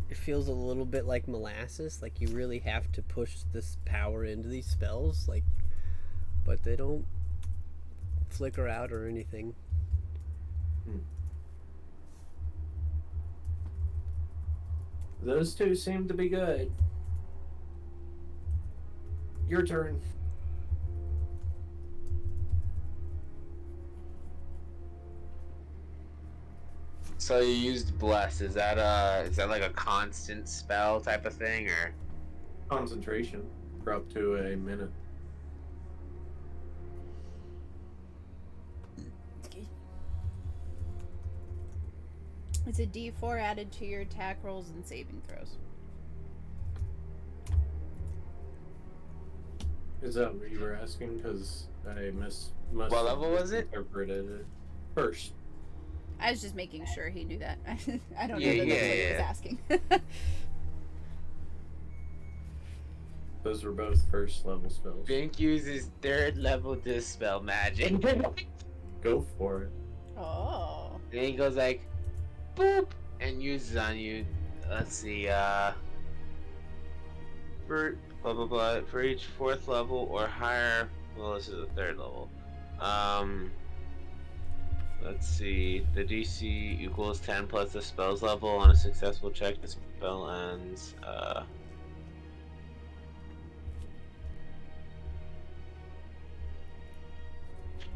it feels a little bit like molasses. Like you really have to push this power into these spells. Like, but they don't flicker out or anything. Those two seem to be good. Your turn. So you used bless. Is that like a constant spell type of thing, or? Concentration for up to a minute. It's a D4 added to your attack rolls and saving throws. Is that what you were asking? Because I must What level was it? Interpreted it first. I was just making sure he knew that. I don't know Yeah, that that's what he yeah. was asking. Those were both first level spells. Bink uses 3rd level dispel magic. Go for it. Oh. And he goes like, boop, and uses on you. Let's see, for blah blah blah. For each 4th level or higher. Well, this is the 3rd level. Let's see. The DC equals 10 plus the spell's level. On a successful check, the spell ends.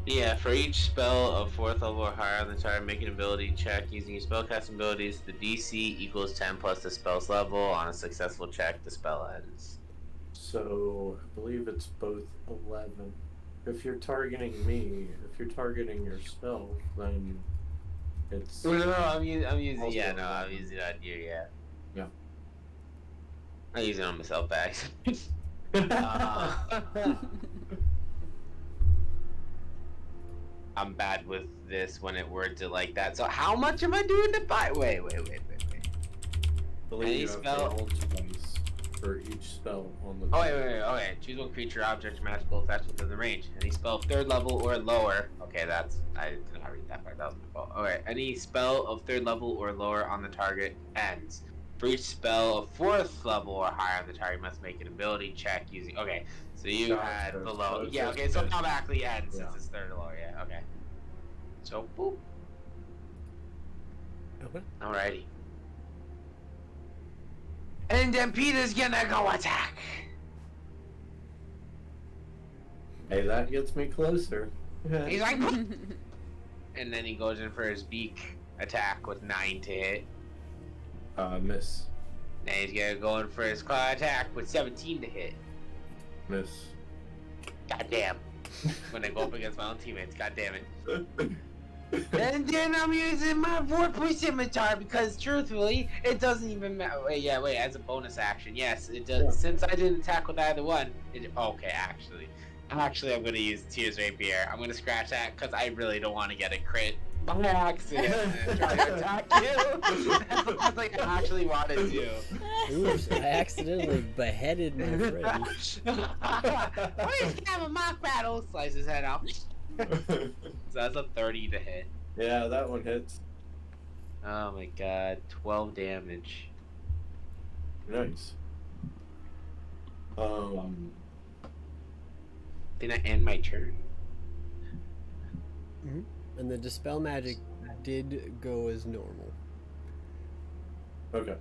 Yeah, for each spell of 4th level or higher on the target, make an ability check using your spellcasting abilities. The DC equals 10 plus the spell's level. On a successful check, the spell ends. So I believe it's both 11. If you're targeting me, if you're targeting your spell, then it's. No, I'm using. I'm using Also it on you. Yeah. Yeah. I use it on myself back. I'm bad with this when it words it like that. So how much am I doing to buy? Wait. I believe Any you have spell- to roll twice for each spell on the. Oh wait. Okay. Choose one creature, object, or magical effect within the range. Any spell 3rd level or lower. Okay, I did not read that part. That was my fault. Okay. Any spell of 3rd level or lower on the target ends. For each spell of 4th level or higher on the target, must make an ability check using. Okay. So you Gotcha. had So below. it's Yeah. just Okay. So it ten. automatically ends Yeah. since it's 3rd or lower. Yeah. Okay. So boop. Okay. Alrighty. And then Peter's gonna go attack. Hey, that gets me closer. He's like, and then he goes in for his beak attack with 9 to hit. Miss. Then he's gonna go in for his claw attack with 17 to hit. Miss. Goddamn. When I go up against my own teammates, goddamn it. And then I'm using my Vorpal Scimitar because truthfully, it doesn't even matter. Wait, as a bonus action. Yes, it does. Yeah. Since I didn't attack with either one, okay, actually, I'm gonna use Tears Rapier. I'm gonna scratch that because I really don't want to get a crit by accident and try to attack you. That's like I actually wanted to. Oops, I accidentally beheaded my friend. We're just gonna have a mock battle. Slice his head off. So that's a 30 to hit. Yeah, that one hits. Oh my god, 12 damage. Nice. Did I end my turn? And the dispel magic did go as normal. Okay.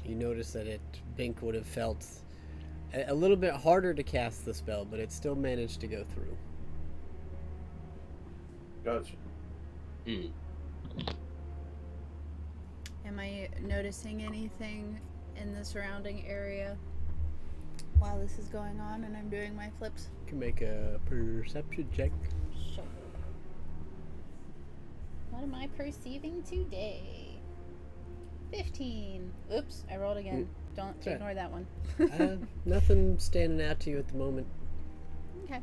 You notice that Bink would have felt a little bit harder to cast the spell, but it still managed to go through. Gotcha. Am I noticing anything in the surrounding area while this is going on and I'm doing my flips? You can make a perception check. Sure. What am I perceiving today? 15. Oops, I rolled again. Don't Okay. ignore that one. Nothing standing out to you at the moment. Okay.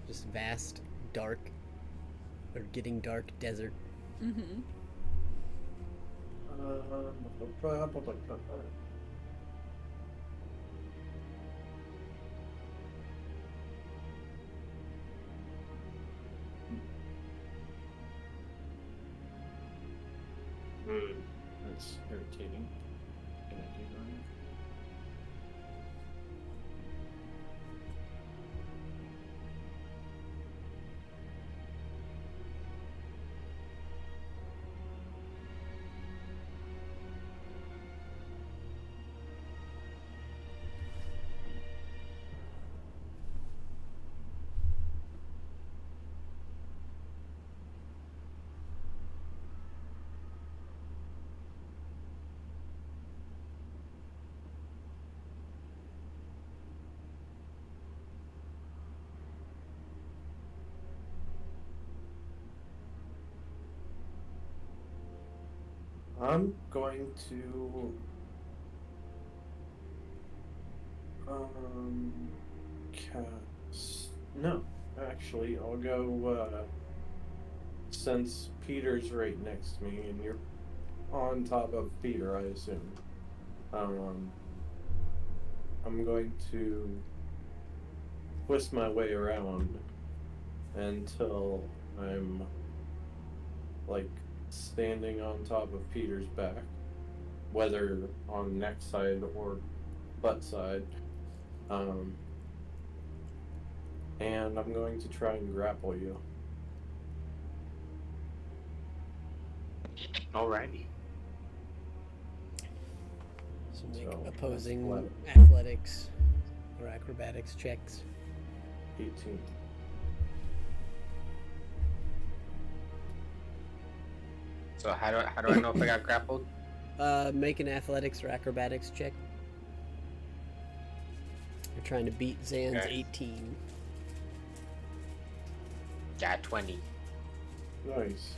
Just vast, dark, or getting dark desert. Mm-hmm. That's irritating. Can I do that? I'm going to cast. No, actually, I'll go. Since Peter's right next to me, and you're on top of Peter, I assume. I'm going to twist my way around until I'm like standing on top of Peter's back, whether on neck side or butt side. And I'm going to try and grapple you. Alrighty. So make So, opposing athletics or acrobatics checks. 18. So how do I know if I got grappled? Make an athletics or acrobatics check. You're trying to beat Zan's Okay. 18. Got 20. Nice.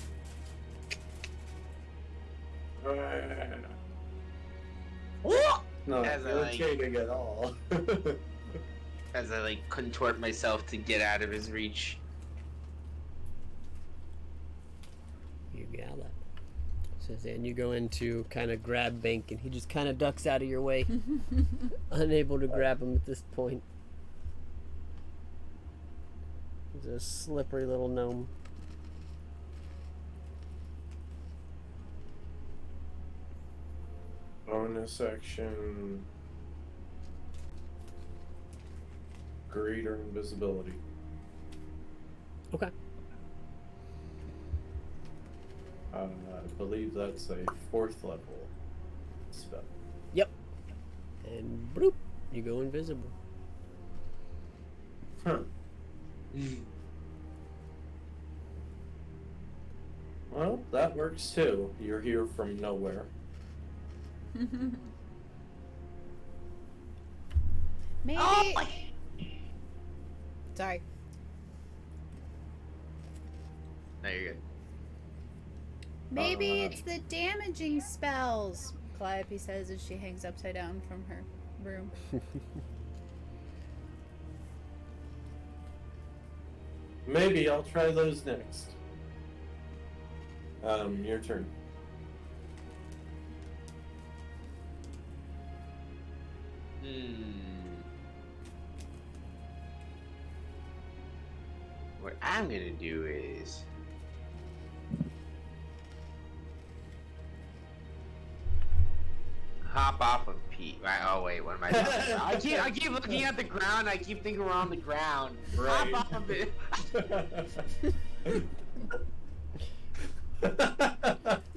Not As I like- irritating at all. As I like contort myself to get out of his reach. You got it. So Zan, you go in to kind of grab Bink, and he just kind of ducks out of your way, unable to grab him at this point. He's a slippery little gnome. Bonus action. Greater invisibility. Okay. I believe that's a 4th level spell. And bloop, you go invisible. Huh. Well, that works too. You're here from nowhere. Maybe. Oh, Sorry. No, you're good. Maybe it's the damaging spells, Calliope says as she hangs upside down from her room. Maybe I'll try those next. Your turn. What I'm gonna do is hop off of Pete. Right? Oh wait, what am I doing? I keep looking at the ground. I keep thinking we're on the ground. Right. Hop off of it.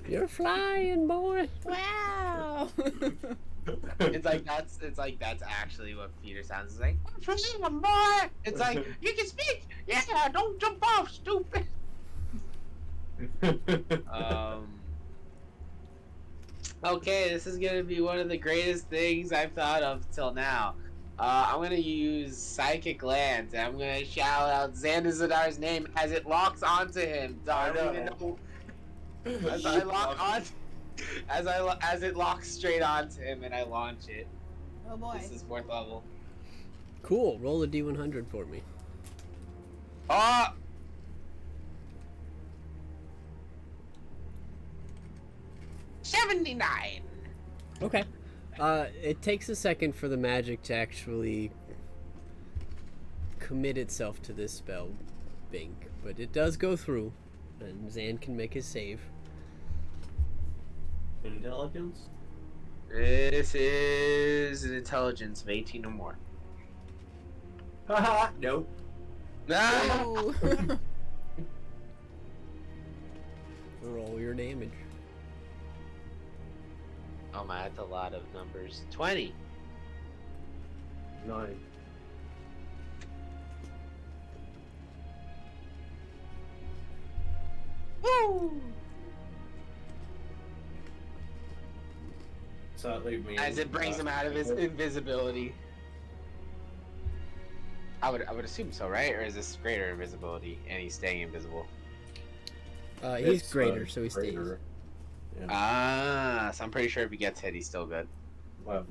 You're flying, boy. Wow! It's like that's actually what Peter sounds like. Freedom, boy. It's like you can speak. Yeah, don't jump off, stupid. Okay, this is gonna be one of the greatest things I've thought of till now. I'm gonna use Psychic Lance, and I'm gonna shout out Zandazadar's name as it locks onto him. So I don't even know. As I lock on, as it locks straight onto him, and I launch it. Oh boy. This is 4th level. Cool. Roll a D100 for me. Ah! 79. Okay. It takes a second for the magic to actually commit itself to this spell, Bink, but it does go through, and Zan can make his save. Intelligence? This is an intelligence of 18 or more. Haha, nope. Ah! Oh. Roll your damage. Oh my, that's a lot of numbers. 20. 9. Woo! So that leave me. As it brings him out of his invisibility. I would assume so, right? Or is this greater invisibility and he's staying invisible? He's It's, greater, so he greater. Yeah. So I'm pretty sure if he gets hit, he's still good. Well,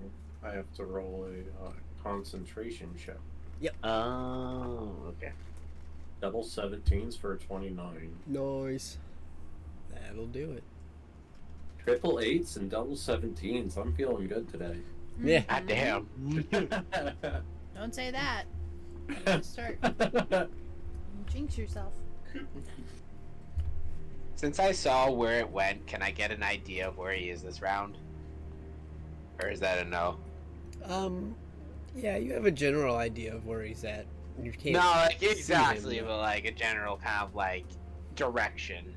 I have to roll a concentration check. Oh, okay. Double 17s for a 29. Noise. That'll do it. Triple 8s and double 17s. I'm feeling good today. Yeah. God damn. Don't say that. Start. Jinx yourself. Since I saw where it went, can I get an idea of where he is this round? Or is that a no? Yeah, you have a general idea of where he's at. You can't No, like see him, exactly, though. but like a general kind of like direction.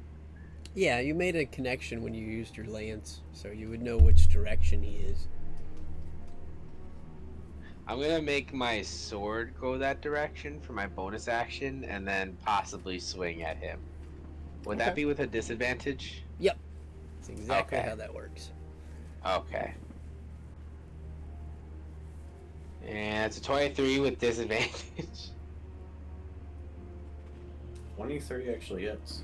Yeah, you made a connection when you used your lance, so you would know which direction he is. I'm gonna make my sword go that direction for my bonus action, and then possibly swing at him. Would that Okay. be with a disadvantage? That's exactly Okay. how that works. Okay. And it's a 23 with disadvantage. 23 actually hits.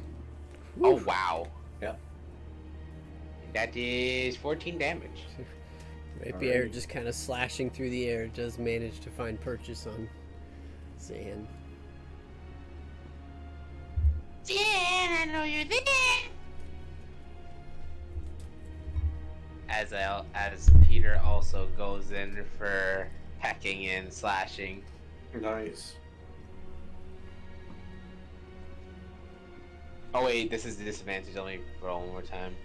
Oh Whew. wow. Yep. That is 14 damage. Rapier Alrighty. just kind of slashing through the air does manage to find purchase on Zan. Dan, I know you're there. As Peter also goes in for hacking and slashing. Nice. Oh wait, this is the disadvantage. Let me roll one more time.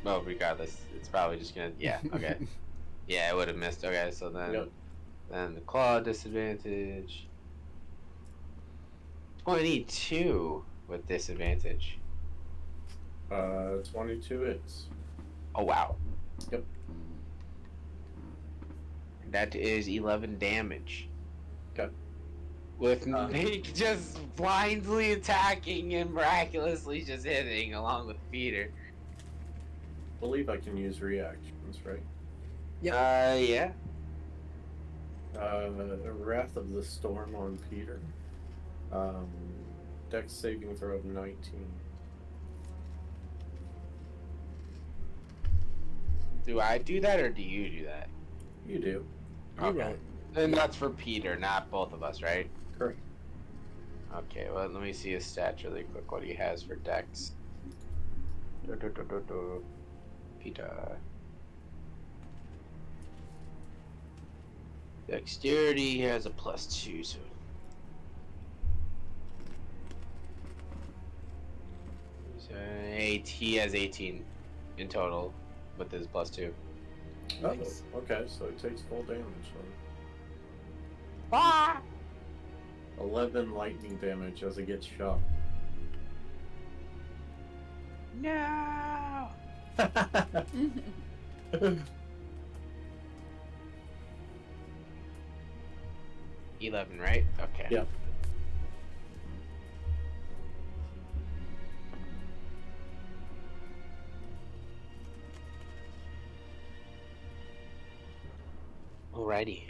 Well, regardless, it's probably just gonna. Yeah. Okay. Yeah, it would have missed. Okay, so then, Yep. then the claw disadvantage. 22 with disadvantage. 22 hits. Oh wow. Yep. That is 11 damage. Okay. With Nick just blindly attacking and miraculously just hitting along with Peter. Believe I can use reactions, right? Yeah. Wrath of the Storm on Peter. Dex saving throw of 19. Do I do that or do you do that? You do. You Okay. roll it. And that's for Peter, not both of us, right? Correct. Okay, well, let me see his stats really quick, what he has for Dex. Peter. Dexterity, he has a +2, so... He has 18 in total with his +2. Nice. Oh, okay, so he takes full damage then. Ah! 11 lightning damage as it gets shot. No! 11, right? Okay. Yep. Alrighty.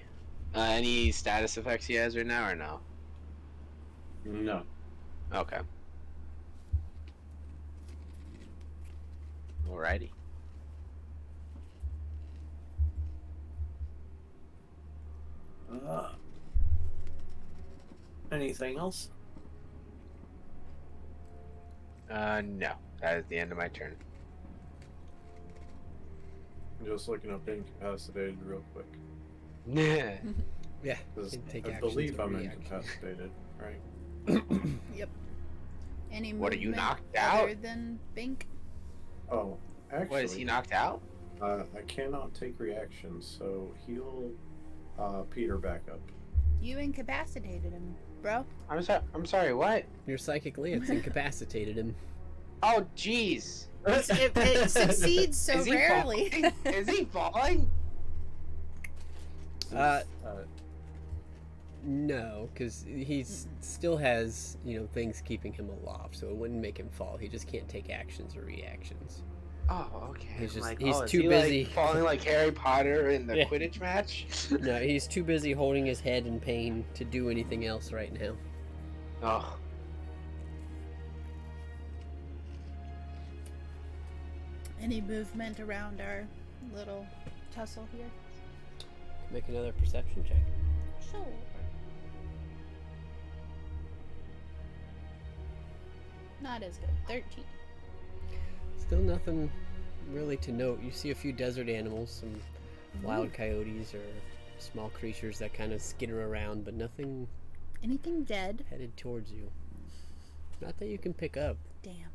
Any status effects he has right now or no? No. Okay. Alrighty. Anything else? No. That is the end of my turn. I'm just looking up incapacitated real quick. Yeah. Yeah. 'Cause Can take I actions believe or I'm reactions. incapacitated, right? Any What, are you movement knocked other out? than Bink? Oh, actually, What, is he knocked out? I cannot take reactions, so heal Peter back up. You incapacitated him, bro. I'm sorry, what? Your psychic lance incapacitated him. Oh, jeez. It succeeds so Is he rarely. falling? Is he falling? No, because he's still has things keeping him aloft, so it wouldn't make him fall. He just can't take actions or reactions. Oh, okay. He's I'm just- like, he's is too he, busy. Like, falling like Harry Potter in the Yeah. Quidditch match? No, he's too busy holding his head in pain to do anything else right now. Oh. Any movement around our little tussle here? Make another perception check. Sure. Not as good. 13. Still nothing really to note. You see a few desert animals, some wild coyotes or small creatures that kind of skitter around, but nothing Anything dead? headed towards you. Not that you can pick up. Damn.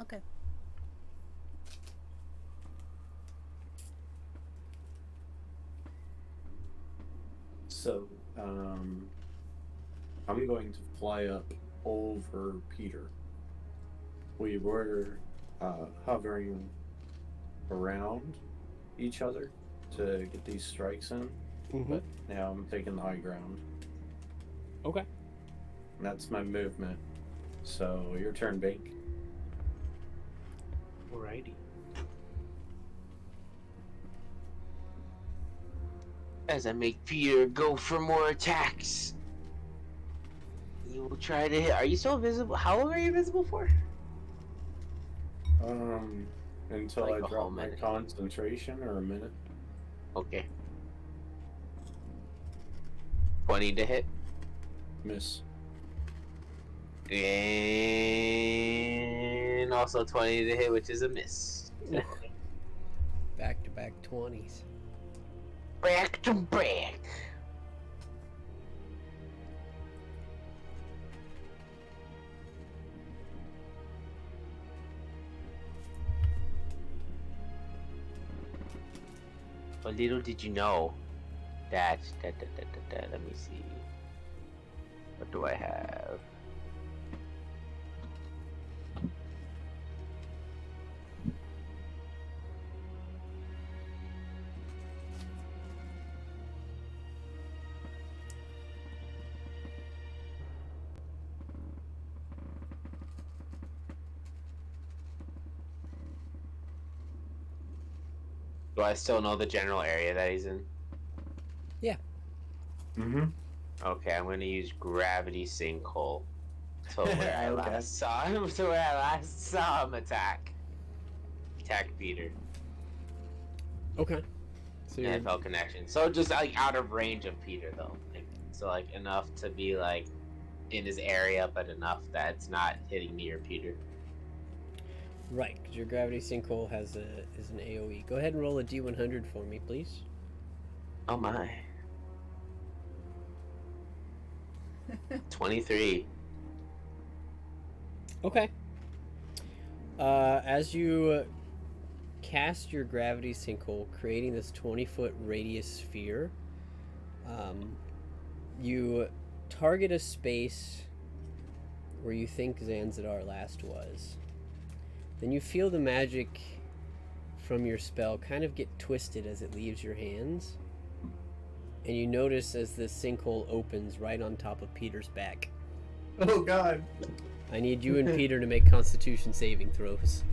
Okay. So, I'm going to fly up over Peter. We were hovering around each other to get these strikes in, but now I'm taking the high ground. Okay. And that's my movement. So, your turn, Bink. Alrighty. As I make Peter go for more attacks, you will try to hit. Are you still visible? How long are you visible for? Until Like I a whole drop my minute. concentration, or a minute. Okay. 20 to hit. Miss. And also 20 to hit, which is a miss. Back-to-back 20s. Back to back. But little did you know that, let me see. What do I have? Do I still know the general area that he's in? Mm-hmm. Okay, I'm gonna use gravity sinkhole to where I Okay. last saw him. To where I last saw him attack Peter. Okay. So you're, NFL connection. So just like out of range of Peter though. So like enough to be like in his area, but enough that it's not hitting me or Peter. right, because your gravity sinkhole is an AoE. Go ahead and roll a D100 for me, please. Oh my. 23. Okay. As you cast your gravity sinkhole, creating this 20-foot radius sphere, you target a space where you think Zanzibar last was. Then you feel the magic from your spell kind of get twisted as it leaves your hands. And you notice as the sinkhole opens right on top of Peter's back. Oh God. I need you and Peter to make Constitution saving throws.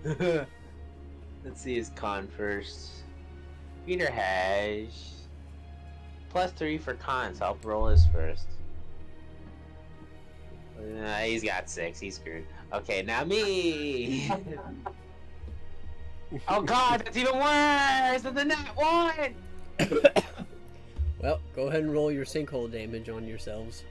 Let's see his con first. Peter has +3 for con, so I'll roll his first. He's got 6. He's screwed. Okay, now me. Oh God, that's even worse than the net one. Well, go ahead and roll your sinkhole damage on yourselves.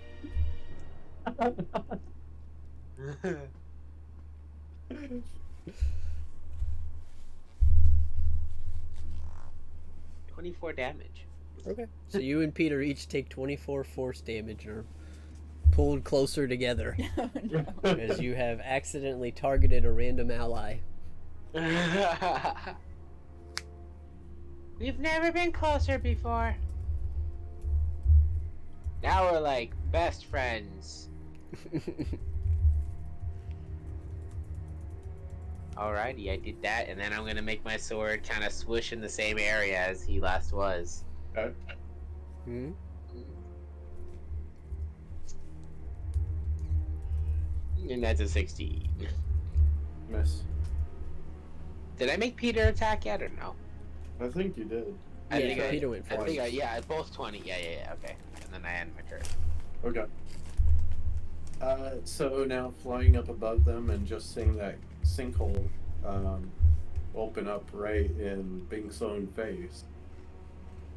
24 damage. Okay. So you and Peter each take 24 force damage and are pulled closer together Oh, no. as you have accidentally targeted a random ally. We've never been closer before. Now we're like best friends. Alrighty, I did that, and then I'm gonna make my sword kind of swoosh in the same area as he last was. Okay. Hmm? And that's a 16. Miss. Did I make Peter attack yet or no? I think you did. I Yeah, think I- Peter went I first. think yeah, both 20. Yeah, okay. And then I end my turn. Okay. So now flying up above them and just seeing that sinkhole open up right in Bink's own face.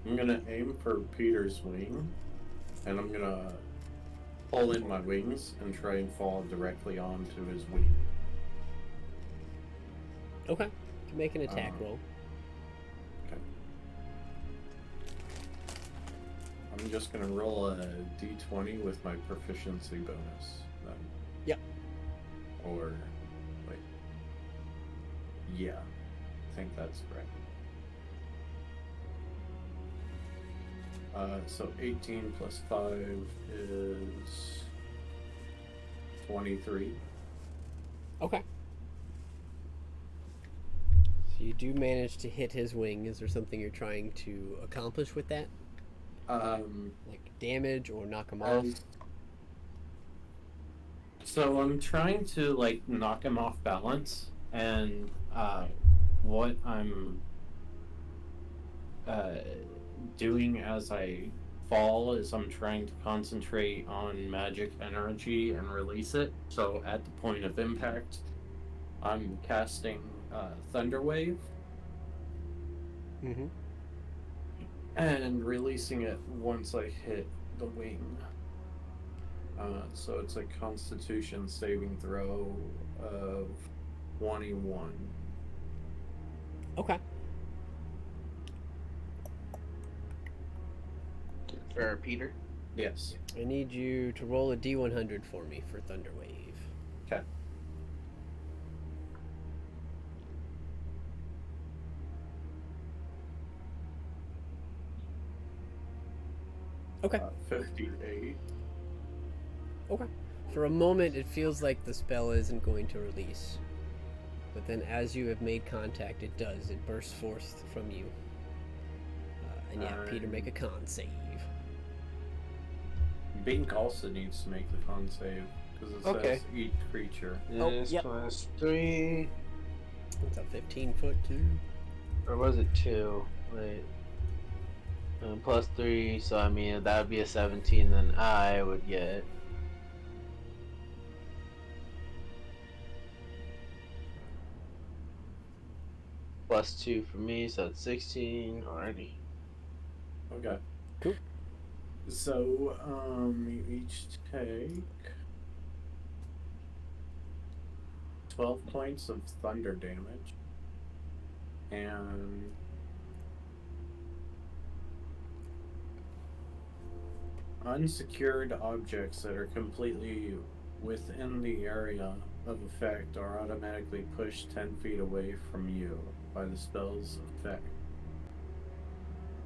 I'm gonna aim for Peter's wing, and I'm gonna pull in my wings and try and fall directly onto his wing. Okay. You can make an attack roll. Okay. I'm just gonna roll a d20 with my proficiency bonus then. Yep. Or wait. Yeah. I think that's right. So 18 plus 5 is 23. Okay. So you do manage to hit his wing. Is there something you're trying to accomplish with that? Like damage or knock him off? So I'm trying to like knock him off balance, and what I'm doing as I fall is I'm trying to concentrate on magic energy and release it. So at the point of impact, I'm casting Thunder Wave Mm-hmm. and releasing it once I hit the wing. So it's a Constitution saving throw of 21. Okay. For Peter. Yes. I need you to roll a D100 for me for Thunder Wave. Okay. Okay. 58. Okay. For a moment, it feels like the spell isn't going to release. But then as you have made contact, it does. It bursts forth from you. And yeah, Peter, make a con save. Bink also needs to make the con save, because it Okay. says each creature. Oh, This yep. plus 3. It's a 15-foot too. Or was it 2? Wait. Plus 3, so I mean, that would be a 17, then I would get. Plus 2 for me, so it's 16 already. Okay. Cool. So, you each take 12 points of thunder damage. And unsecured objects that are completely within the area of effect are automatically pushed 10 feet away from you by the spell's effect.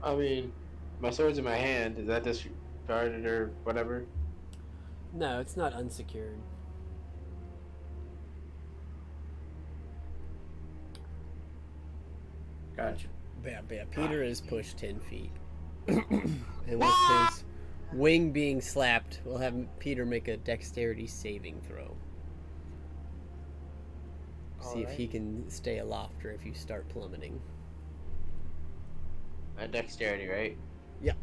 I mean, my sword's in my hand. Is that discarded or whatever? No, it's not unsecured. Gotcha. But yeah, Peter is pushed 10 feet. And with his wing being slapped, we'll have Peter make a dexterity saving throw. See if he can stay aloft or if you start plummeting. My dexterity, right? Yep.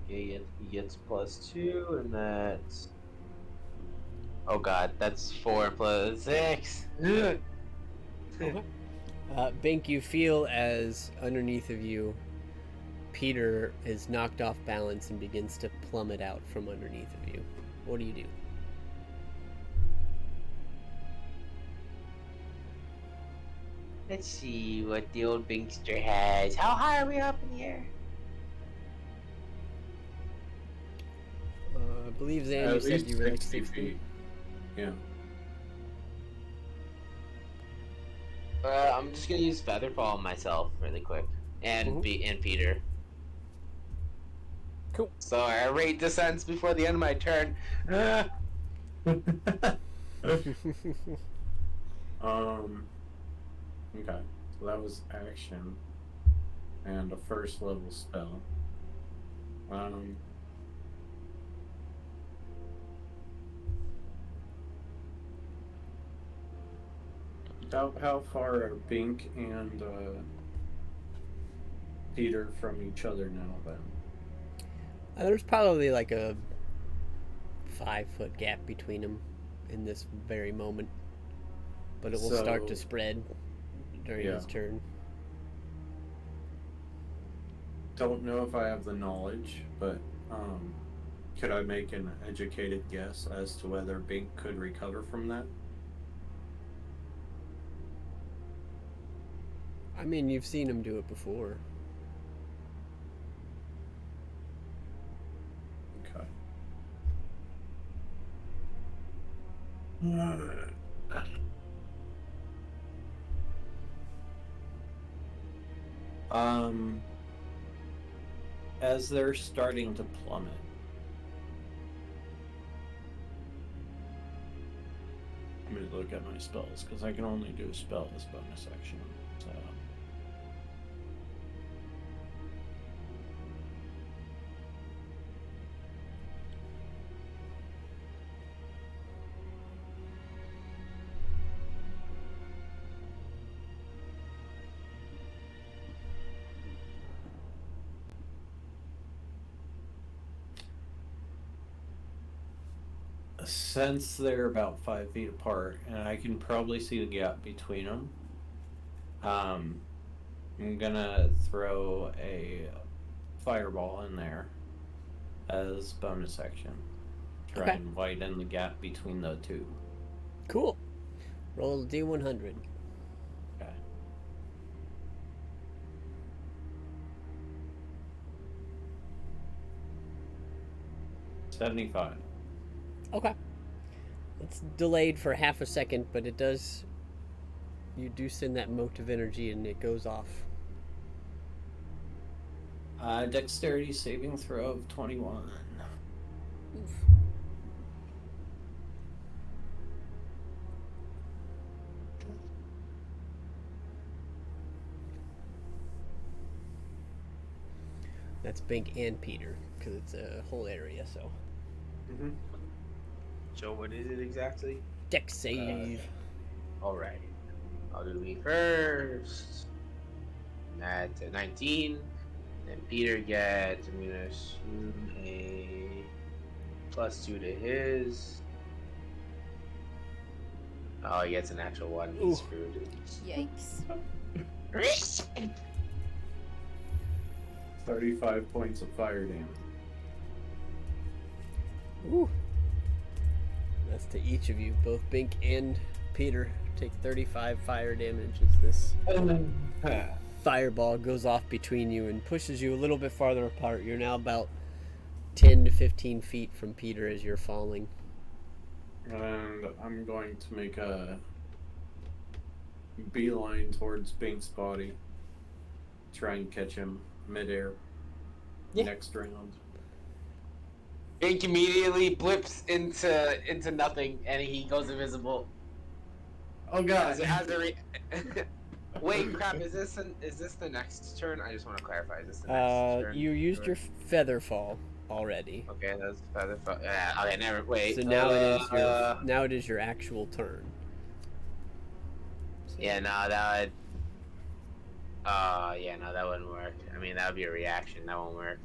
Okay, he gets plus 2, and that's. Oh god, that's 4 plus 6. Okay. Bink, you feel as underneath of you, Peter is knocked off balance and begins to plummet out from underneath of you. What do you do? Let's see what the old Binkster has. How high are we up in the air? I believe, Zan, you At said least you were like 60 60 feet. Yeah. I'm just gonna use Featherfall on myself really quick, and and Peter. Cool. So I rate descents before the end of my turn. Okay, so that was action and a first level spell. How far are Bink and Peter from each other now then? There's probably like a 5-foot gap between them in this very moment. but it will start to So- spread during his Yeah. turn. Don't know if I have the knowledge, but could I make an educated guess as to whether Bink could recover from that? I mean, you've seen him do it before. Okay. Um, as they're starting to plummet, I'm gonna look at my spells because I can only do a spell as bonus action. So, since they're about 5 feet apart, and I can probably see the gap between them, I'm gonna throw a fireball in there as bonus action. Try Okay. and widen the gap between the two. Cool. Roll a D100. Okay. $75. Okay. It's delayed for half a second, but it does. You do send that mote of energy and it goes off. Dexterity saving throw of 21. Oof. That's Bink and Peter, because it's a whole area, so. Mm-hmm. So what is it exactly? Dex save. Alright. I'll do me first. That's a 19. Then Peter gets, I'm gonna assume a +2 to his. Oh, he gets a natural 1. He's Ooh. screwed. Yikes. 35 points of fire damage. Ooh. That's to each of you. Both Bink and Peter take 35 fire damage as this fireball goes off between you and pushes you a little bit farther apart. You're now about 10 to 15 feet from Peter as you're falling. And I'm going to make a beeline towards Bink's body. Try and catch him midair. Yeah. Next round. Bink immediately blips into nothing and he goes invisible. Oh god! Wait, crap! Is this the next turn? I just want to clarify. Is this the next turn? You used your feather fall already. Okay, that's feather. Yeah. Okay, never. Wait. So now it is your actual turn. So- Yeah. No, that would. Yeah. No, that wouldn't work. I mean, that would be a reaction. That won't work.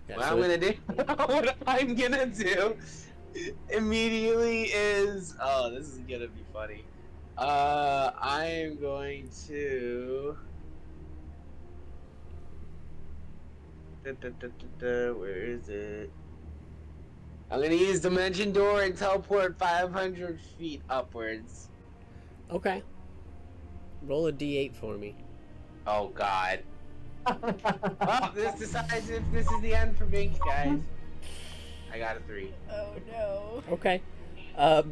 Yeah, What so I'm gonna do? What I'm gonna do immediately is. Oh, this is gonna be funny. I am going to. Where is it? I'm gonna use Dimension Door and teleport 500 feet upwards. Okay. Roll a d8 for me. Oh God. Well, this decides if this is the end for Bink, guys. I got a 3. Oh no. Okay.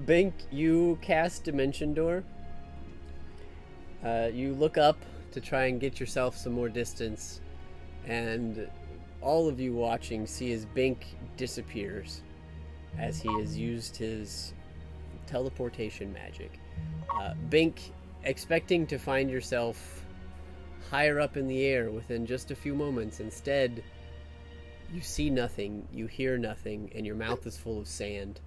Bink, you cast Dimension Door. You look up to try and get yourself some more distance, and all of you watching see as Bink disappears as he has used his teleportation magic. Bink, expecting to find yourself higher up in the air within just a few moments, instead, you see nothing, you hear nothing, and your mouth is full of sand.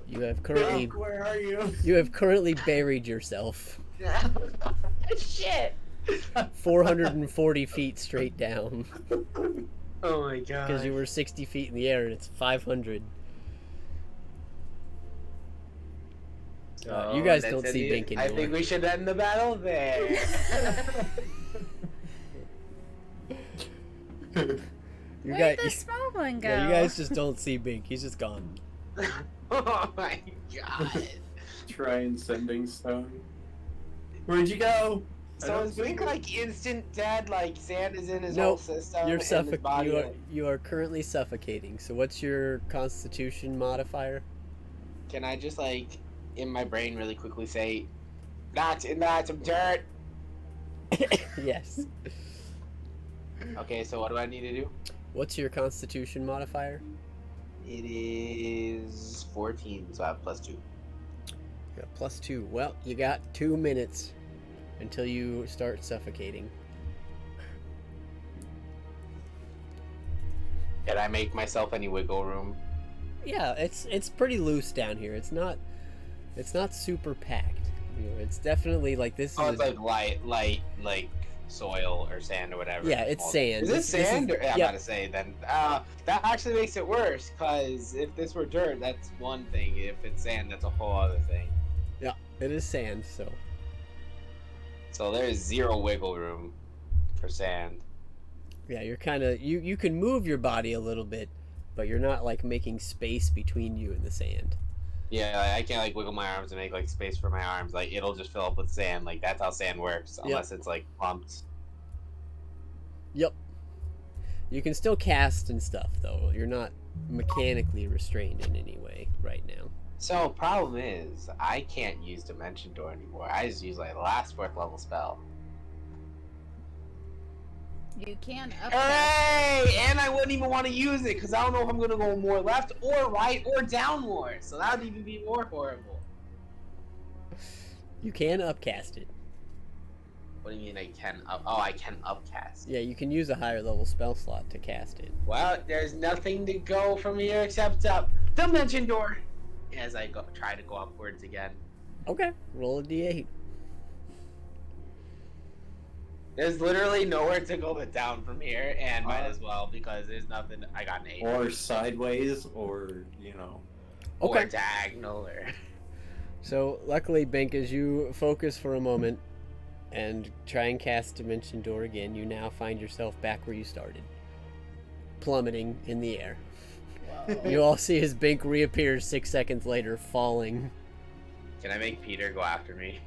You have currently Where are you? you have currently buried yourself. Shit. 440 feet straight down Oh my god. because you were 60 feet in the air and it's 500. You guys that's don't see it. Bink I anymore. think we should end the battle there. You Where'd guys, the small one go? yeah, you guys just don't see Bink. He's just gone. Oh my god. Try and sending stone. Where'd you go? I So don't is see Blink you. like instant dead? Like sand is in his Nope. whole system? You're and his body you are currently suffocating. So what's your Constitution modifier? Can I just like in my brain really quickly say, "Not in that some dirt"? Yes. Okay, so what do I need to do? What's your Constitution modifier? It is 14, so I have +2. You got +2. Well, you got 2 minutes until you start suffocating. Can I make myself any wiggle room? Yeah, it's pretty loose down here. It's not super packed. You know, it's definitely like this Oh, is it's like light, like soil or sand or whatever. yeah, it's sand. Is it sand? Or, I'm yep. about to say then. That actually makes it worse, because if this were dirt, that's one thing. If it's sand, that's a whole other thing. Yeah, it is sand. So So there's 0 wiggle room for sand. yeah, you're kind of you can move your body a little bit, but you're not like making space between you and the sand. Yeah, I can't like wiggle my arms and make like space for my arms. Like it'll just fill up with sand. Like that's how sand works, unless it's like plumped. Yep. You can still cast and stuff though. You're not mechanically restrained in any way right now. So problem is, I can't use Dimension Door anymore. I just use like the last 4th level spell. You can up. Hey! And I wouldn't even want to use it because I don't know if I'm gonna go more left or right or down more. So that would even be more horrible. You can upcast it. What do you mean I can up? Oh, I can upcast. Yeah, you can use a higher level spell slot to cast it. Well, there's nothing to go from here except up Dimension Door. As I try to go upwards again. Okay, roll a d8. There's literally nowhere to go but down from here, and might as well because there's nothing. I got an 8. Or sideways, or Or Okay. diagonal, or. So luckily, Bink, as you focus for a moment and try and cast Dimension Door again, you now find yourself back where you started, plummeting in the air. You all see as Bink reappears 6 seconds later, falling. Can I make Peter go after me?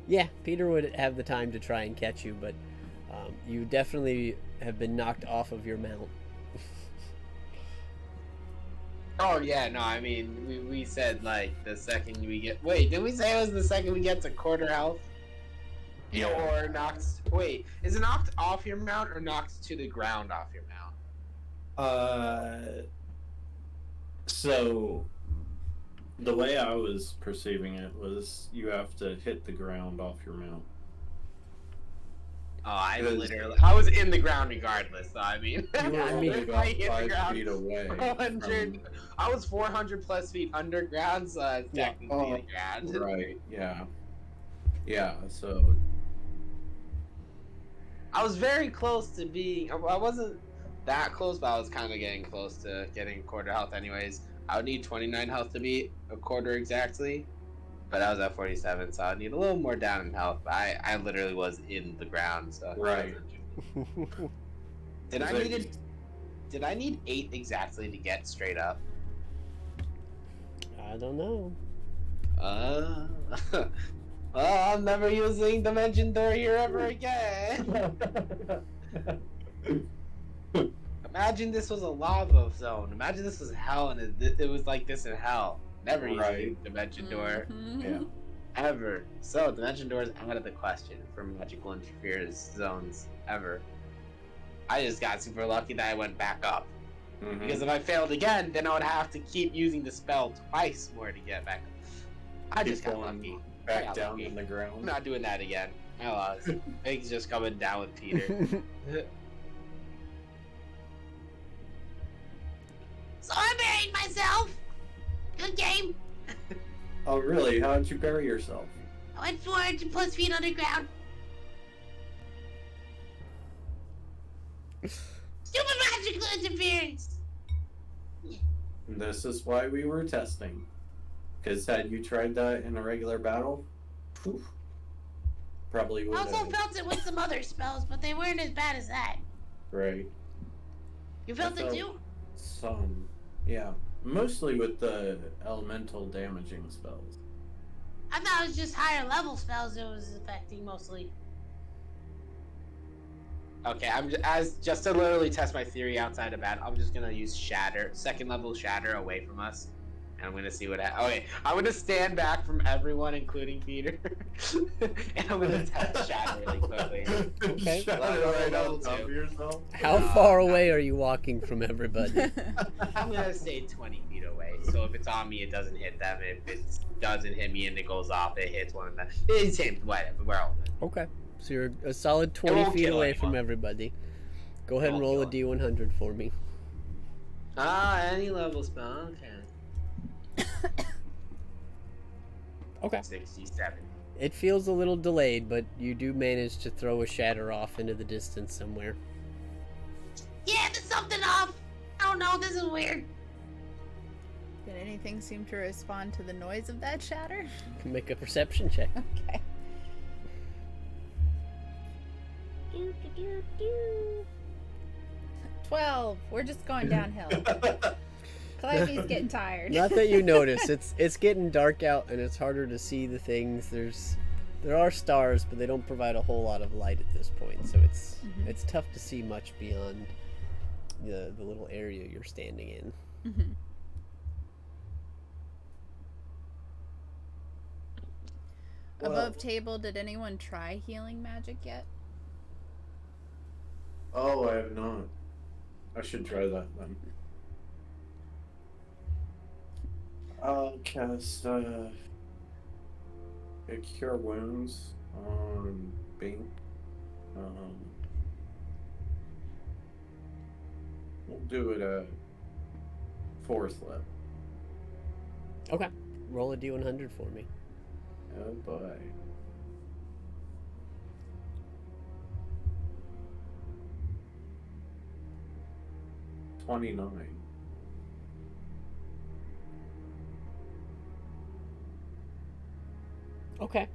Yeah, Peter would have the time to try and catch you, but you definitely have been knocked off of your mount. Oh yeah, no, I mean we said like the second we get. Wait, didn't we say it was the second we get to quarter health? Yeah. Or knocked. Wait, is it knocked off your mount or knocked to the ground off your mount? So the way I was perceiving it was you have to hit the ground off your mount. Oh, I Because- literally. I was in the ground regardless. So I mean, You were I only mean- about hit the 5 ground feet away. 400. I was 400 plus feet underground, so I was Yeah. technically the ground. From, right, yeah. Yeah, so I was very close to being. I wasn't that close, but I was kind of getting close to getting quarter health. Anyways, I would need 29 health to beat a quarter exactly, but I was at 47, so I would need a little more down in health. But I literally was in the ground, so. Right. Did I So- Did I need 8 exactly to get straight up? I don't know. Well, I'm never using Dimension Door here ever again. Imagine this was a lava zone. Imagine this was hell, and it was like this in hell. Never using Right. Dimension Door Mhm. Yeah. ever. So Dimension Door is out of the question for magical interference zones ever. I just got super lucky that I went back up. Mhm. Because if I failed again, then I would have to keep using the spell twice more to get back up. I just Keep got going lucky. I back got down lucky. in the I'm ground. not doing that again. I lost. Big's just coming down with Peter. So I buried myself. Good game. Oh, really? How did you bury yourself? I went 400 plus feet underground. Stupid magical interference. This is why we were testing. Because had you tried that in a regular battle, phew, probably would I also have. felt it with some other spells, but they weren't as bad as that. Right. You felt it felt- too? Some. Yeah. Mostly with the elemental damaging spells. I thought it was just higher level spells it was affecting mostly. Okay, just to literally test my theory outside of battle, I'm just gonna use shatter, second level shatter away from us, and I'm gonna see what. Okay, I'm gonna stand back from everyone, including Peter, and I'm gonna test shatter really quickly. Okay. Shut Level it right on two. top of yourself. How far away are you walking from everybody? I'm gonna stay 20 feet away, so if it's on me, it doesn't hit them. If it doesn't hit me and it goes off, it hits one of them. It's him, whatever. We're all good. Okay. So you're a solid 20 won't feet kill away from anyone. everybody. Go ahead and Won't roll a kill D100 for me. Any level spell, okay. Okay. 67. It feels a little delayed, but you do manage to throw a shatter off into the distance somewhere. Yeah, there's something off. I don't know, this is weird. Did anything seem to respond to the noise of that shatter? Make a perception check. Okay. 12. We're just going downhill. Calliope's getting tired. Not that you notice. It's getting dark out and it's harder to see the things. There are stars, but they don't provide a whole lot of light at this point, so it's tough to see much beyond the little area you're standing in. Mm-hmm. Above table, did anyone try healing magic yet? Oh, I have not. I should try that then. I'll cast Cure Wounds on Bing. We'll do it at 4th level. Okay. Roll a D100 for me. Oh boy. $29. Okay.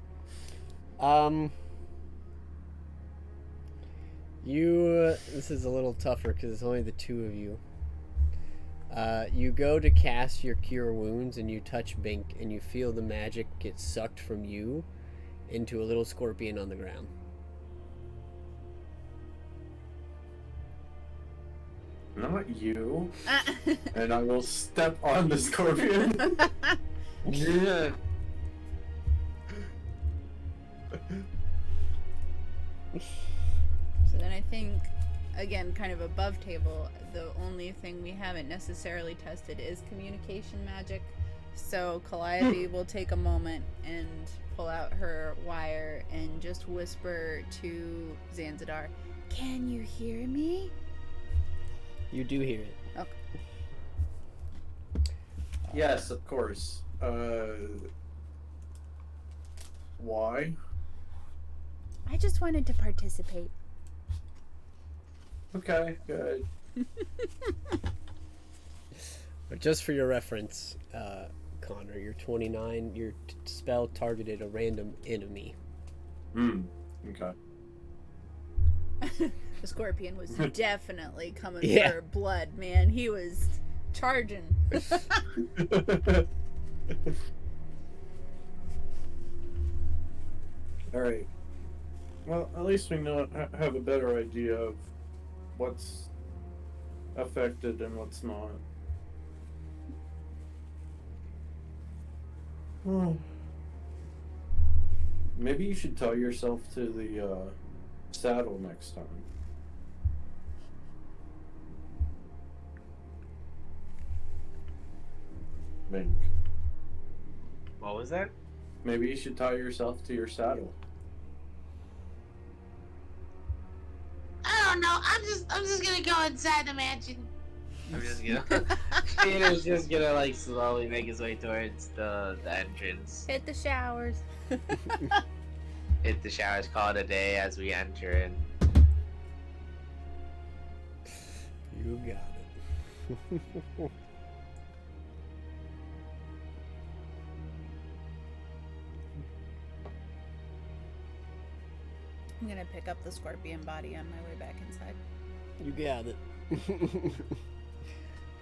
This is a little tougher because it's only the two of you. You go to cast your Cure Wounds and you touch Bink and you feel the magic get sucked from you into a little scorpion on the ground. Not you. And I will step on the scorpion. Yeah. So then I think, again, kind of above table, the only thing we haven't necessarily tested is communication magic. So Calliope will take a moment and pull out her wire and just whisper to Zanzidar, "Can you hear me?" You do hear it. Okay. Yes, of course. Why? I just wanted to participate. Okay, good. But just for your reference, Connor, you're 29. Your spell targeted a random enemy. Okay. The scorpion was definitely coming Yeah. for blood, man. He was charging. Alright. Well, at least we know have a better idea of what's affected and what's not. Maybe you should tie yourself to the saddle next time. Mink. What was that? Maybe you should tie yourself to your saddle. I don't know. I'm just gonna go inside the mansion. I'm just gonna. Peter's just gonna like slowly make his way towards the entrance. Hit the showers. Hit the showers, call it a day as we enter in. You got it. I'm gonna pick up the scorpion body on my way back inside. You got it.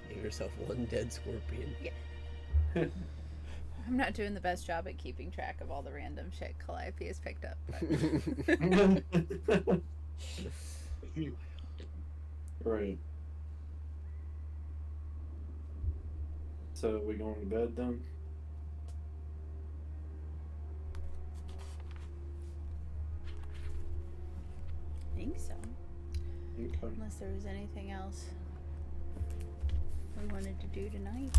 Give yourself one dead scorpion. I'm not doing the best job at keeping track of all the random shit Calliope has picked up. But... Right. So we going to bed then? I think so. Okay. Unless there was anything else we wanted to do tonight.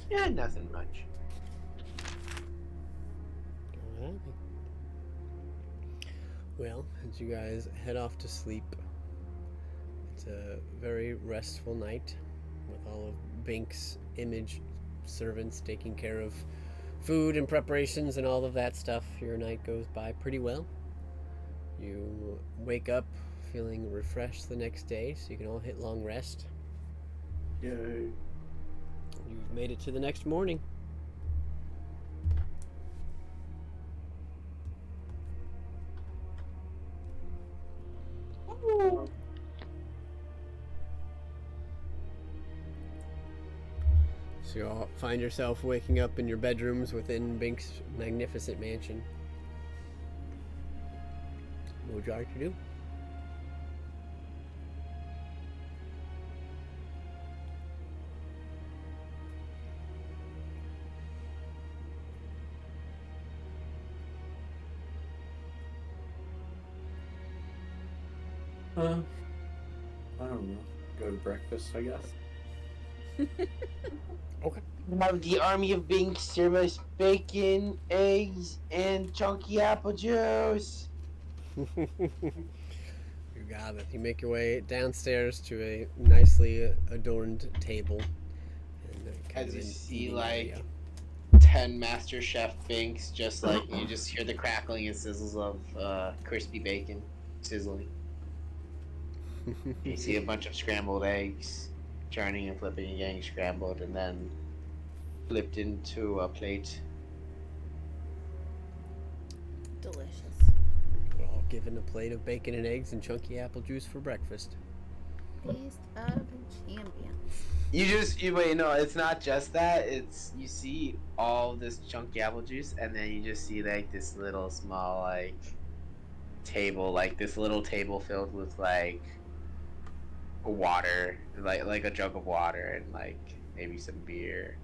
Yeah, nothing much. Alright. Well, as you guys head off to sleep, it's a very restful night with all of Bink's image servants taking care of food and preparations and all of that stuff. Your night goes by pretty well. You wake up feeling refreshed the next day, so you can all hit long rest. Yay. You've made it to the next morning. So you all find yourself waking up in your bedrooms within Bink's magnificent mansion. What would you like to do? I don't know. Go to breakfast, I guess. Have the army of Bink serve us bacon, eggs, and chunky apple juice. You got it. You make your way downstairs to a nicely adorned table. And kind As of you an see, eating like, area. 10 Master Chef Binks, just like you just hear the crackling and sizzles of crispy bacon sizzling. You see a bunch of scrambled eggs churning and flipping and getting scrambled and then flipped into a plate. Delicious. We're all given a plate of bacon and eggs and chunky apple juice for breakfast. Feast of champions. Wait, no, it's not just that. It's, you see all this chunky apple juice and then you just see like this little small like table, like this little table filled with like water, like a jug of water and like maybe some beer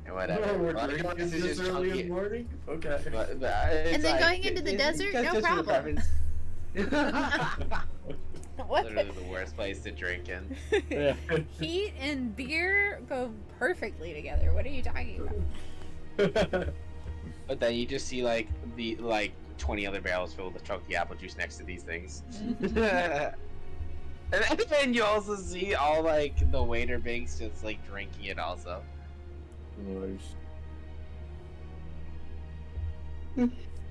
and whatever. We're Well, drinking this is this just early in chunky. the morning? Okay. But And then going into the desert, no problem. What? Literally the worst place to drink in. Yeah. Heat and beer go perfectly together. What are you talking about? But then you just see like 20 other barrels filled with chunky apple juice next to these things. And then you also see all like the waiter Binks just like drinking it also. Nice.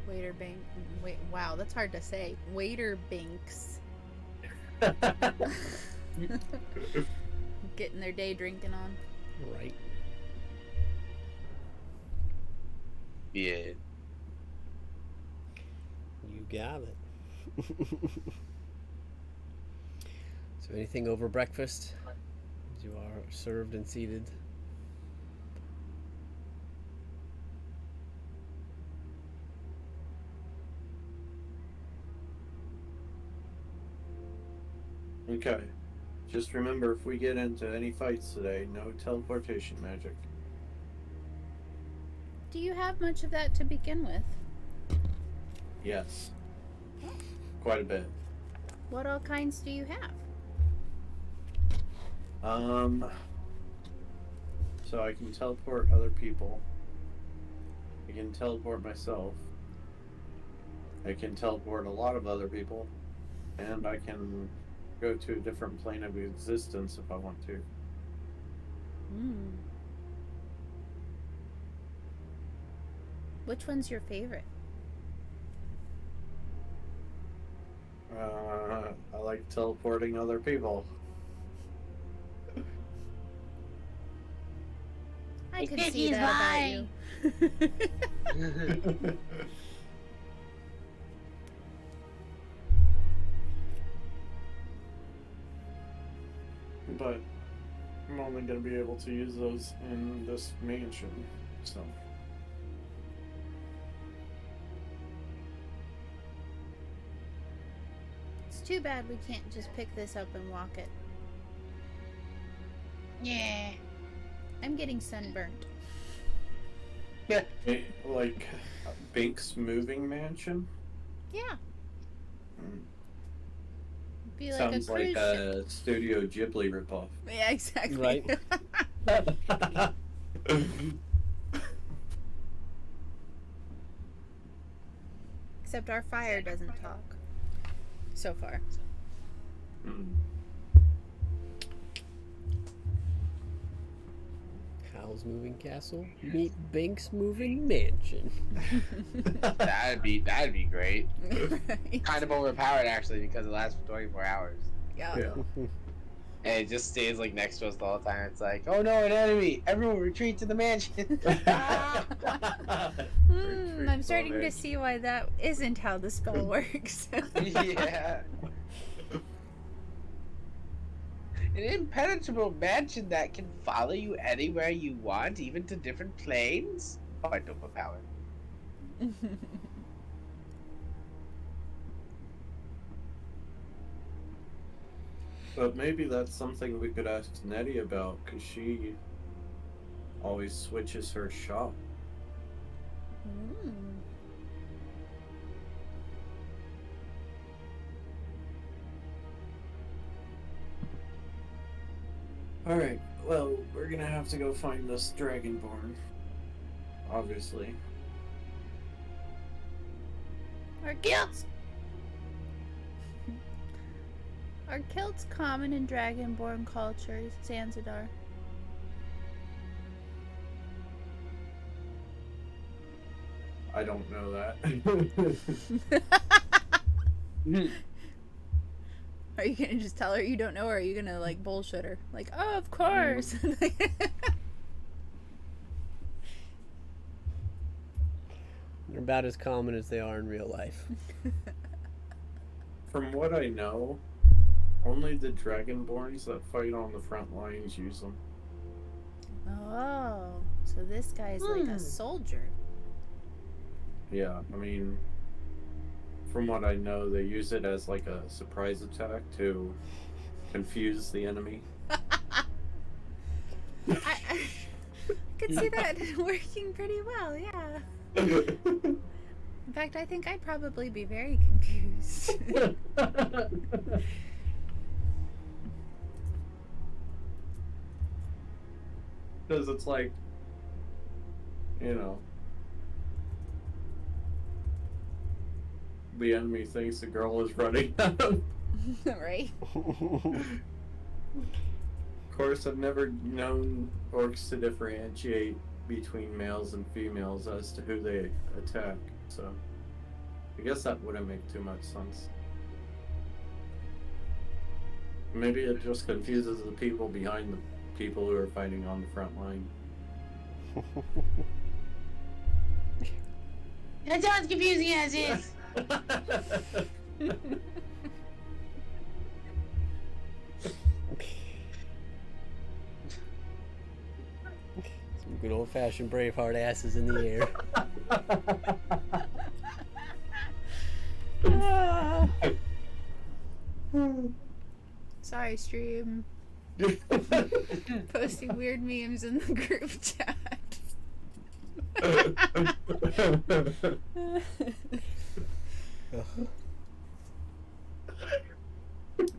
Waiter Bank. Wait, wow, that's hard to say. Waiter Binks. Getting their day drinking on. Right. Yeah. You got it. So anything over breakfast? As you are served and seated. Okay. Just remember, if we get into any fights today, no teleportation magic. Do you have much of that to begin with? Yes. Quite a bit. What all kinds do you have? So I can teleport other people. I can teleport myself. I can teleport a lot of other people. and I can go to a different plane of existence if I want to. Hmm. Which one's your favorite? I like teleporting other people. I I could think see he's that about you. But I'm only going to be able to use those in this mansion, so. It's too bad we can't just pick this up and walk it. Yeah. I'm getting sunburnt. Like Bink's moving mansion? Yeah. Mm. Be like Sounds a like cruise ship. a Studio Ghibli ripoff. Yeah, exactly. Right. Except our fire doesn't talk. So far. Mm. Kyle's moving castle. Meet Bink's moving mansion. That'd be great. Right. Kind of overpowered actually because it lasts for 24 hours. Yeah. Yeah. And it just stays like next to us the whole time. It's like, oh no, an enemy! Everyone retreat to the mansion. I'm starting to see why that isn't how the spell works. Yeah. An impenetrable mansion that can follow you anywhere you want, even to different planes. Quite overpowered. But maybe that's something we could ask Nettie about, because she always switches her shop. Mm. Alright, well, we're gonna have to go find this Dragonborn. Obviously. Are kilts Are kilts common in Dragonborn cultures, Zanzidar? I don't know that. Are you gonna just tell her you don't know, or are you gonna like bullshit her? Like, oh, of course. They're about as common as they are in real life. From what I know, only the Dragonborns that fight on the front lines use them. Oh, so this guy's like a soldier. Yeah, I mean, from what I know, they use it as like a surprise attack to confuse the enemy. I could see that working pretty well, yeah. In fact, I think I'd probably be very confused. Because it's like, you know, the enemy thinks the girl is running at him. Right? Of course, I've never known orcs to differentiate between males and females as to who they attack, so I guess that wouldn't make too much sense. Maybe it just confuses the people behind the people who are fighting on the front line. That sounds confusing as is. Some good old-fashioned Braveheart asses in the air. Ah. Sorry, stream. Posting weird memes in the group chat.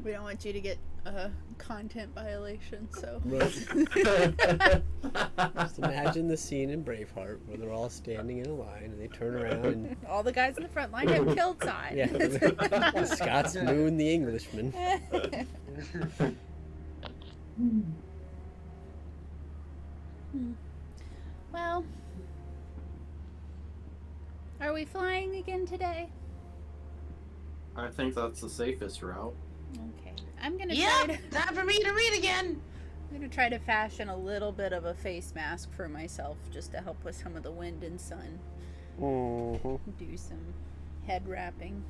We don't want you to get a content violation, so. Just imagine the scene in Braveheart where they're all standing in a line and they turn around and All the guys in the front line have killed signs. yeah, Scott's Moon the Englishman. Well, are we flying again today? I think that's the safest route. Okay, I'm gonna Yeah, try to. time for me to read again. I'm gonna try to fashion a little bit of a face mask for myself, just to help with some of the wind and sun. Mm-hmm. Do some head wrapping.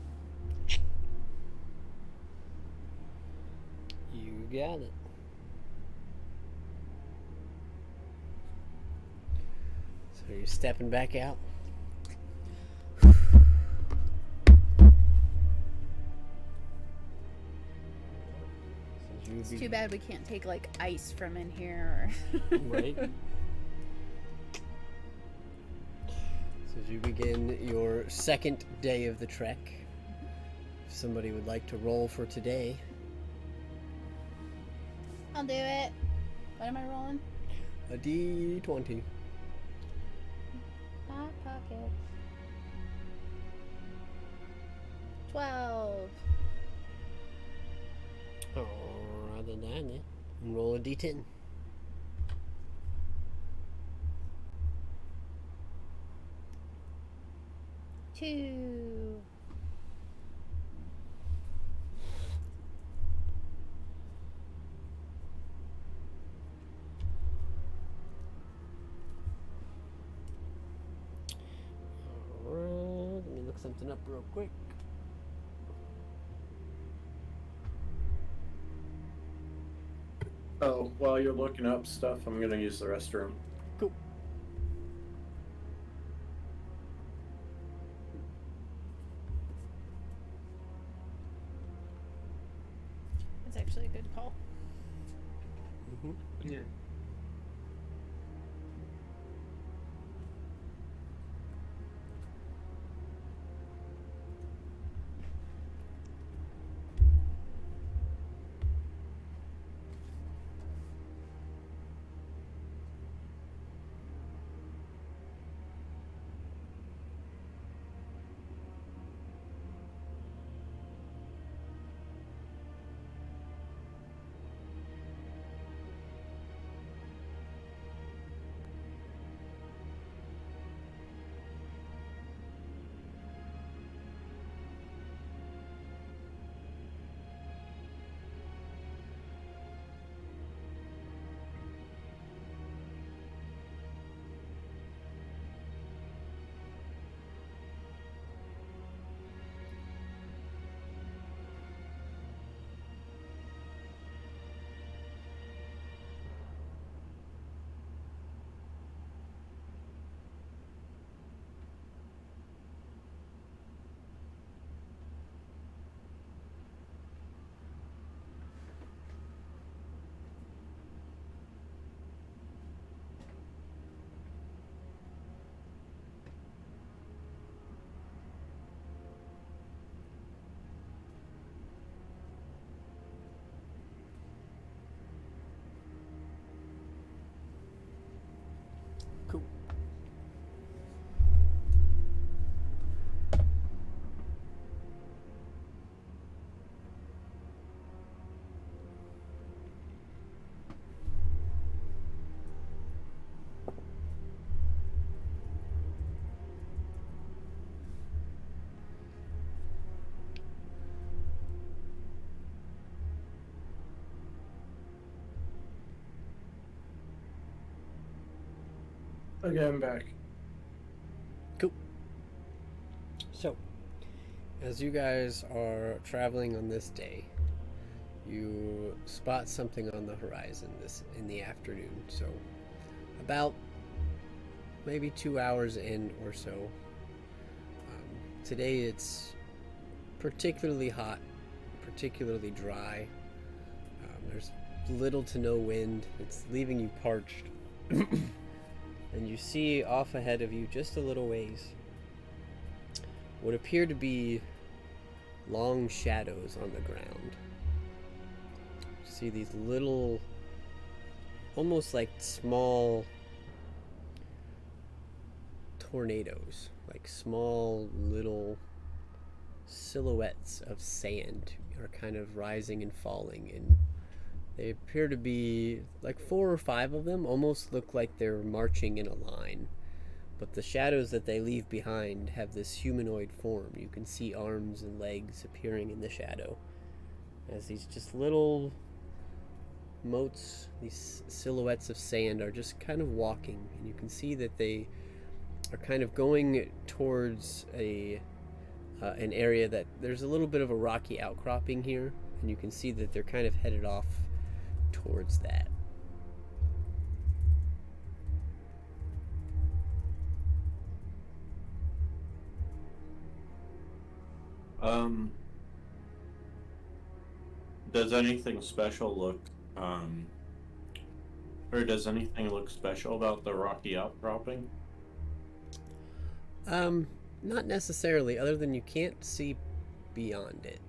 You got it. So you're stepping back out? It's too bad we can't take like ice from in here. Right. So as you begin your second day of the trek, if somebody would like to roll for today, I'll do it. What am I rolling? a D20. Hot pockets. 12. Rather than that, and roll a D10. Two. Alright, let me look something up real quick. Oh, while you're looking up stuff, I'm gonna use the restroom. Cool. That's actually a good call. Mm-hmm. Yeah. Cool. Okay, I'm back. Cool. So, as you guys are traveling on this day, you spot something on the horizon in the afternoon. So, about maybe 2 hours in or so. Today it's particularly hot, particularly dry. There's little to no wind. It's leaving you parched. And you see off ahead of you, just a little ways, what appear to be long shadows on the ground. see these little, almost like small tornadoes, like small little silhouettes of sand are kind of rising and falling, and they appear to be like 4 or 5 of them, almost look like they're marching in a line, but the shadows that they leave behind have this humanoid form. You can see arms and legs appearing in the shadow as these just little motes, these silhouettes of sand are just kind of walking, and you can see that they are kind of going towards an area that there's a little bit of a rocky outcropping here, and you can see that they're kind of headed off towards that. Does anything special look, or does anything look special about the rocky outcropping? Not necessarily, other than you can't see beyond it.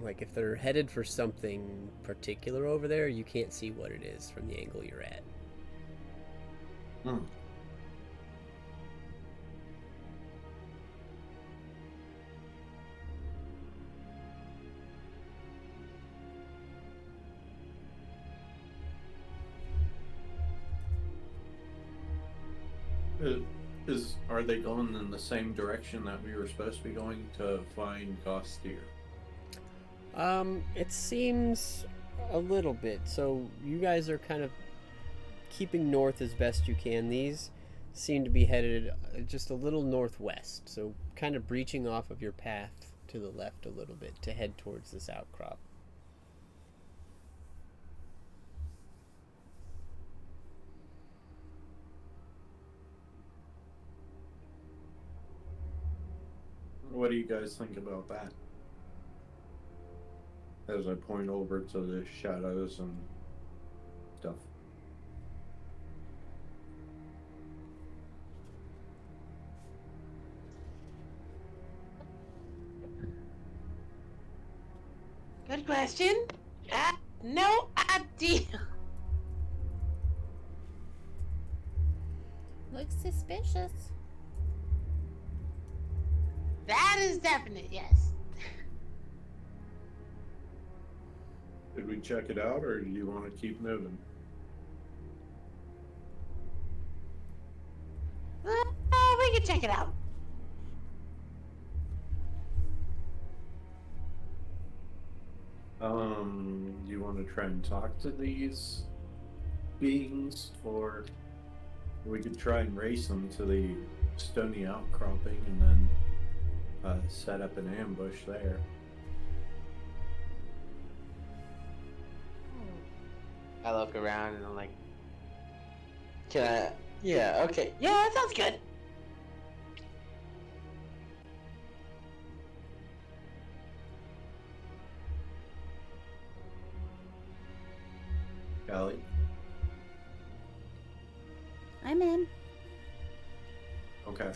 Like if they're headed for something particular over there, you can't see what it is from the angle you're at. Hmm. Are they going in the same direction that we were supposed to be going to find Gostier? It seems a little bit. So you guys are kind of keeping north as best you can. These seem to be headed just a little northwest, so kind of breaching off of your path to the left a little bit to head towards this outcrop. What do you guys think about that? As I point over to the shadows and stuff. Good question. No idea. Looks suspicious. That is definite, yes. Did we check it out, or do you want to keep moving? We can check it out. You want to try and talk to these beings, or we could try and race them to the stony outcropping and then set up an ambush there. I look around and I'm like, can I? Yeah, okay. Yeah, that sounds good. Callie? I'm in. Okay.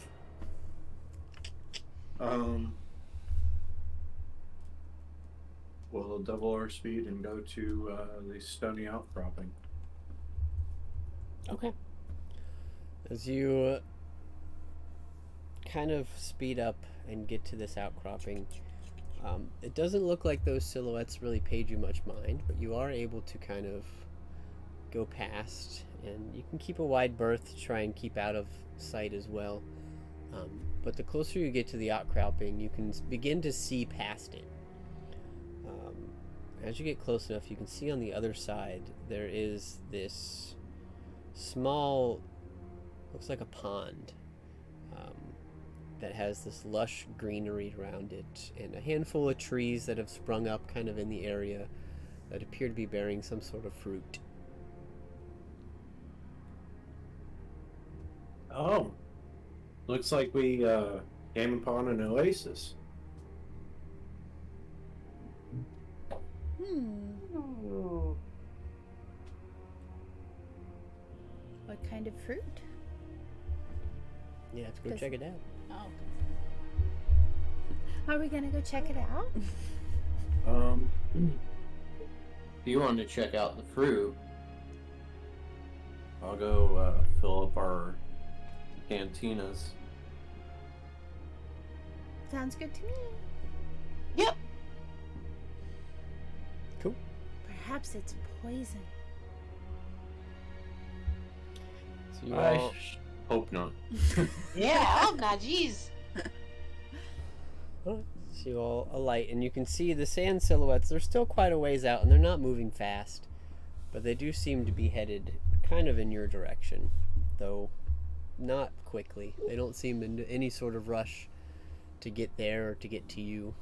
We'll double our speed and go to the stony outcropping. Okay. As you kind of speed up and get to this outcropping, it doesn't look like those silhouettes really paid you much mind, but you are able to kind of go past, and you can keep a wide berth to try and keep out of sight as well. But the closer you get to the outcropping, you can begin to see past it. As you get close enough, you can see on the other side there is this small, looks like a pond, that has this lush greenery around it, and a handful of trees that have sprung up kind of in the area that appear to be bearing some sort of fruit. Oh, looks like we came upon an oasis. What kind of fruit? Yeah, let's go Does- check it out. Oh. Are we gonna go check it out? If you want to check out the fruit, I'll go fill up our cantinas. Sounds good to me. Yep. Cool. Perhaps it's poison. So you I all, hope not. Yeah, I hope not. Jeez. so you all alight, and you can see the sand silhouettes. They're still quite a ways out, and they're not moving fast, but they do seem to be headed kind of in your direction, though not quickly. They don't seem in any sort of rush to get there or to get to you.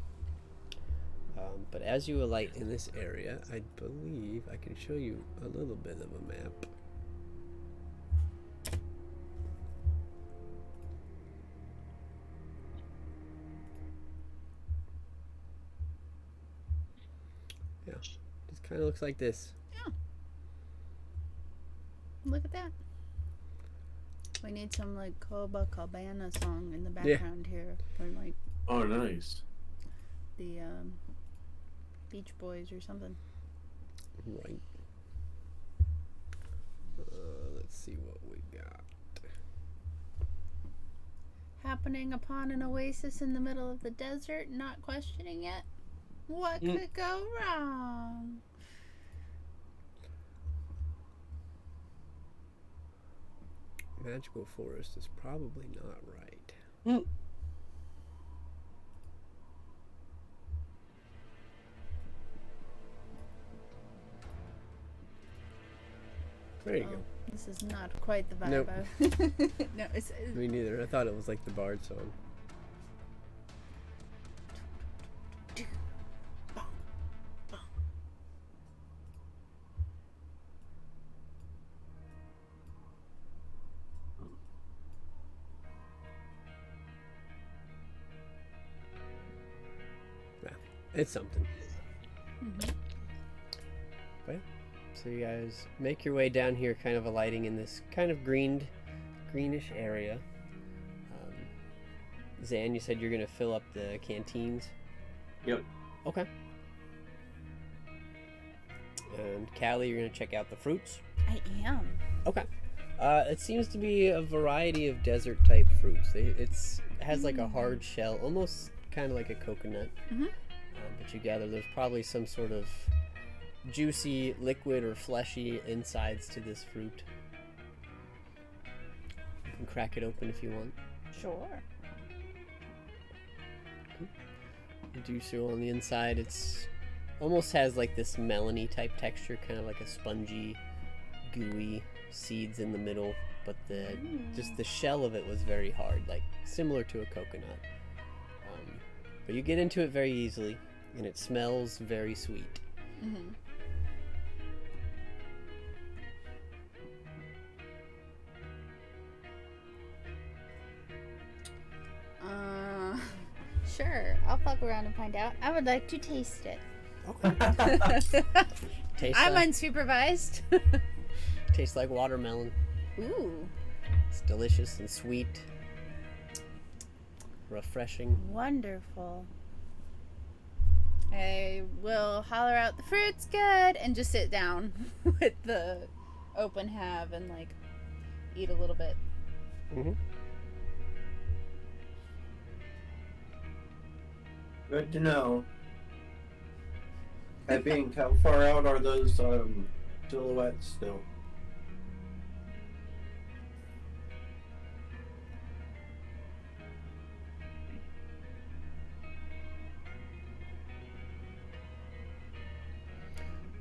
But as you alight in this area, I believe I can show you a little bit of a map. Yeah, just kind of looks like this. Look at that. We need some like Copacabana song in the background here, or like Oh, nice. the Beach Boys or something. Right. Let's see what we got. Happening upon an oasis in the middle of the desert, not questioning it. What could go wrong? Magical forest is probably not right. There you go. This is not quite the vibe. Nope. No, it's Me neither. I thought it was like the Bard song. Yeah, it's something. But yeah. So you guys make your way down here, kind of alighting in this kind of greenish area. Zan, you said you're gonna fill up the canteens. Yep. Okay. And Callie, you're gonna check out the fruits. I am. Okay. It seems to be a variety of desert type fruits. It has like a hard shell, almost kind of like a coconut. But you gather there's probably some sort of juicy, liquid, or fleshy insides to this fruit. You can crack it open if you want. Sure. You do so on the inside. It's almost has like this melony type texture, kind of like a spongy, gooey seeds in the middle, but just the shell of it was very hard, like similar to a coconut. But you get into it very easily, and it smells very sweet. Sure. I'll fuck around and find out. I would like to taste it. Tastes I'm like, unsupervised. tastes like watermelon. Ooh, It's delicious and sweet, refreshing. wonderful. I will holler out the fruit's good and just sit down with the open have and like eat a little bit. Mm-hmm. Good to know. I think, how far out are those silhouettes still?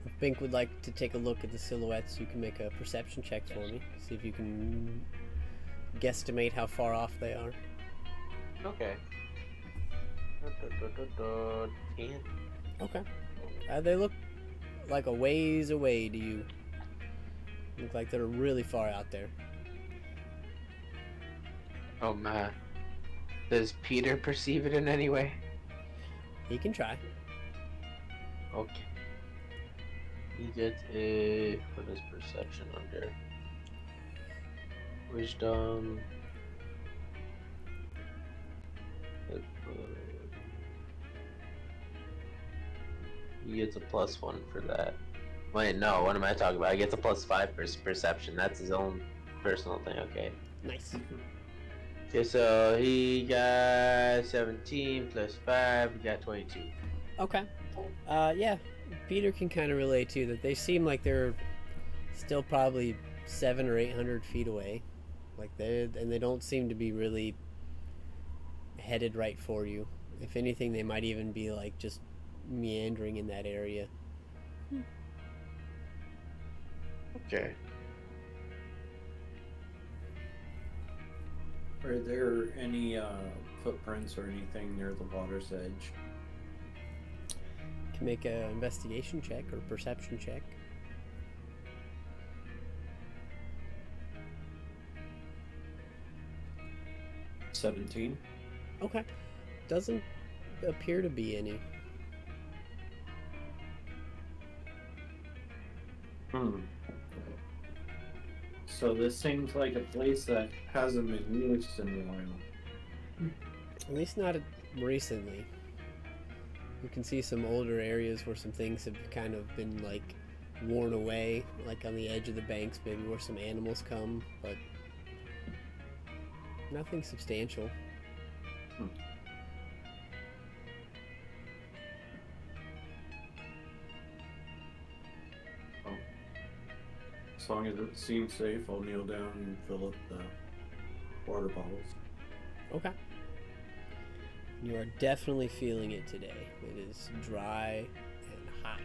If Bink would like to take a look at the silhouettes, you can make a perception check for me. See if you can guesstimate how far off they are. Okay. 10. Okay. They look like a ways away to you. Look like they're really far out there. Oh man. Does Peter perceive it in any way? He can try. Okay. He gets a what is perception under? Wisdom. He gets a +1 for that. Wait, no. What am I talking about? He gets a +5 for perception. That's his own personal thing. Okay. Nice. Okay, so he got 17 plus 5. He got 22. Okay. Yeah. Peter can kind of relate too that they seem like they're still probably 700 or 800 feet away. Like they don't seem to be really headed right for you. If anything, they might even be like just meandering in that area. Okay. Are there any footprints or anything near the water's edge? Can make an investigation check or perception check. $17. Okay. Doesn't appear to be any. So this seems like a place that hasn't been used in a while. At least not recently. You can see some older areas where some things have kind of been like worn away, like on the edge of the banks, maybe where some animals come, but nothing substantial. As long as it seems safe, I'll kneel down and fill up the water bottles. Okay. You are definitely feeling it today. It is dry and hot.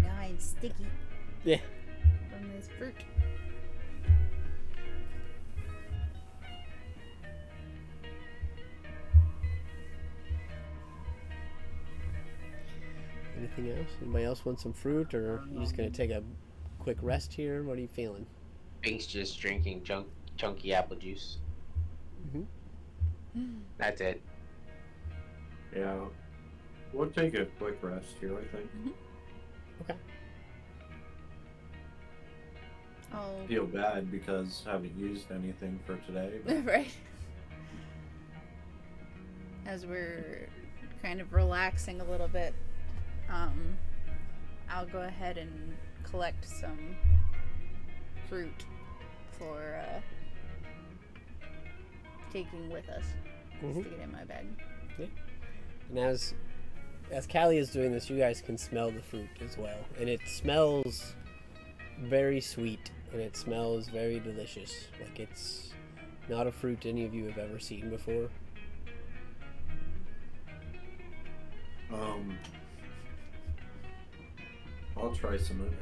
Dry and sticky Yeah. from this fruit. Anything else? Anybody else want some fruit, or you just gonna take a quick rest here? What are you feeling? Pink's just drinking chunky apple juice. That's it. Yeah. We'll take a quick rest here, I think. Okay. Oh, Feel bad because I haven't used anything for today. But right. As we're kind of relaxing a little bit, I'll go ahead and collect some fruit for taking with us. Just to get in my bag. And as Callie is doing this, you guys can smell the fruit as well, and it smells very sweet, and it smells very delicious. Like it's not a fruit any of you have ever seen before. I'll try some of it.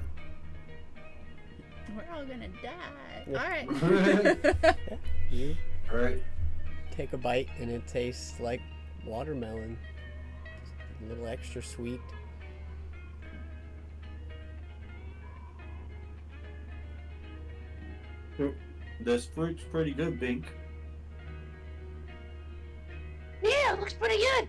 We're all gonna die. Yeah. Alright. You Alright. take a bite, and it tastes like watermelon. Just a little extra sweet. This fruit's pretty good, Bink. Yeah, it looks pretty good.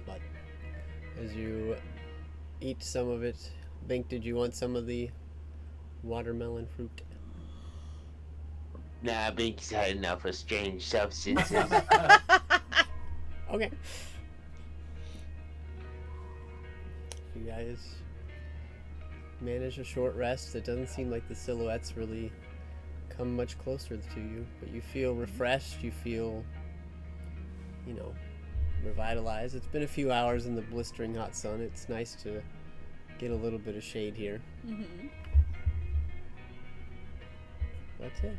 But as you eat some of it, Bink, did you want some of the watermelon fruit? Nah, Pink's had enough of strange substances. Okay. You guys manage a short rest. It doesn't seem like the silhouettes really come much closer to you, but you feel refreshed. You feel, revitalized. It's been a few hours in the blistering hot sun. It's nice to get a little bit of shade here. Mm-hmm. That's it.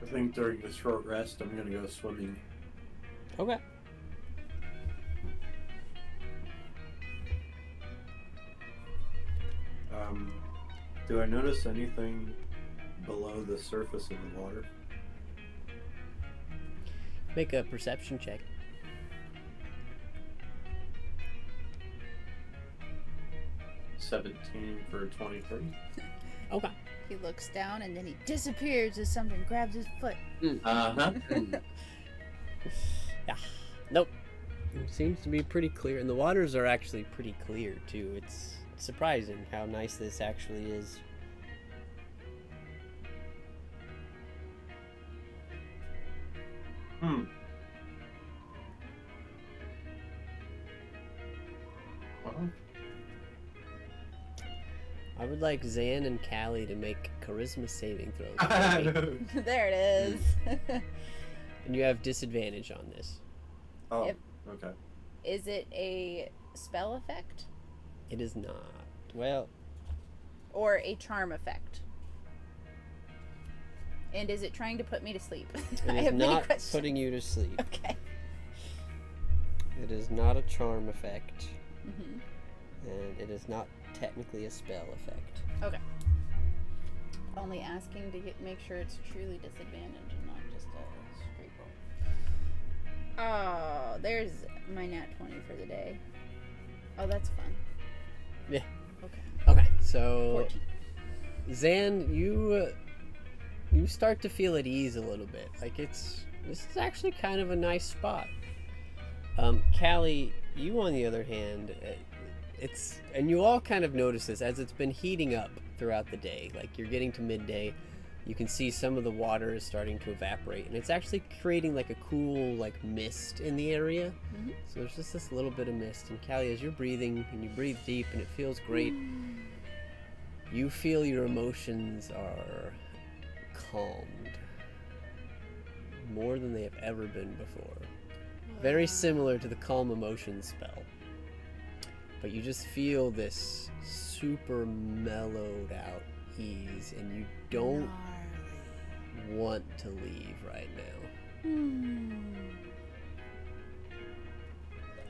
I think during the short rest, I'm gonna go swimming. Okay. Do I notice anything below the surface of the water? Make a perception check. $17 for 23. Okay. He looks down and then he disappears as something grabs his foot. Uh-huh. Yeah. Nope. It seems to be pretty clear, and the waters are actually pretty clear too. It's surprising how nice this actually is. Well, I would like Zan and Callie to make charisma saving throws. for me. There it is. And you have disadvantage on this. oh, Yep. okay. Is it a spell effect It is not. Well, or a charm effect? And is it trying to put me to sleep? it I is have many not questions. putting you to sleep. Okay. It is not a charm effect, hmm and it is not technically a spell effect. Okay. Only asking to make sure it's truly disadvantage and not just a straight roll. Oh, there's my nat 20 for the day. Oh, that's fun. Yeah. Okay. Okay, so 14. Zan, you start to feel at ease a little bit. Like this is actually kind of a nice spot. Callie, you on the other hand, and you all kind of notice this as it's been heating up throughout the day. Like you're getting to midday, you can see some of the water is starting to evaporate, and it's actually creating like a cool like mist in the area. Mhm. So there's just this little bit of mist. And Callie, as you're breathing and you breathe deep and it feels great, you feel your emotions are calmed more than they have ever been before. Very similar to the calm emotions spell. But you just feel this super mellowed out ease, and you don't want to leave right now.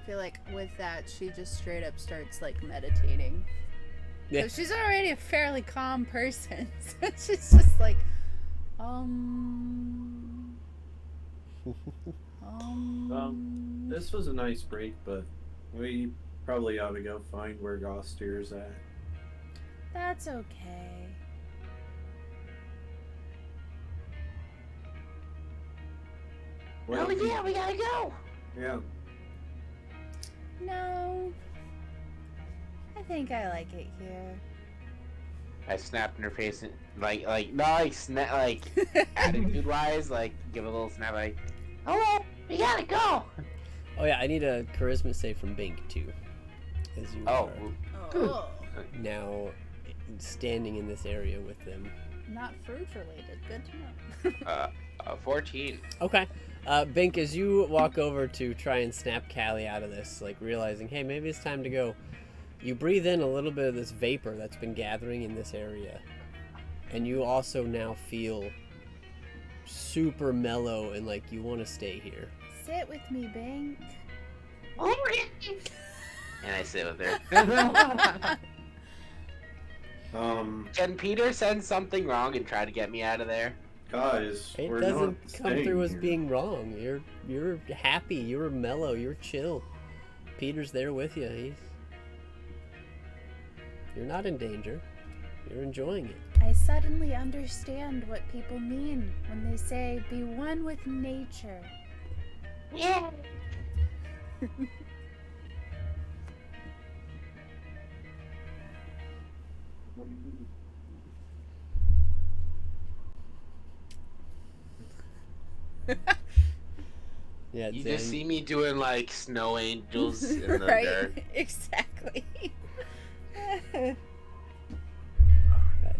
I feel like with that, she just straight up starts like meditating. Yeah. So she's already a fairly calm person. So she's just like, This was a nice break, but we probably ought to go find where Gostier's at. That's okay. Oh yeah, we gotta go. Yeah. No. I think I like it here. I snapped in her face, and, like attitude wise, like give a little snap, like, Hello, we gotta go. Oh yeah, I need a charisma save from Bink too. As you oh, are Oh. now standing in this area with them. Not fruit related. Good to know. 14. Okay. Bink, as you walk over to try and snap Callie out of this, like realizing, hey, maybe it's time to go, you breathe in a little bit of this vapor that's been gathering in this area. And you also now feel super mellow and like you want to stay here. Sit with me, Bink. And I sit with her. Can Peter send something wrong and try to get me out of there? Guys, It we're doesn't not come staying through as here. being wrong. You're happy, you're mellow, you're chill. Peter's there with you. You're not in danger. You're enjoying it. I suddenly understand what people mean when they say, be one with nature. Yeah. Yeah, You Zen, just see me doing like snow angels in the Right? dirt. Exactly.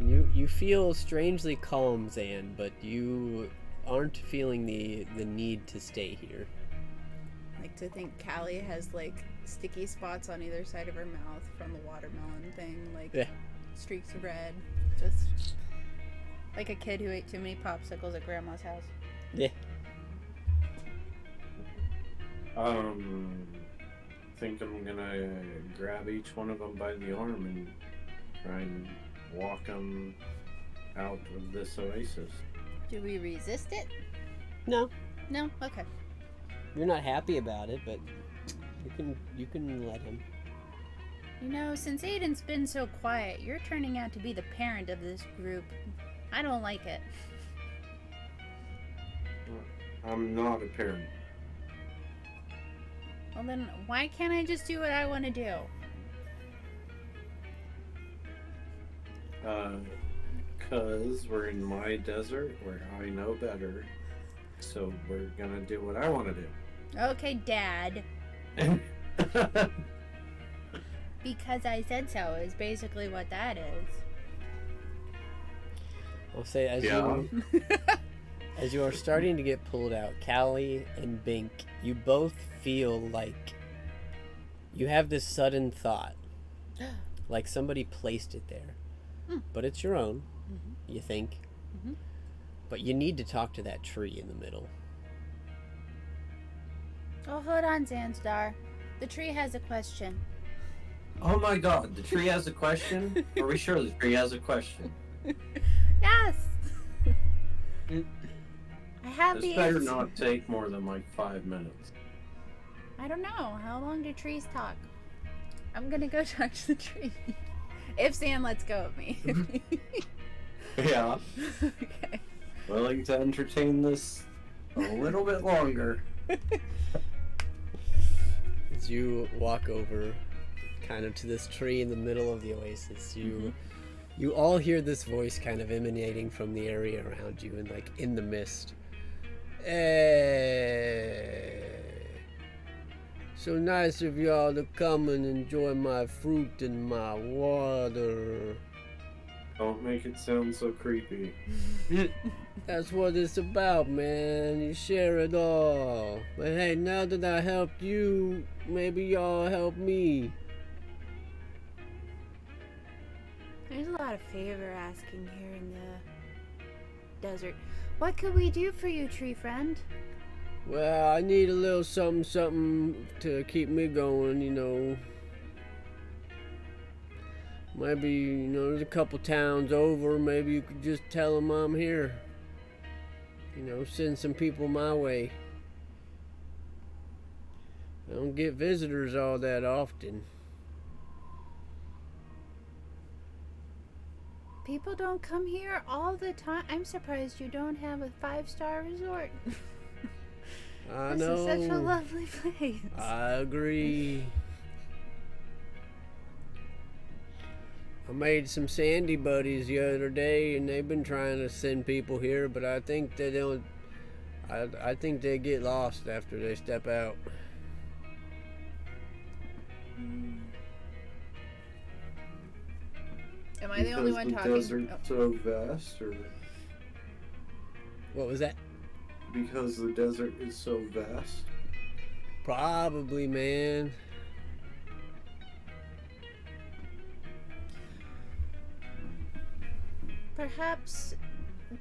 you feel strangely calm, Zan, but you aren't feeling the need to stay here. Like to think Callie has like sticky spots on either side of her mouth from the watermelon thing, like Yeah. streaks of red. Just like a kid who ate too many popsicles at grandma's house. Yeah. Think I'm gonna grab each one of them by the arm and try and walk them out of this oasis. Do we resist it? No, No? Okay. you're not happy about it, but you can let him. You know, since Aiden's been so quiet, you're turning out to be the parent of this group. I don't like it. I'm not a parent. Well, then why can't I just do what I want to do? Because we're in my desert where I know better. So we're gonna do what I want to Okay, Dad. do. Because I said so is basically what that is. I'll say as Yeah. as you are starting to get pulled out, Callie and Bink, you both feel like you have this sudden thought, like somebody placed it there, but it's your own. You think, but you need to talk to that tree in the middle. Oh, hold on, Zandstar. The tree has a question. Oh my god, the tree has a question? Are we sure the tree has a question? Yes! I have This the better answer. not take more than like 5 minutes. I don't know. How long do trees talk? I'm gonna go talk to the tree. If Zan lets go of me. Yeah, Okay. willing to entertain this a little bit longer. As you walk over kind of to this tree in the middle of the oasis, you all hear this voice kind of emanating from the area around you and like in the mist. Hey, so nice of y'all to come and enjoy my fruit and my water. Don't make it sound so creepy. That's what it's about, man. You share it all. But hey, now that I helped you, maybe y'all help me. There's a lot of favor asking here in the desert. What could we do for you, tree friend? Well, I need a little something to keep me going, you know. Maybe, there's a couple towns over. Maybe you could just tell them I'm here. Send some people my way. I don't get visitors all that often. People don't come here all the time. I'm surprised you don't have a 5-star resort. I This know. is such a lovely place. I agree. I made some Sandy buddies the other day, and they've been trying to send people here, but I think they don't. I think they get lost after they step out. Am I the only one talking? Oh. Desert's so vast, or What was that? because the desert is so vast? Probably, man. Perhaps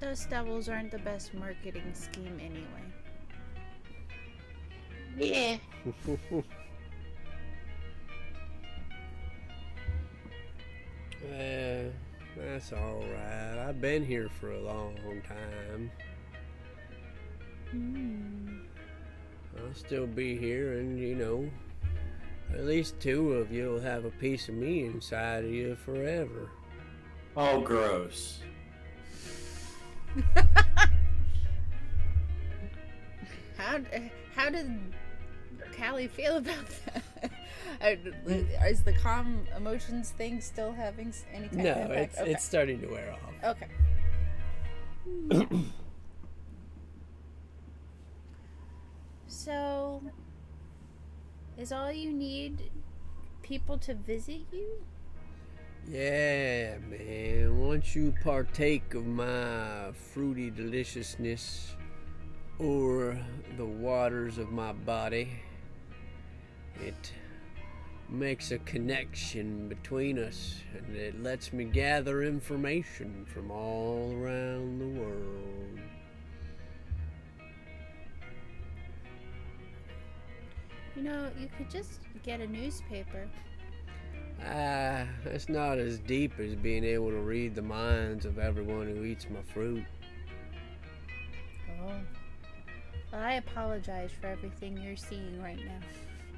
Dust Devils aren't the best marketing scheme anyway. Yeah. That's alright. I've been here for a long time. I'll still be here, and at least 2 of you will have a piece of me inside of you forever. Oh, gross. How did Callie feel about that? Is the calm emotions thing still having any kind No, of impact? it's starting to wear off. Okay. So, is all you need people to visit you? Yeah, man. Once you partake of my fruity deliciousness or the waters of my body, it makes a connection between us, and it lets me gather information from all around the world. You could just get a newspaper. It's not as deep as being able to read the minds of everyone who eats my fruit. Oh. Well, I apologize for everything you're seeing right now.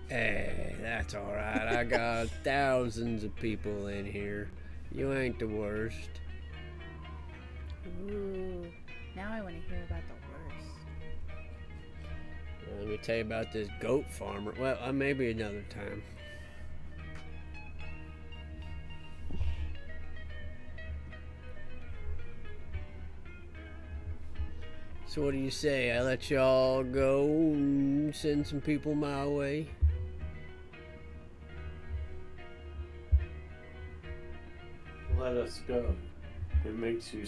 Hey, that's alright. I got thousands of people in here. You ain't the worst. Ooh. Now I want to hear about the worst. Let me tell you about this goat farmer. Well, maybe another time. So what do you say? I let y'all go and send some people my way? Let us go. It makes you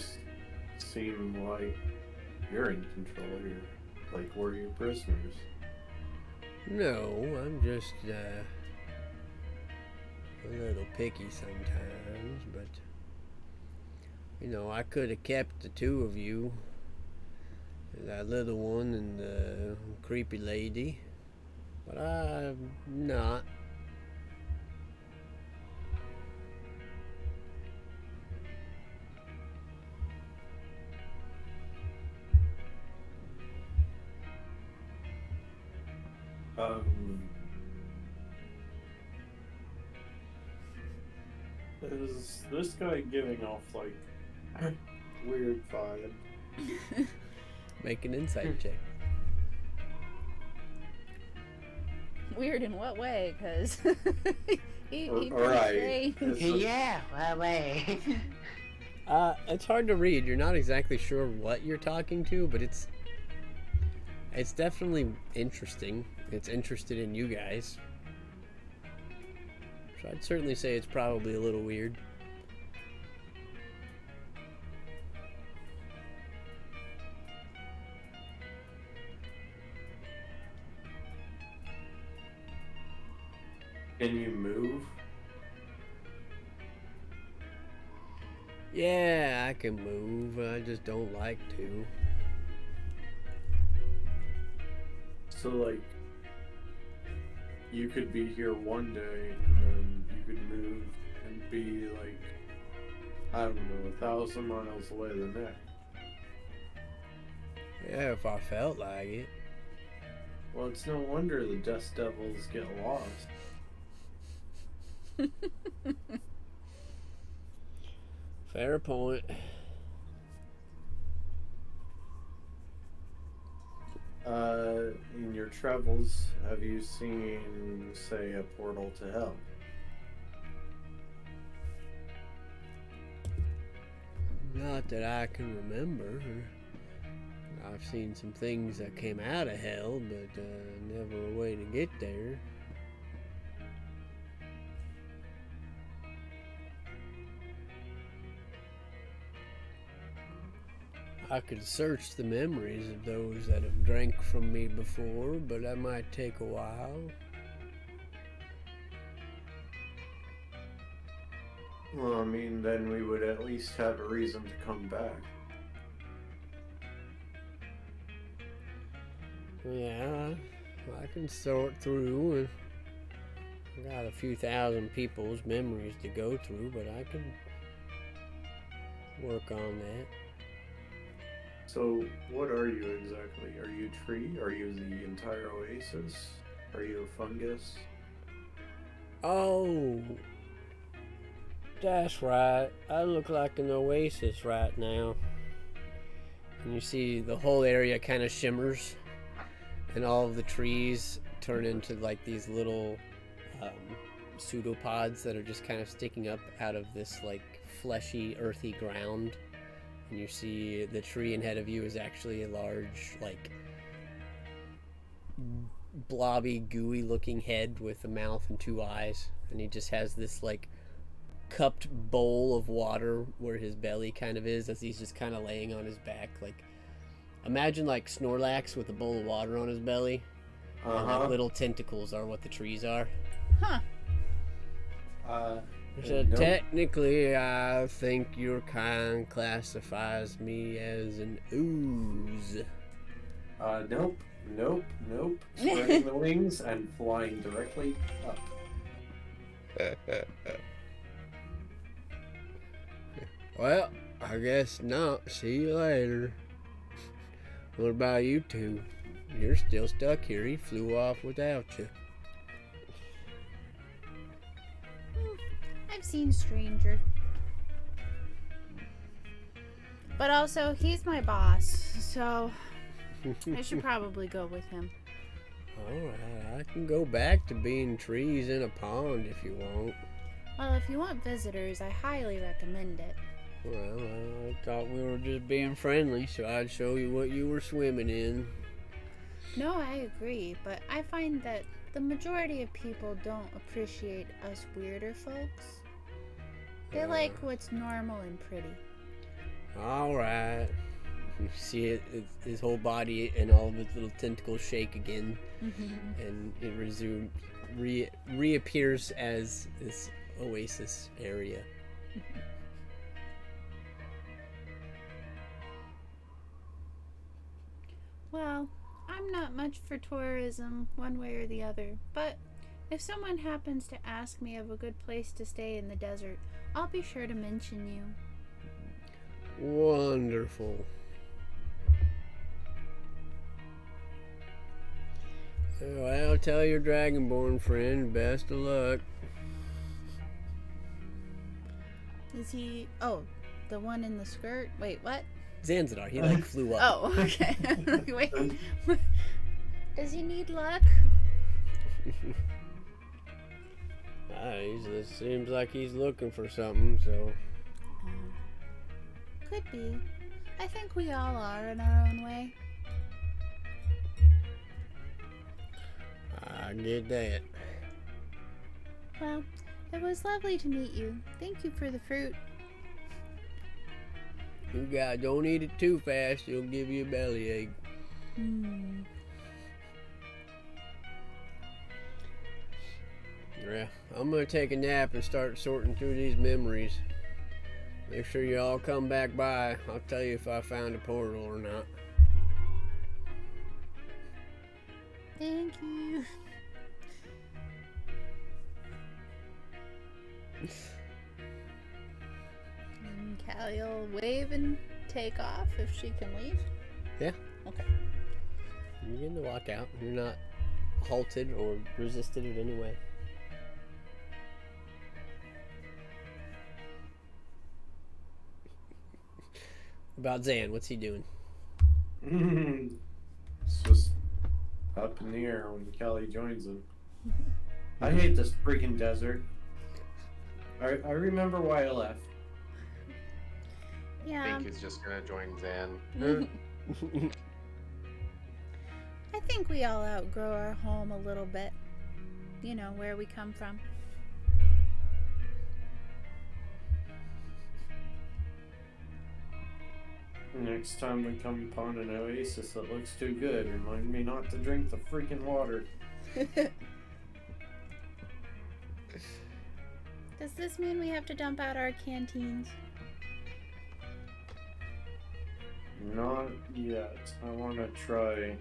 seem like you're in control here, like we're your prisoners. No, I'm just a little picky sometimes, but you know, I could have kept the two of you, that little one and the creepy lady, but I'm not. Is this guy giving off like weird vibe? Make an insight check. Weird in what way? Because he Right. Yeah, well, wait. It's hard to read. You're not exactly sure what you're talking to, but it's definitely interesting. It's interested in you guys. So I'd certainly say it's probably a little weird. Can you move? Yeah, I can move. I just don't like to. So like, you could be here one day and then you could move and be like, I don't know, 1,000 miles away the next. Yeah, if I felt like it. Well, it's no wonder the dust devils get lost. Fair point. In your travels, have you seen, say, a portal to hell? Not that I can remember. I've seen some things that came out of hell, but never a way to get there. I could search the memories of those that have drank from me before, but that might take a while. Well, I mean, then we would at least have a reason to come back. Yeah, I can sort through. I got a few thousand people's memories to go through, but I can work on that. So, what are you exactly? Are you a tree? Are you the entire oasis? Are you a fungus? Oh, that's right. I look like an oasis right now. And you see the whole area kind of shimmers, and all of the trees turn into like these little pseudopods that are just kind of sticking up out of this like fleshy, earthy ground. And you see the tree ahead of you is actually a large, like, blobby, gooey looking head with a mouth and two eyes. And he just has this, like, cupped bowl of water where his belly kind of is as he's just kind of laying on his back. Like, imagine, like, Snorlax with a bowl of water on his belly. And, like, little tentacles are what the trees are. Huh. So Nope. technically, I think your kind classifies me as an ooze. Nope. Spreading the wings and flying directly up. Well, I guess not. See you later. What about you two? You're still stuck here. He flew off without you. I've seen Stranger. But also, he's my boss, so I should probably go with him. Alright, I can go back to being trees in a pond if you want. Well, if you want visitors, I highly recommend it. Well, I thought we were just being friendly, so I'd show you what you were swimming in. No, I agree, but I find that the majority of people don't appreciate us weirder folks. They like what's normal and pretty. Alright. You see his whole body and all of his little tentacles shake again, and it reappears as this oasis area. Well, I'm not much for tourism, one way or the other, but if someone happens to ask me of a good place to stay in the desert, I'll be sure to mention you. Wonderful. Well, tell your Dragonborn friend best of luck. Is he... Oh, the one in the skirt? Wait, what? Zanzibar, he flew up. Oh, okay. Wait. Does he need luck? It seems like he's looking for something, so... Could be. I think we all are in our own way. I get that. Well, it was lovely to meet you. Thank you for the fruit. You guys don't eat it too fast, it'll give you a bellyache. Yeah, I'm gonna take a nap and start sorting through these memories. Make sure you all come back by. I'll tell you if I found a portal or not. Thank you. And Callie will wave and take off if she can leave. Yeah. Okay. You're getting to walk out. You're not halted or resisted in any way. About Zan, what's he doing? It's just up in the air when Kelly joins him. I hate this freaking desert. I remember why I left. Yeah. Bink is just gonna join Zan. I think we all outgrow our home a little bit. You know, where we come from. Next time we come upon an oasis that looks too good, remind me not to drink the freaking water. Does this mean we have to dump out our canteens? Not yet. I want to try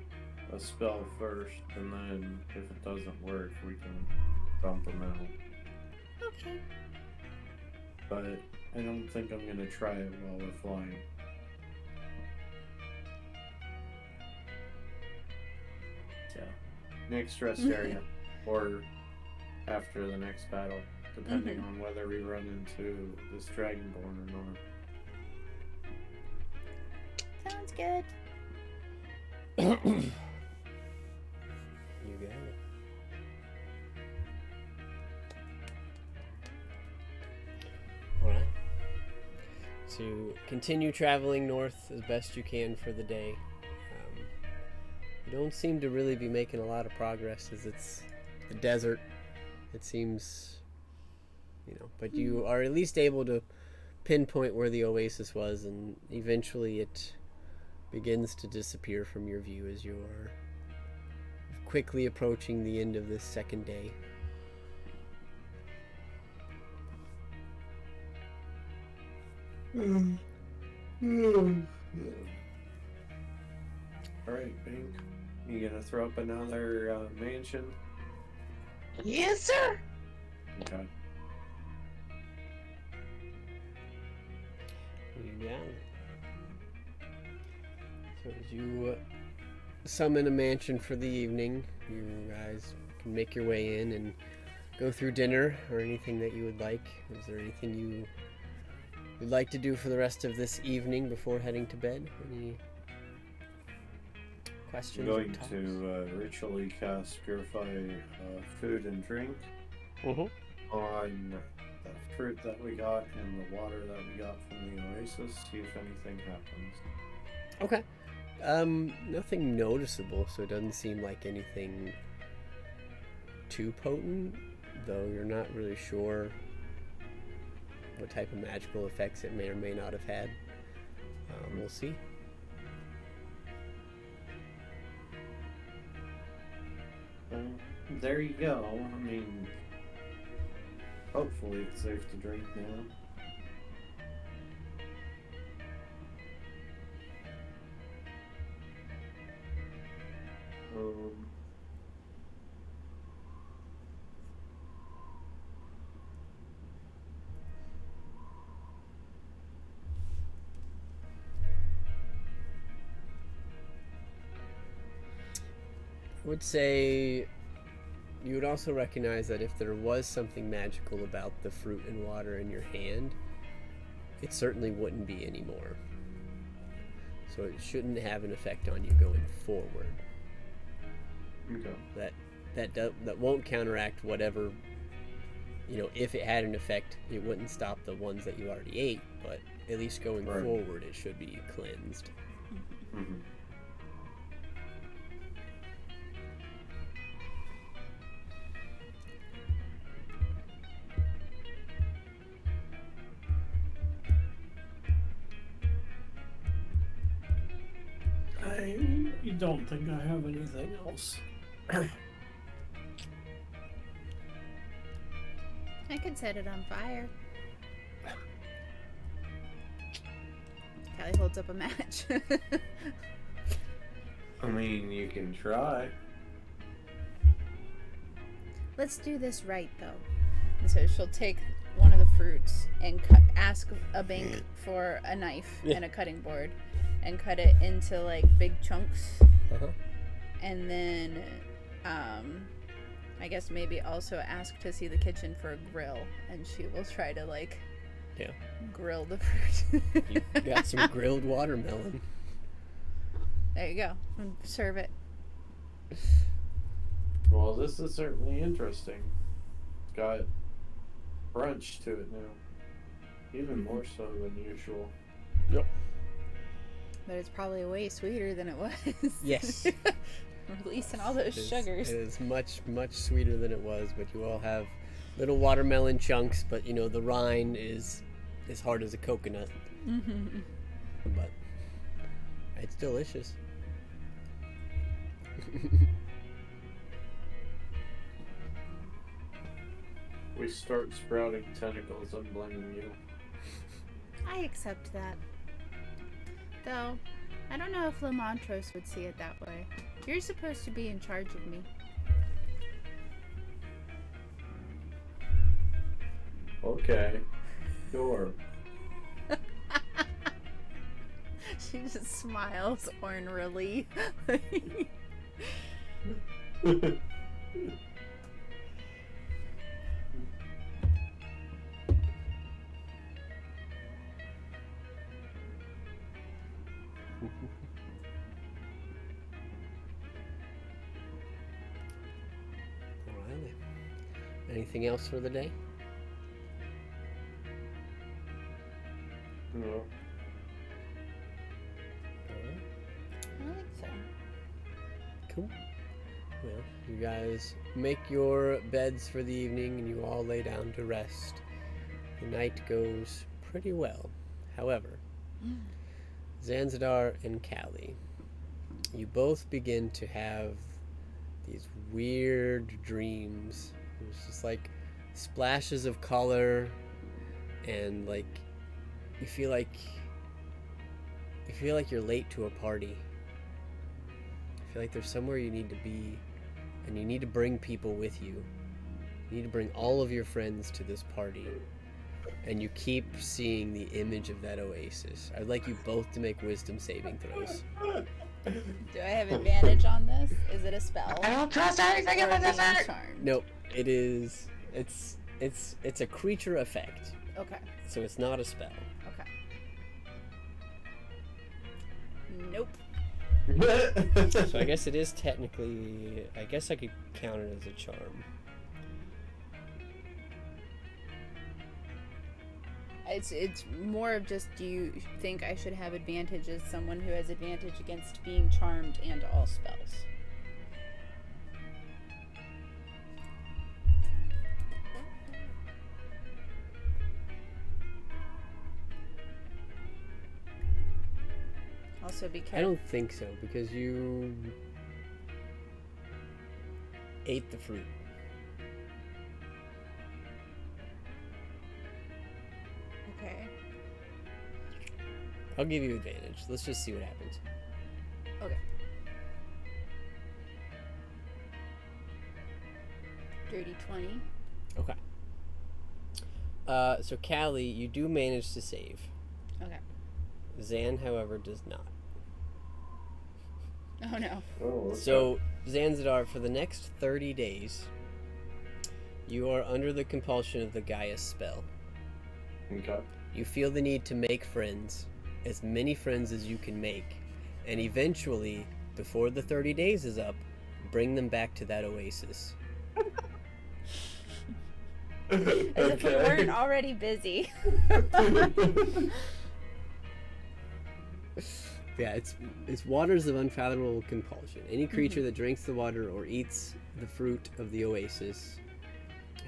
a spell first, and then if it doesn't work, we can dump them out. Okay. But I don't think I'm going to try it while we're flying. Yeah. Next rest area, or after the next battle, depending on whether we run into this Dragonborn or not. Sounds good. You got it. Alright. To continue traveling north as best you can for the day. You don't seem to really be making a lot of progress as it's a desert. It seems, but you are at least able to pinpoint where the oasis was, and eventually it begins to disappear from your view as you are quickly approaching the end of this second day. Alright, Bink. You gonna throw up another mansion? Yes, sir. Okay. You got it. So as you summon a mansion for the evening, you guys can make your way in and go through dinner or anything that you would like. Is there anything you would like to do for the rest of this evening before heading to bed? Any I'm questions? going or talks? to ritually cast Purify Food and Drink Mhm. on the fruit that we got and the water that we got from the oasis, see if anything happens. Okay. Nothing noticeable, so it doesn't seem like anything too potent, though you're not really sure what type of magical effects it may or may not have had. We'll see. There you go. I mean, hopefully it's safe to drink now. I would say you would also recognize that if there was something magical about the fruit and water in your hand, it certainly wouldn't be anymore. So it shouldn't have an effect on you going forward. Okay. That won't counteract whatever, if it had an effect, it wouldn't stop the ones that you already ate, but at least going Right. forward it should be cleansed. Mm-hmm. I don't think I have anything else. I could set it on fire. Callie holds up a match. I mean, you can try. Let's do this right, though. And so she'll take one of the fruits and ask a bank for a knife and a cutting board and cut it into, like, big chunks. Uh-huh. And then, I guess maybe also ask to see the kitchen for a grill. And she will try to, like, grill the fruit. You got some grilled watermelon. There you go. And serve it. Well, this is certainly interesting. It's got brunch to it now. Even more so than usual. Yep. But it's probably way sweeter than it was. Yes. Releasing all those sugars. It is much, much sweeter than it was, but you all have little watermelon chunks, but the rind is as hard as a coconut. Mm-hmm. But it's delicious. We start sprouting tentacles, I'm blaming you. I accept that. Though, I don't know if Lamontros would see it that way. You're supposed to be in charge of me. Okay. Sure. She just smiles ornery. Alrighty. Anything else for the day? No. Alright. I think so. Cool. Well, you guys make your beds for the evening and you all lay down to rest. The night goes pretty well. However, Zanzadar and Callie, you both begin to have these weird dreams. It's just like splashes of color and like you feel like you're late to a party. I feel like there's somewhere you need to be and you need to bring people with you. You need to bring all of your friends to this party. And you keep seeing the image of that oasis. I'd like you both to make wisdom saving throws. Do I have advantage on this? Is it a spell? I don't trust anything Or about this being art. charmed? Nope. It is it's a creature effect. Okay. So it's not a spell. Okay. Nope. So I guess it is technically. I guess I could count it as a charm. It's more of just, do you think I should have advantage as someone who has advantage against being charmed and all spells? Also be careful. I don't think so because you ate the fruit. Okay. I'll give you advantage. Let's just see what happens. Okay. Dirty 20. Okay. So Callie, you do manage to save. Okay. Zan, however, does not. Oh no. Oh, okay. So, Zanzidar, for the next 30 days, you are under the compulsion of the Gaia spell. Okay. You feel the need to make friends, as many friends as you can make, and eventually, before the 30 days is up, bring them back to that oasis. As if we weren't already busy. Yeah, it's waters of unfathomable compulsion. Any creature that drinks the water or eats the fruit of the oasis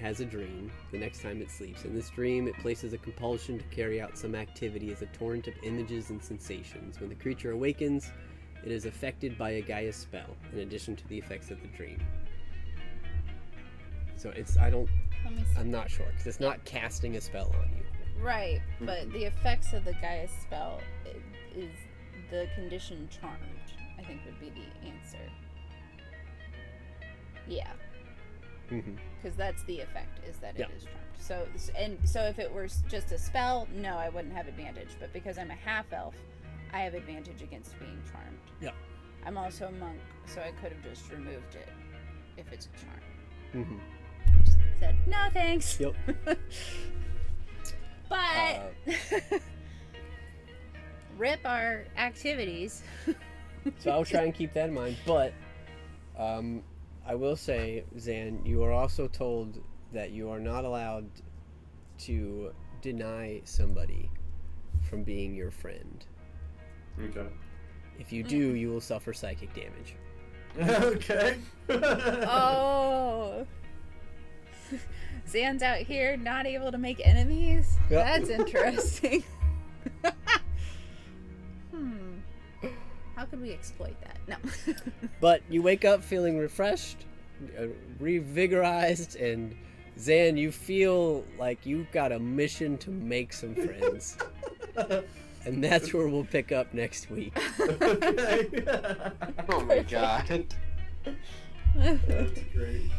has a dream the next time it sleeps. In this dream, it places a compulsion to carry out some activity as a torrent of images and sensations. When the creature awakens, it is affected by a Gaia spell, in addition to the effects of the dream. So Let me see. I'm not sure, because it's not casting a spell on you. Right, but the effects of the Gaia spell is the condition charmed, I think would be the answer. Yeah, Mm-hmm. because that's the effect, is that Yeah. it is charmed. So if it were just a spell, no, I wouldn't have advantage. But because I'm a half elf, I have advantage against being charmed. Yeah. I'm also a monk, so I could have just removed it if it's a charm. Mm-hmm. Just said no thanks. Yep. But rip our activities. So I'll try and keep that in mind. But I will say, Zan, you are also told that you are not allowed to deny somebody from being your friend. Okay. If you do, you will suffer psychic damage. Okay. Oh. Zan's out here not able to make enemies? Yep. That's interesting. How could we exploit that? No. But you wake up feeling refreshed, revigorized, and Zan, you feel like you've got a mission to make some friends. And that's where we'll pick up next week. Okay. Oh my god. That's great.